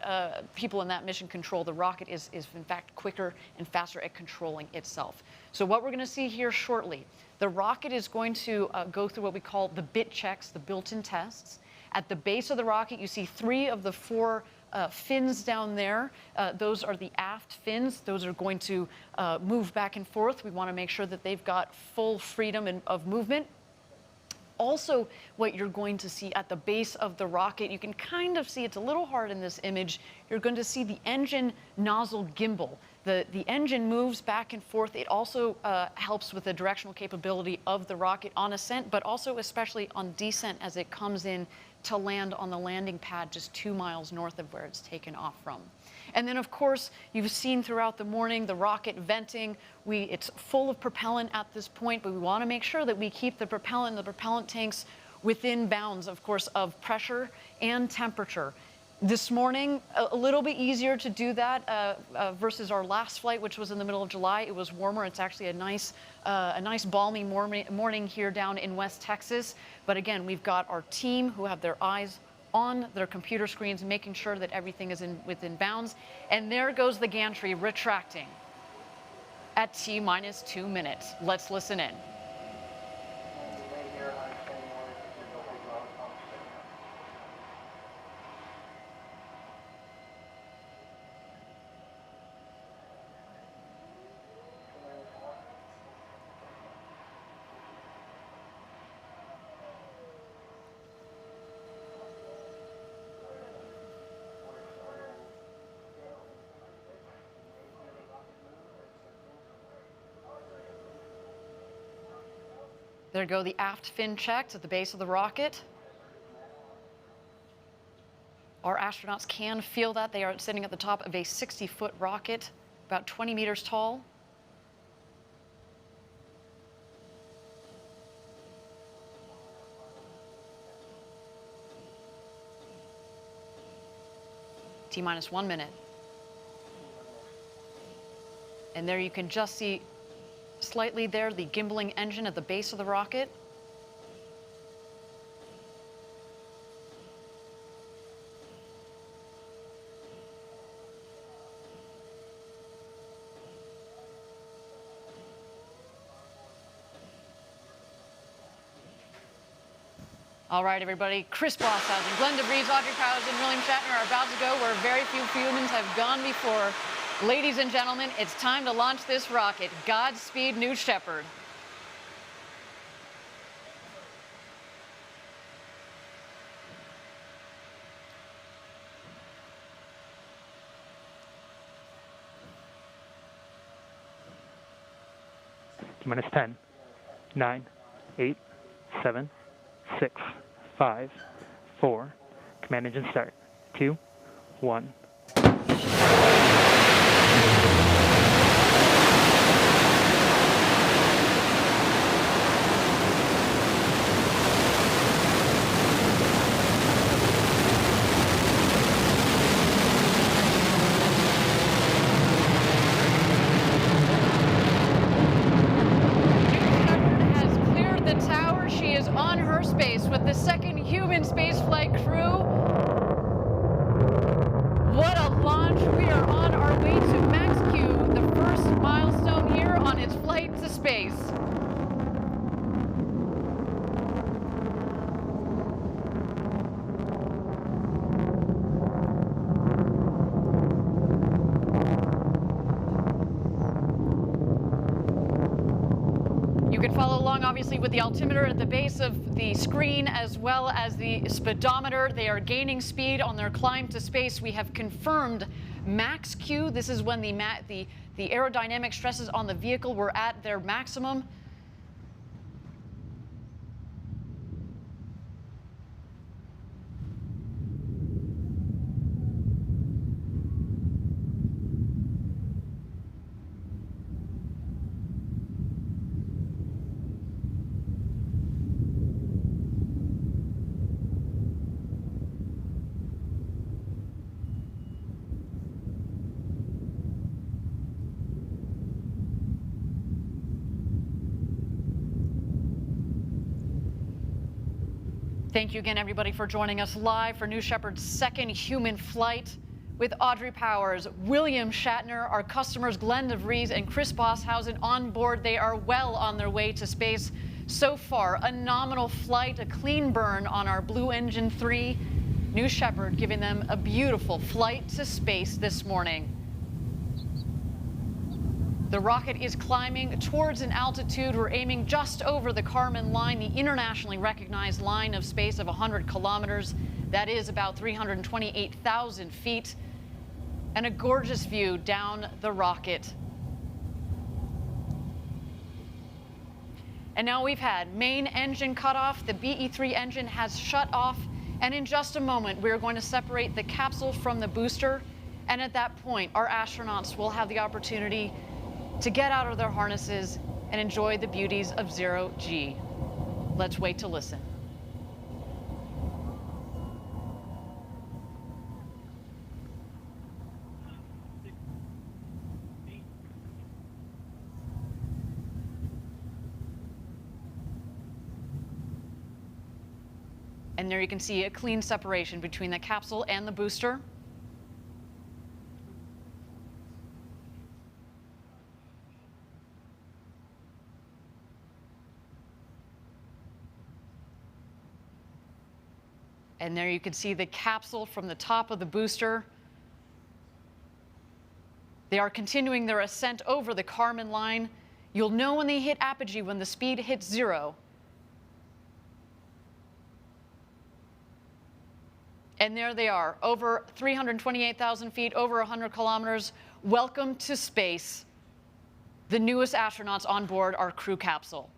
people in that mission control, the rocket is in fact quicker and faster at controlling itself. So what we're going to see here shortly, the rocket is going to go through what we call the bit checks, the built-in tests. At the base of the rocket, you see 3 of the 4 fins down there. Those are the aft fins. Those are going to move back and forth. We want to make sure that they've got full freedom of movement. Also, what you're going to see at the base of the rocket, you can kind of see, it's a little hard in this image, you're going to see the engine nozzle gimbal. The engine moves back and forth. It also helps with the directional capability of the rocket on ascent, but also especially on descent as it comes in to land on the landing pad just 2 miles north of where it's taken off from. And then, of course, you've seen throughout the morning the rocket venting. It's full of propellant at this point, but we want to make sure that we keep the propellant and the propellant tanks within bounds, of course, of pressure and temperature. This morning, a little bit easier to do that versus our last flight, which was in the middle of July. It was warmer. It's actually a nice balmy morning here down in West Texas. But again, we've got our team who have their eyes on their computer screens, making sure that everything is within bounds. And there goes the gantry retracting at T-minus 2 minutes. Let's listen in. There go the aft fin checks at the base of the rocket. Our astronauts can feel that. They are sitting at the top of a 60-foot rocket, about 20 meters tall. T-minus 1 minute. And there you can just see slightly there the gimbaling engine at the base of the rocket. All right, everybody. Chris Bosshausen, Glenn DeVries, Audrey Powers, and William Shatner are about to go where very few humans have gone before. Ladies and gentlemen, it's time to launch this rocket. Godspeed, New Shepard. Minus 10, 9, 8, 7, 6, 5, 4. Command engine start. 2, 1. With the second human spaceflight crew. What a launch. We are on our way to Max-Q, the first milestone here on its flight to space. You can follow along, obviously, with the altimeter at the base of the screen, as well as the speedometer. They are gaining speed on their climb to space. We have confirmed Max-Q. This is when the aerodynamic stresses on the vehicle were at their maximum. Thank you again, everybody, for joining us live for New Shepard's second human flight with Audrey Powers, William Shatner, our customers Glenn DeVries and Chris Bosshausen on board. They are well on their way to space. So far, a nominal flight, a clean burn on our Blue Engine 3. New Shepard giving them a beautiful flight to space this morning. The rocket is climbing towards an altitude. We're aiming just over the Kármán line, the internationally recognized line of space of 100 kilometers. That is about 328,000 feet. And a gorgeous view down the rocket. And now we've had main engine cut off. The BE-3 engine has shut off. And in just a moment, we're going to separate the capsule from the booster. And at that point, our astronauts will have the opportunity to get out of their harnesses and enjoy the beauties of zero G. Let's wait to listen. And there you can see a clean separation between the capsule and the booster. And there you can see the capsule from the top of the booster. They are continuing their ascent over the Kármán line. You'll know when they hit apogee, when the speed hits 0. And there they are, over 328,000 feet, over 100 kilometers. Welcome to space. The newest astronauts on board our crew capsule.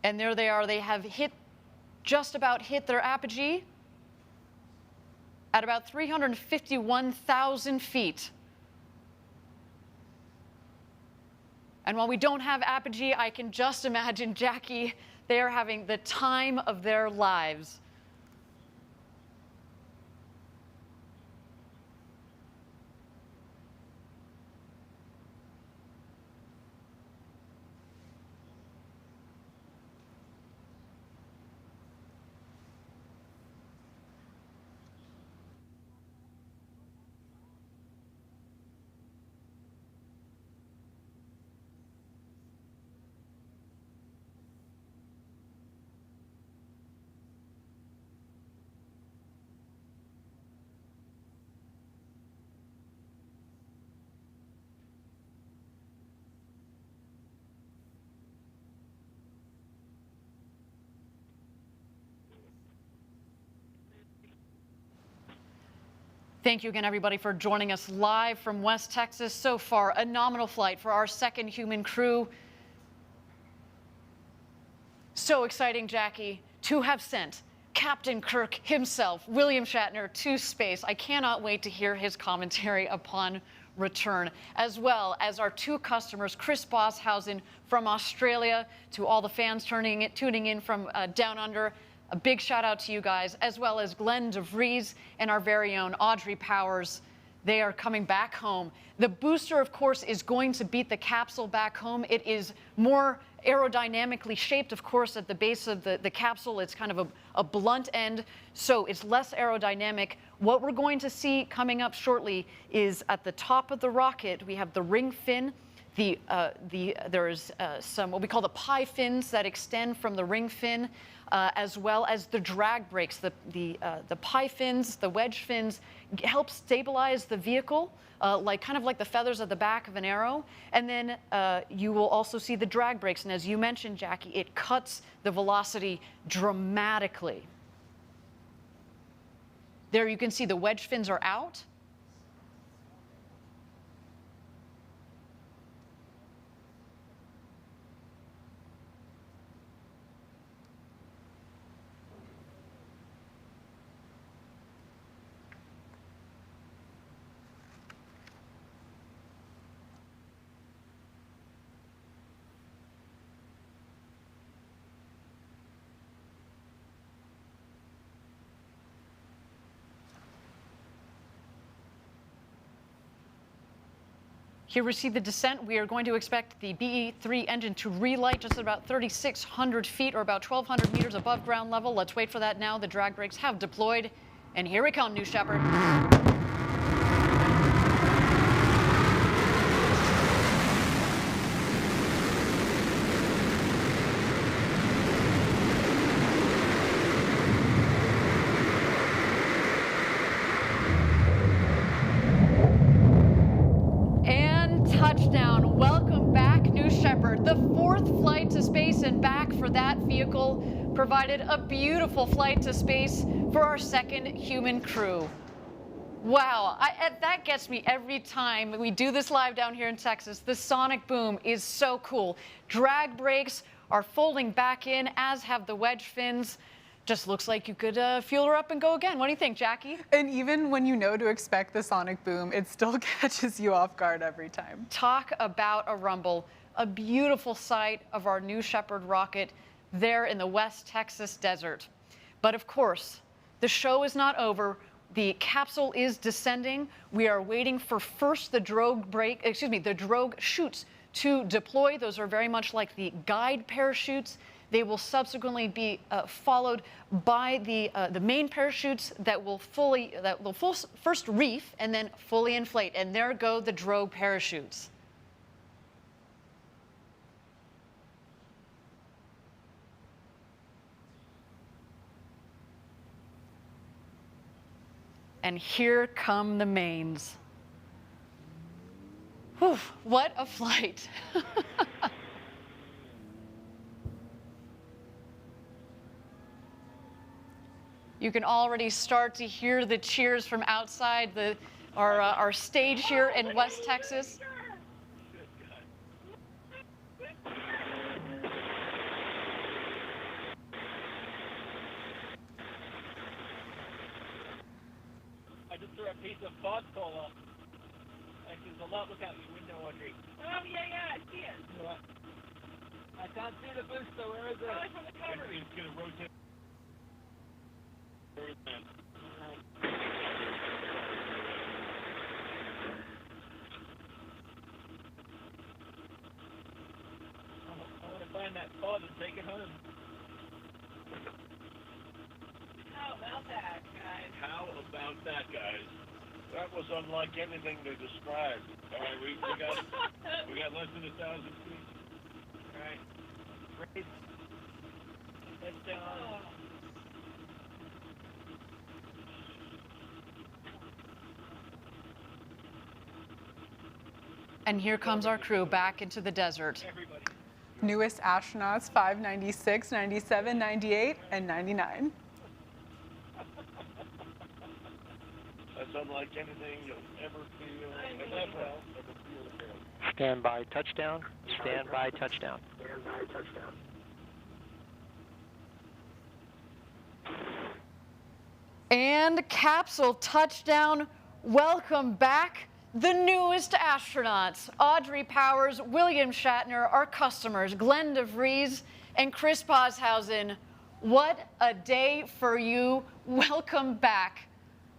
And there they are. They have just about hit their apogee. at about 351,000 feet. And while we don't have apogee, I can just imagine, Jackie, they are having the time of their lives. Thank you again, everybody, for joining us live from West Texas. So far, a nominal flight for our second human crew. So exciting, Jackie, to have sent Captain Kirk himself, William Shatner, to space. I cannot wait to hear his commentary upon return, as well as our two customers, Chris Bosshausen from Australia, to all the fans tuning in from down under. A big shout out to you guys, as well as Glenn DeVries and our very own Audrey Powers. They are coming back home. The booster, of course, is going to beat the capsule back home. It is more aerodynamically shaped, of course, at the base of the capsule. It's kind of a blunt end, so it's less aerodynamic. What we're going to see coming up shortly is at the top of the rocket, we have the ring fin. There's some what we call the pie fins that extend from the ring fin, as well as the drag brakes. The pie fins, the wedge fins, help stabilize the vehicle, kind of like the feathers at the back of an arrow. And then you will also see the drag brakes. And as you mentioned, Jackie, it cuts the velocity dramatically. There you can see the wedge fins are out. Here we see the descent. We are going to expect the BE-3 engine to relight just at about 3,600 feet or about 1,200 meters above ground level. Let's wait for that now. The drag brakes have deployed. And here we come, New Shepard. Touchdown. Welcome back, New Shepard. The fourth flight to space and back for that vehicle provided a beautiful flight to space for our second human crew. Wow, that gets me every time we do this live down here in Texas. The sonic boom is so cool. Drag brakes are folding back in, as have the wedge fins. Just looks like you could fuel her up and go again. What do you think, Jackie? And even when you know to expect the sonic boom, it still catches you off guard every time. Talk about a rumble. A beautiful sight of our New Shepard rocket there in the West Texas desert. But of course, the show is not over. The capsule is descending. We are waiting for first the drogue chutes to deploy. Those are very much like the guide parachutes. They will subsequently be followed by the main parachutes that will first reef and then fully inflate. And there go the drogue parachutes. And here come the mains. Whew, what a flight. You can already start to hear the cheers from outside our stage here in West Texas. just threw a piece of fog cola. Like, there's a lot. Look out your window, Audrey. Oh, yeah, I see it. What? I can't see the booster. Where is it? Oh, it's on the cover. It's going to rotate. Where is that? I want to find that pod and take it home. How about that, guys? How about that, guys? That was unlike anything they described. All right, we got less than 1,000 feet. All right, raise. Let's down. And here comes our crew back into the desert. Newest astronauts 596, 97, 98, and 99. That's unlike anything you'll ever feel. Stand by touchdown. Stand by touchdown. Stand by touchdown. And capsule touchdown. Welcome back, the newest astronauts. Audrey Powers, William Shatner, our customers, Glenn DeVries, and Chris Boshausen. What a day for you. Welcome back.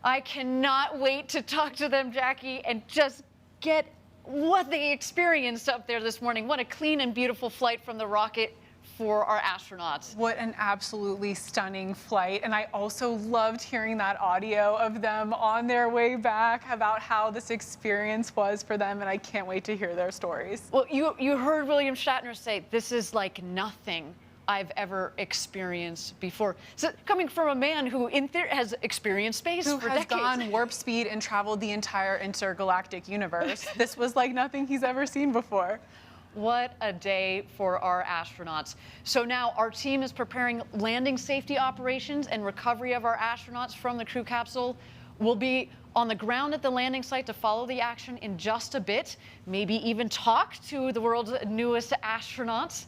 I cannot wait to talk to them, Jackie, and just get what they experienced up there this morning. What a clean and beautiful flight from the rocket for our astronauts. What an absolutely stunning flight. And I also loved hearing that audio of them on their way back about how this experience was for them. And I can't wait to hear their stories. Well, you heard William Shatner say, this is like nothing I've ever experienced before. So coming from a man who in theory has experienced space who for has decades. gone warp speed and traveled the entire intergalactic universe. This was like nothing he's ever seen before. What a day for our astronauts. So now our team is preparing landing safety operations and recovery of our astronauts from the crew capsule. We'll be on the ground at the landing site to follow the action in just a bit, maybe even talk to the world's newest astronauts.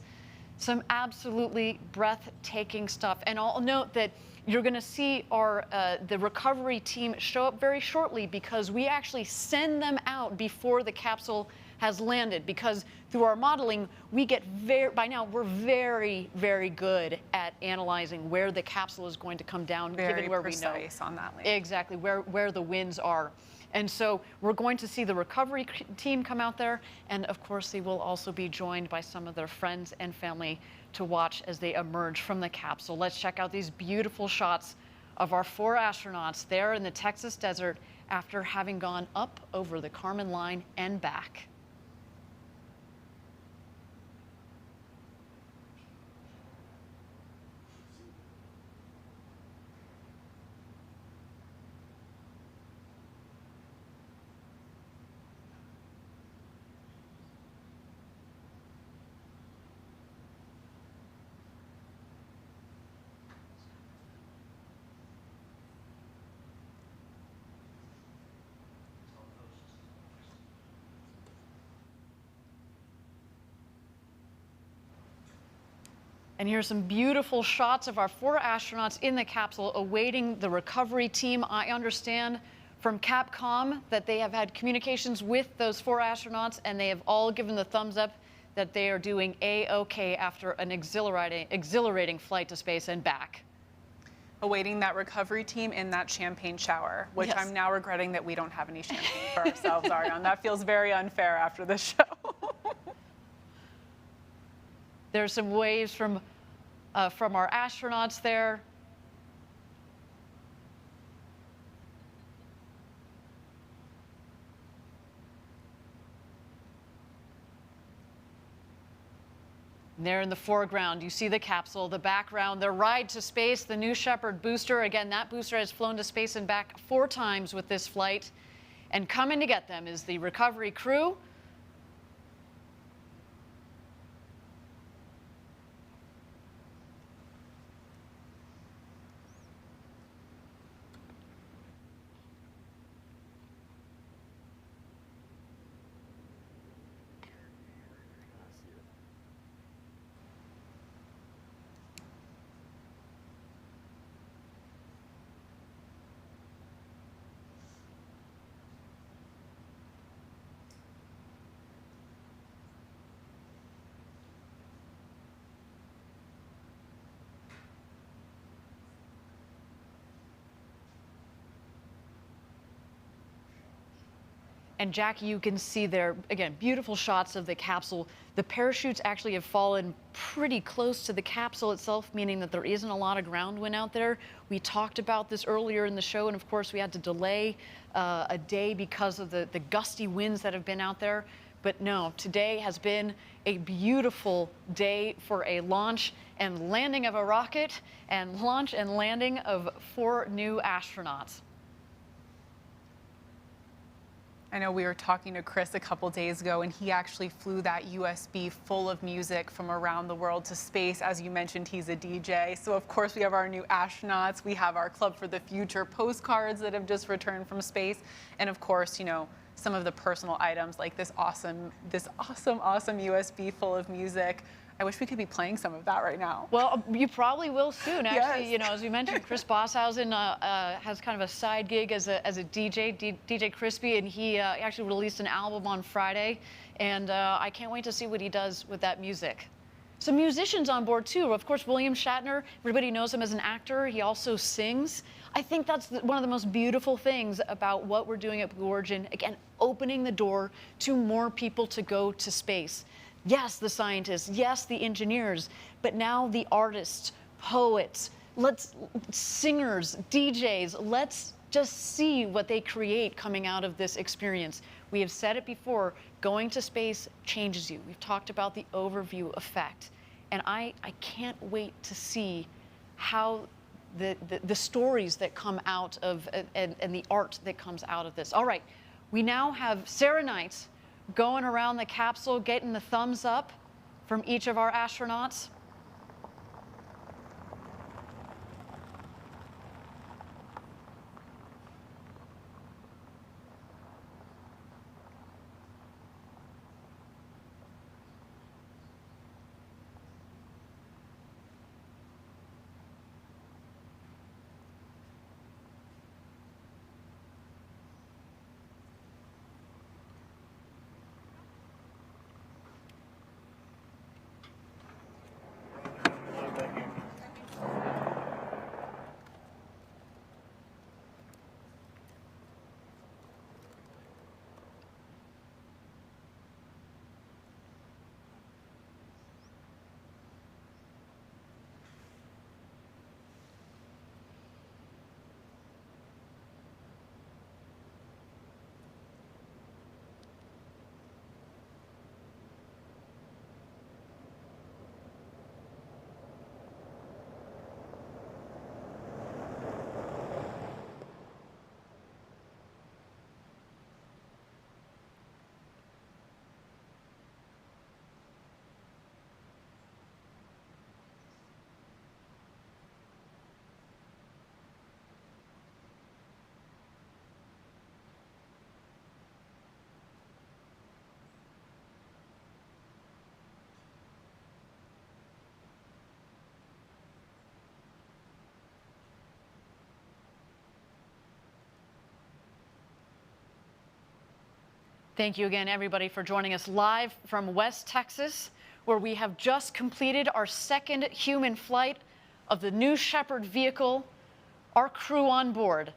Some absolutely breathtaking stuff. And I'll note that you're going to see our the recovery team show up very shortly because we actually send them out before the capsule has landed, because through our modeling, we get by now we're very, very good at analyzing where the capsule is going to come down, given where we know. Very precise on that landing. Exactly, where the winds are. And so we're going to see the recovery team come out there, and of course they will also be joined by some of their friends and family to watch as they emerge from the capsule. Let's check out these beautiful shots of our 4 astronauts there in the Texas desert after having gone up over the Kármán line and back. And here's some beautiful shots of our 4 astronauts in the capsule awaiting the recovery team. I understand from Capcom that they have had communications with those 4 astronauts, and they have all given the thumbs up that they are doing A-OK after an exhilarating flight to space and back. Awaiting that recovery team in that champagne shower, which Yes. I'm now regretting that we don't have any champagne for ourselves, Ariane. That feels very unfair after this show. There's some waves from our astronauts there. And there in the foreground, you see the capsule, the background, their ride to space, the New Shepard booster. Again, that booster has flown to space and back 4 times with this flight. And coming to get them is the recovery crew. And Jackie, you can see there, again, beautiful shots of the capsule. The parachutes actually have fallen pretty close to the capsule itself, meaning that there isn't a lot of ground wind out there. We talked about this earlier in the show, and of course we had to delay a day because of the gusty winds that have been out there. But no, today has been a beautiful day for a launch and landing of a rocket and launch and landing of 4 new astronauts. I know we were talking to Chris a couple days ago, and he actually flew that USB full of music from around the world to space. As you mentioned, he's a DJ. So of course we have our new astronauts. We have our Club for the Future postcards that have just returned from space. And of course, you know, some of the personal items like this awesome USB full of music. I wish we could be playing some of that right now. Well, you probably will soon. Actually, Yes. you know, as we mentioned, Chris Bosshausen has kind of a side gig as a DJ, DJ Crispy, and he actually released an album on Friday, and I can't wait to see what he does with that music. Some musicians on board too. Of course, William Shatner. Everybody knows him as an actor. He also sings. I think that's one of the most beautiful things about what we're doing at Blue Origin. Again, opening the door to more people to go to space. Yes, the scientists, yes, the engineers, but now the artists, poets, singers, DJs, let's just see what they create coming out of this experience. We have said it before, going to space changes you. We've talked about the overview effect, and I can't wait to see how the stories that come out of, and the art that comes out of this. All right, we now have Sarah Knight going around the capsule, getting the thumbs up from each of our astronauts. Thank you again, everybody, for joining us live from West Texas, where we have just completed our second human flight of the New Shepard vehicle. Our crew on board,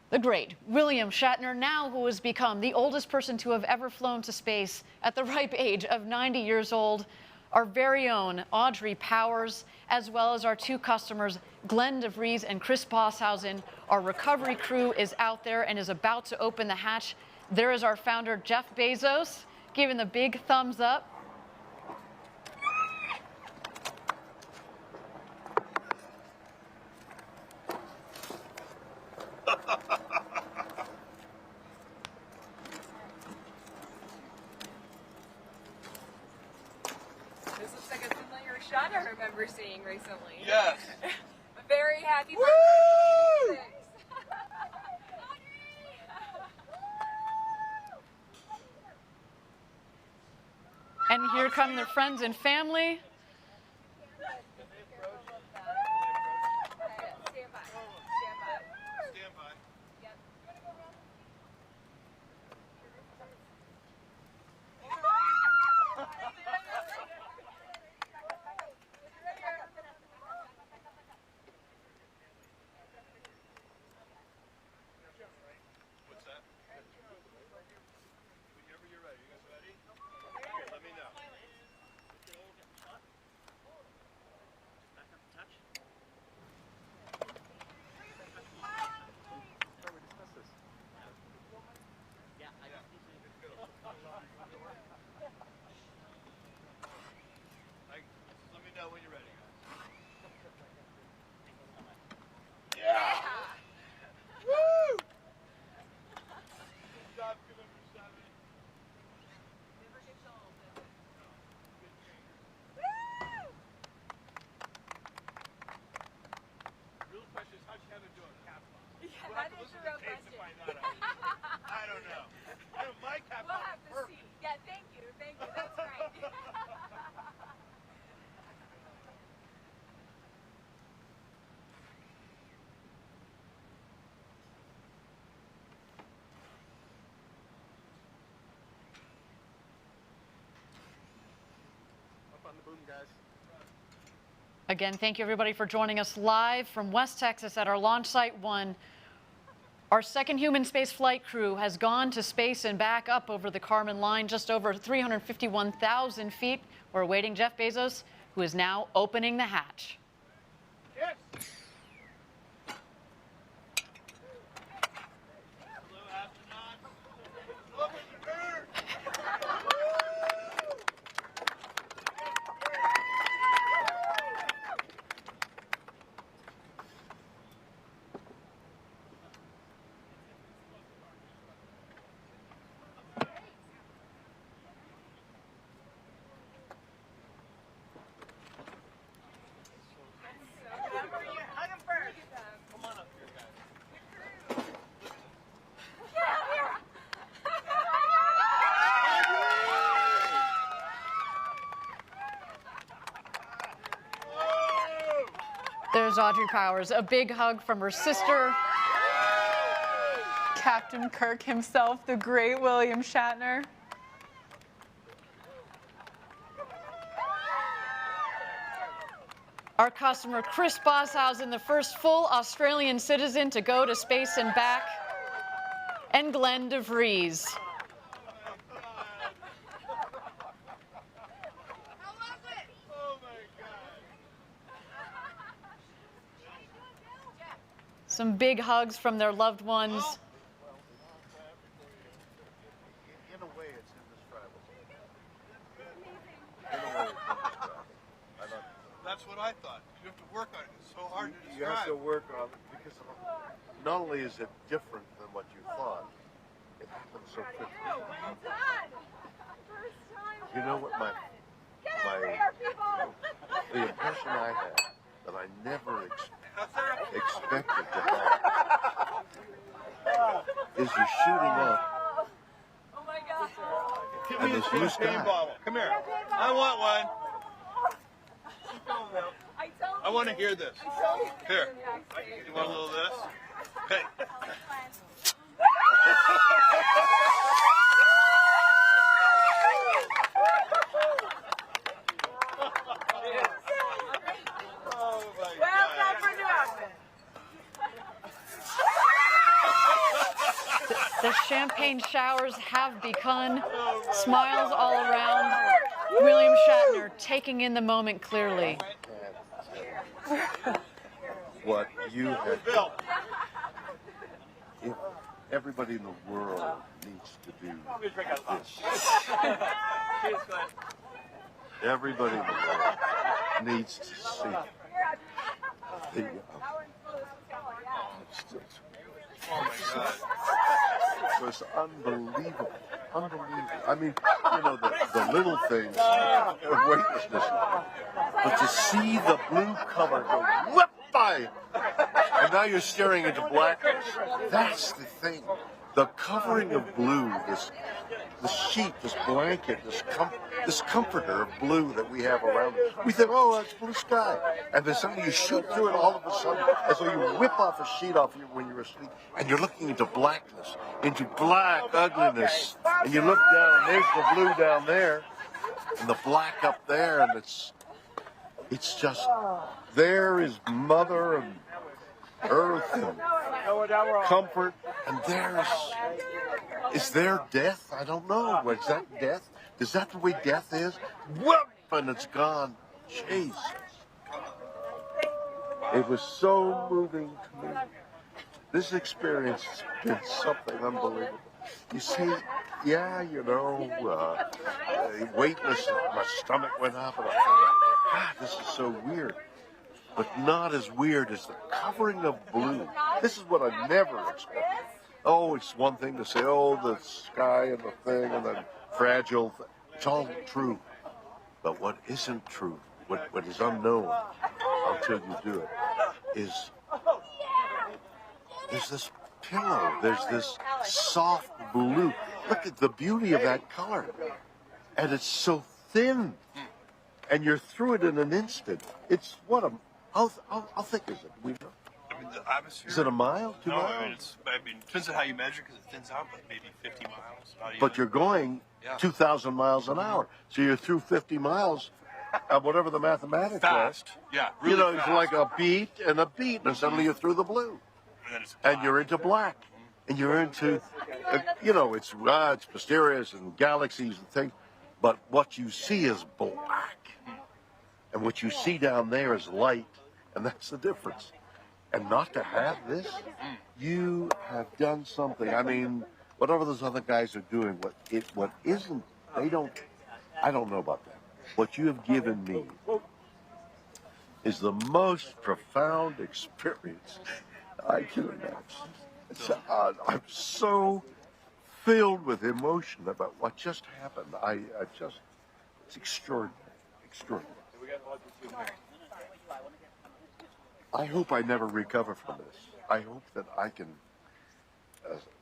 the great William Shatner, now who has become the oldest person to have ever flown to space at the ripe age of 90 years old, our very own Audrey Powers, as well as our 2 customers, Glenn DeVries and Chris Bosshausen. Our recovery crew is out there and is about to open the hatch. There is our founder, Jeff Bezos, giving the big thumbs up. This looks like a familiar shot I remember seeing recently. Yes. A very happy birthday. And here come their friends and family. Again, thank you everybody for joining us live from West Texas at our launch site 1. Our second human space flight crew has gone to space and back up over the Kármán line, just over 351,000 feet. We're awaiting Jeff Bezos, who is now opening the hatch. Yes. There's Audrey Powers, a big hug from her sister. Captain Kirk himself, the great William Shatner. Our customer, Chris Bosshausen, the first full Australian citizen to go to space and back. And Glenn DeVries. Some big hugs from their loved ones. In a way, it's indescribable. In a way, it's indescribable. That's what I thought. You have to work on it. It's so hard to describe. You have to work on it because not only is it different than what you thought, it happens so quickly. You know what the impression I had that I never expected to have is you're shooting up and this new sky. Come here. I want one. I want to hear this. Here. You want a little of this? Hey. The champagne showers have begun. Smiles all around. William Shatner taking in the moment clearly. What you have done. If everybody in the world needs to do this. Everybody in the world needs to see the it was unbelievable. Unbelievable. I mean, you know, the little things of weightlessness. But to see the blue cover go whip by, and now you're staring into blackness. That's the thing. The covering of blue, this sheet, this blanket, this comforter of blue that we have around it. We think, oh, that's blue sky. And then suddenly you shoot through it all of a sudden, as though you whip off a sheet off you when you're asleep, and you're looking into blackness, into black ugliness. And you look down, and there's the blue down there, and the black up there, and it's just, there is Mother and Earth and comfort, and is there death? I don't know. Is that death? Is that the way death is? Whoop! And it's gone. Jesus. It was so moving to me. This experience has been something unbelievable. You see, yeah, you know, weightless, my stomach went up, and God, this is so weird. But not as weird as the covering of blue. This is what I never expected. Oh, it's one thing to say, oh, the sky and the thing and the fragile thing. It's all true. But what isn't true, what is unknown until you do it, is there's this pillow, there's this soft blue. Look at the beauty of that color. And it's so thin. And you're through it in an instant. It's what a, how thick is it? We know. I mean, the atmosphere. Is it a mile? 2 No, miles? I mean, it depends on how you measure because it thins out, but maybe 50 miles. Not But even. you're going 2,000 miles an hour. So you're through 50 miles, whatever the mathematics Fast. are. Yeah, You really know, fast. it's like a beat, and suddenly you're through the blue. And then it's And you're into black. And you're into, you know, it's mysterious and galaxies and things. But what you see is black. And what you see down there is light. And that's the difference. And not to have this, you have done something. I mean, whatever those other guys are doing, what isn't, I don't know about that. What you have given me is the most profound experience I can imagine. I'm so filled with emotion about what just happened. It's extraordinary, extraordinary. I hope I never recover from this. I hope that I can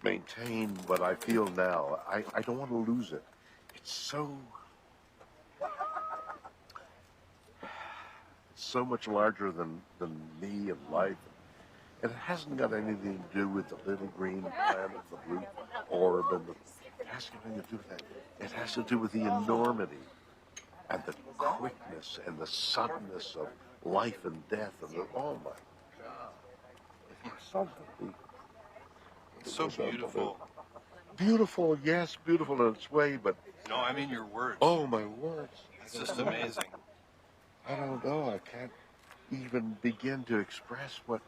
maintain what I feel now. I don't want to lose it. It's so much larger than me and life. And it hasn't got anything to do with the little green planet, the blue orb, it has nothing to do with that. It has to do with the enormity and the quickness and the suddenness of life and death and oh my God. It's so beautiful. Beautiful, yes, beautiful in its way, but No, I mean your words. oh my words. It's just amazing. I don't know. I can't even begin to express what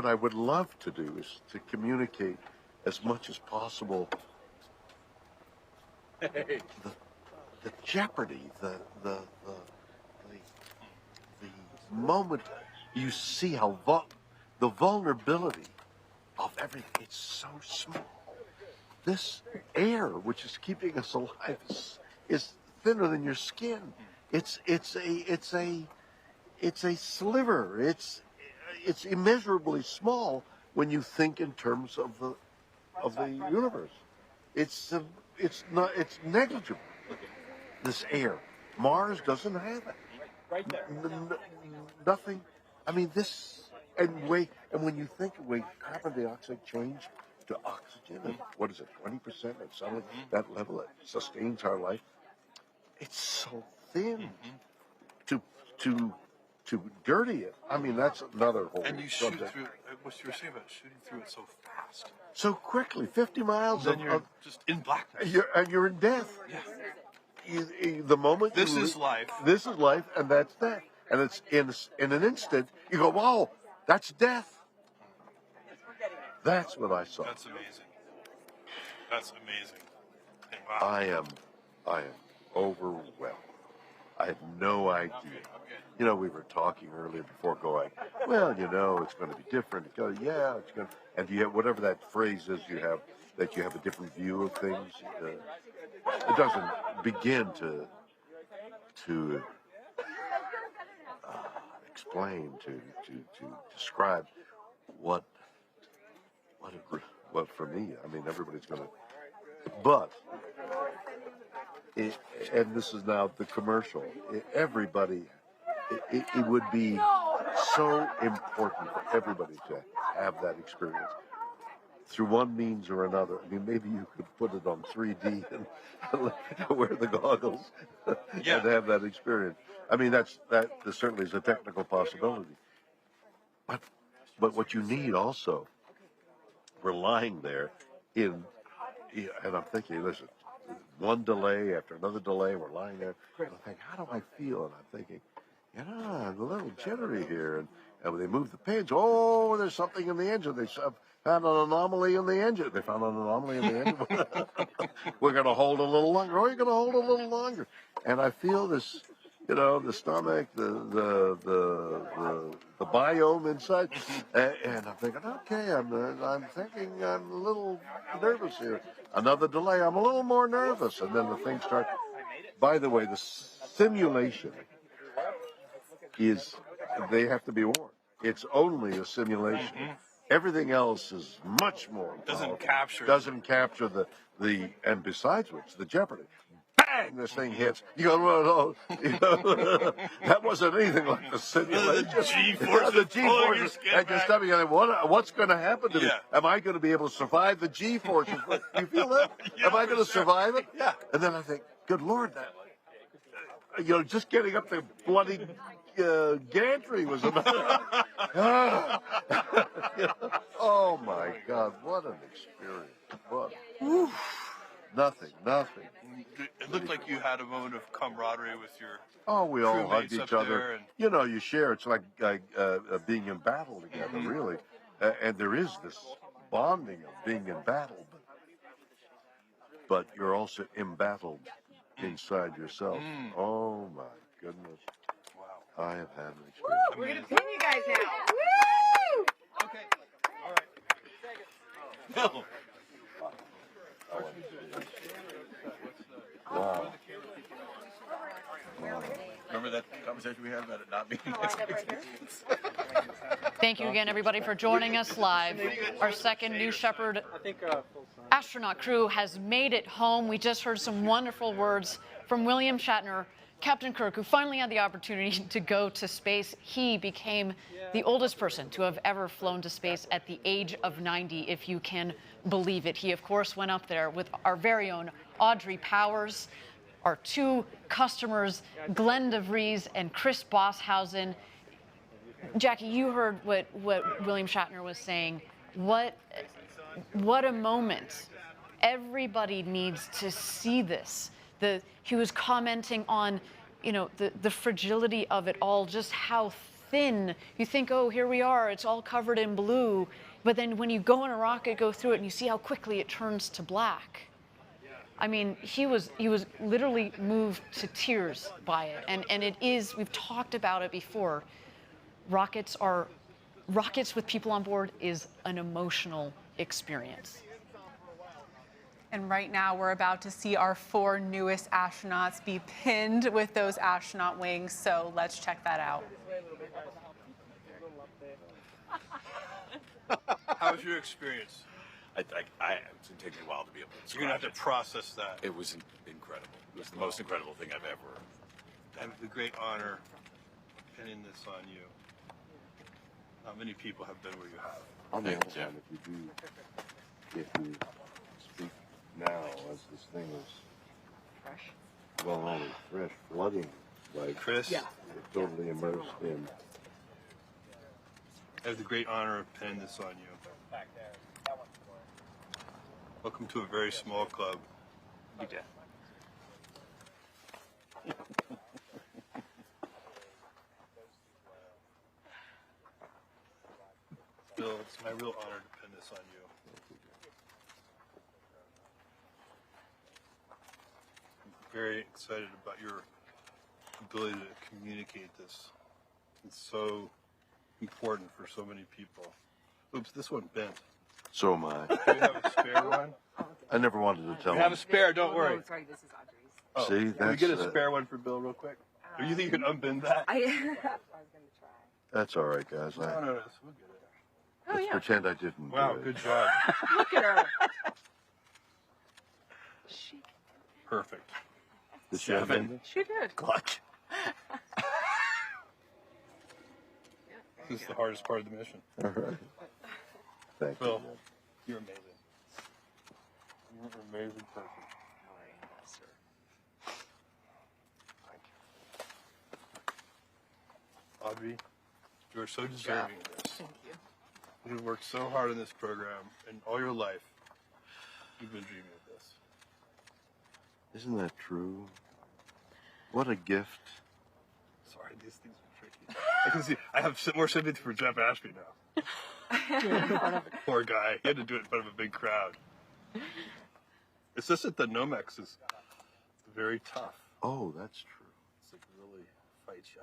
I would love to do is to communicate as much as possible the jeopardy, the moment you see how the vulnerability of everything. It's so small. This air, which is keeping us alive, is thinner than your skin. It's a sliver. It's immeasurably small when you think in terms of the universe. It's negligible. This air. Mars doesn't have it. Right there. Nothing. I mean, and when you think of way carbon dioxide changed to oxygen, and what is it, 20% or something, that level that sustains our life, it's so thin to dirty it. I mean, that's another whole And you shoot subject. through, what you were saying about shooting through it so fast. So quickly, 50 miles. And then you're just in blackness. You're in death. Yeah. The moment This you is life. This is life, and that's death. And it's in an instant. You go, wow, that's death. That's what I saw. That's amazing. That's amazing. And wow. I am overwhelmed. I have no idea. You know, we were talking earlier before going, well, you know, it's going to be different. You go, yeah, it's going to, and you have whatever that phrase is you have, that you have a different view of things. It doesn't begin to explain, to describe what for me. I mean, everybody's going to, but. And this is now the commercial. Everybody, it would be so important for everybody to have that experience through one means or another. I mean, maybe you could put it on 3D and wear the goggles and have that experience. I mean, that certainly is a technical possibility. But what you need also, we're lying there and I'm thinking, listen, one delay after another delay, we're lying there, and I think, how do I feel? And I'm thinking, I'm a little jittery here. And when they move the pins, oh, there's something in the engine. They found an anomaly in the engine. They found an anomaly in the engine. We're going to hold a little longer. Oh, you're going to hold a little longer. And I feel this you know, the stomach, the biome inside, and I'm thinking, okay, I'm thinking I'm a little nervous here. Another delay, I'm a little more nervous, and then the thing starts. By the way, the simulation is, they have to be warned. It's only a simulation. Everything else is much more powerful. Doesn't capture the, and besides which, the jeopardy. Bang! This thing hits. You go, well, you know, that wasn't anything like the simulation. The G-forces, the G-forces, and you're studying, what's going to happen to me? Am I going to be able to survive the G-forces? You feel that? Am I going to survive it? Yeah. And then I think, good Lord, that, you know, just getting up the bloody gantry was enough. Oh my God, what an experience! What? Nothing. It looked like you had a moment of camaraderie with your. Oh, we all crewmates hugged up each other. there and- You know, you share. It's like being in battle together, really. And there is this bonding of being in battle, but you're also embattled inside yourself. Oh my goodness! Wow, I have had an experience. We're gonna pin you guys now. Woo! Okay. All right. Bill. Wow. Remember that conversation we had about it not being Thank you again, everybody, for joining us live. Our second New Shepard astronaut crew has made it home. We just heard some wonderful words from William Shatner, Captain Kirk, who finally had the opportunity to go to space. He became the oldest person to have ever flown to space at the age of 90, if you can believe it. He, of course, went up there with our very own Audrey Powers, our two customers, Glenn DeVries and Chris Bosshausen. Jackie, you heard what William Shatner was saying. What a moment. Everybody needs to see this. He was commenting on, you know, the fragility of it all, just how thin. You think, oh, here we are, it's all covered in blue. But then when you go in a rocket, go through it, and you see how quickly it turns to black. I mean, he was literally moved to tears by it. And it is, we've talked about it before. Rockets with people on board is an emotional experience. And right now, we're about to see our 4 newest astronauts be pinned with those astronaut wings. So let's check that out. How was your experience? It's going to take me a while to be able to You're going to have to process that. It was incredible. It was the most incredible thing I've ever I have the great honor of pinning this on you. Not many people have been where you have. On the other hand, if you speak now as this thing is fresh, well, not only fresh, flooding, like Chris, totally immersed in. I have the great honor of pinning this on you. Welcome to a very small club. Bill, it's my real honor to pin this on you. I'm very excited about your ability to communicate this. It's so important for so many people. Oops, this one bent. So am I. Do you have a spare one? I never wanted to tell We him. have a spare, don't worry. Oh, sorry, this is Audrey's. Oh, See, can we get a that's, spare one for Bill real quick? Or you think you can unbend that? I was going to try. That's all right, guys. No, we'll get it. Let's pretend I didn't. Wow, do it. good job. Look at her. Perfect. Did she unbend it? She did. Clutch. This is the hardest part of the mission. All right. Thank Bill, you. you're amazing. You're an amazing person. Audrey, you are so deserving of this. Thank you. You've worked so hard on this program, and all your life, you've been dreaming of this. Isn't that true? What a gift. Sorry, these things are tricky. I can see. I have more sympathy for Jeff Ashby now. Poor guy. He had to do it in front of a big crowd. It's just that the Nomex is very tough. Oh, that's true. It's like really. fight you.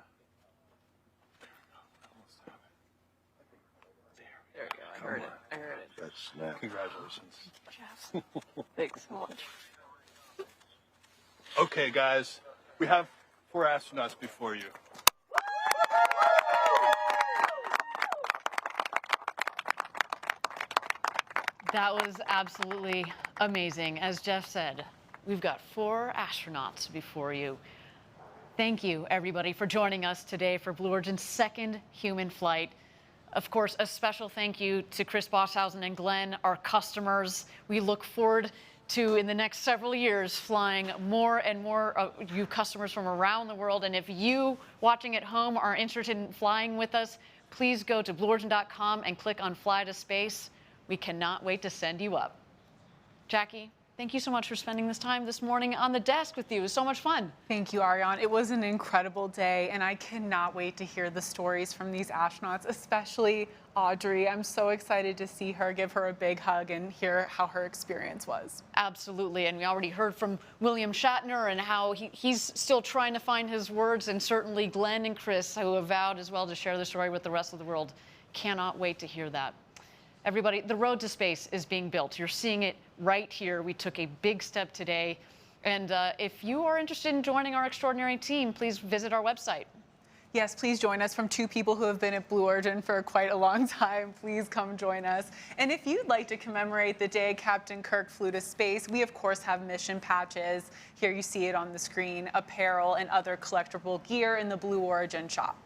There you go. I heard it. I heard it. That's snap. Congratulations. Jeff, thanks so much. Okay, guys, we have 4 astronauts before you. That was absolutely amazing. As Jeff said, we've got 4 astronauts before you. Thank you, everybody, for joining us today for Blue Origin's second human flight. Of course, a special thank you to Chris Boshausen and Glenn, our customers. We look forward to, in the next several years, flying more and more of you customers from around the world. And if you watching at home are interested in flying with us, please go to BlueOrigin.com and click on Fly to Space. We cannot wait to send you up. Jackie, thank you so much for spending this time this morning on the desk with you. It was so much fun. Thank you, Ariane. It was an incredible day, and I cannot wait to hear the stories from these astronauts, especially Audrey. I'm so excited to see her, give her a big hug, and hear how her experience was. Absolutely, and we already heard from William Shatner and how he's still trying to find his words, and certainly Glenn and Chris, who have vowed as well to share the story with the rest of the world. Cannot wait to hear that. Everybody, the road to space is being built. You're seeing it right here. We took a big step today. And if you are interested in joining our extraordinary team, please visit our website. Yes, please join us. From 2 people who have been at Blue Origin for quite a long time, please come join us. And if you'd like to commemorate the day Captain Kirk flew to space, we of course have mission patches. Here you see it on the screen, apparel and other collectible gear in the Blue Origin shop.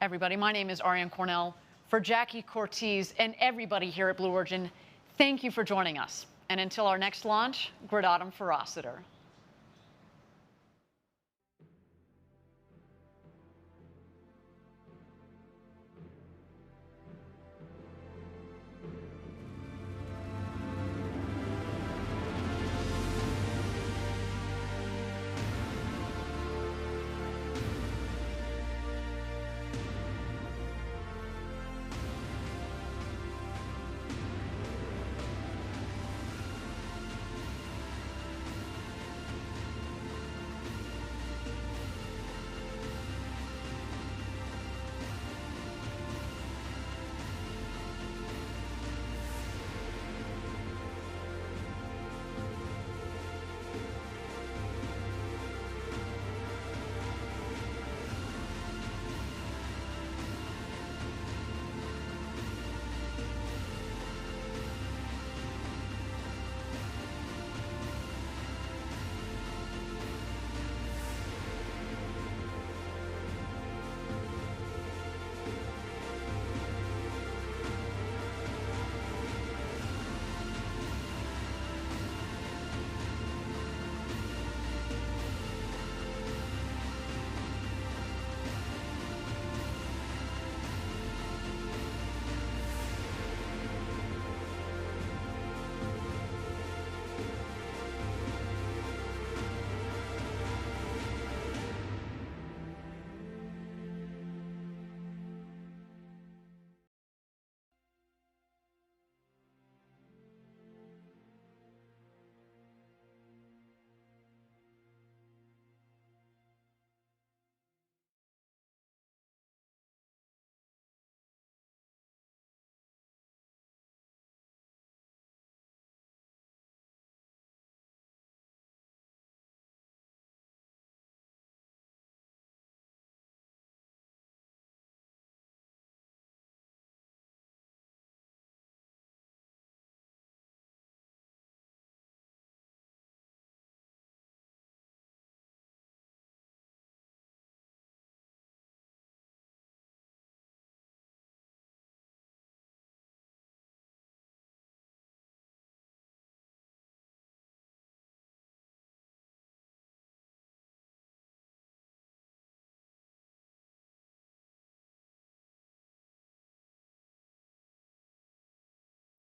Everybody, my name is Ariane Cornell. For Jackie Cortez and everybody here at Blue Origin, thank you for joining us. And until our next launch, Gradatum Ferociter.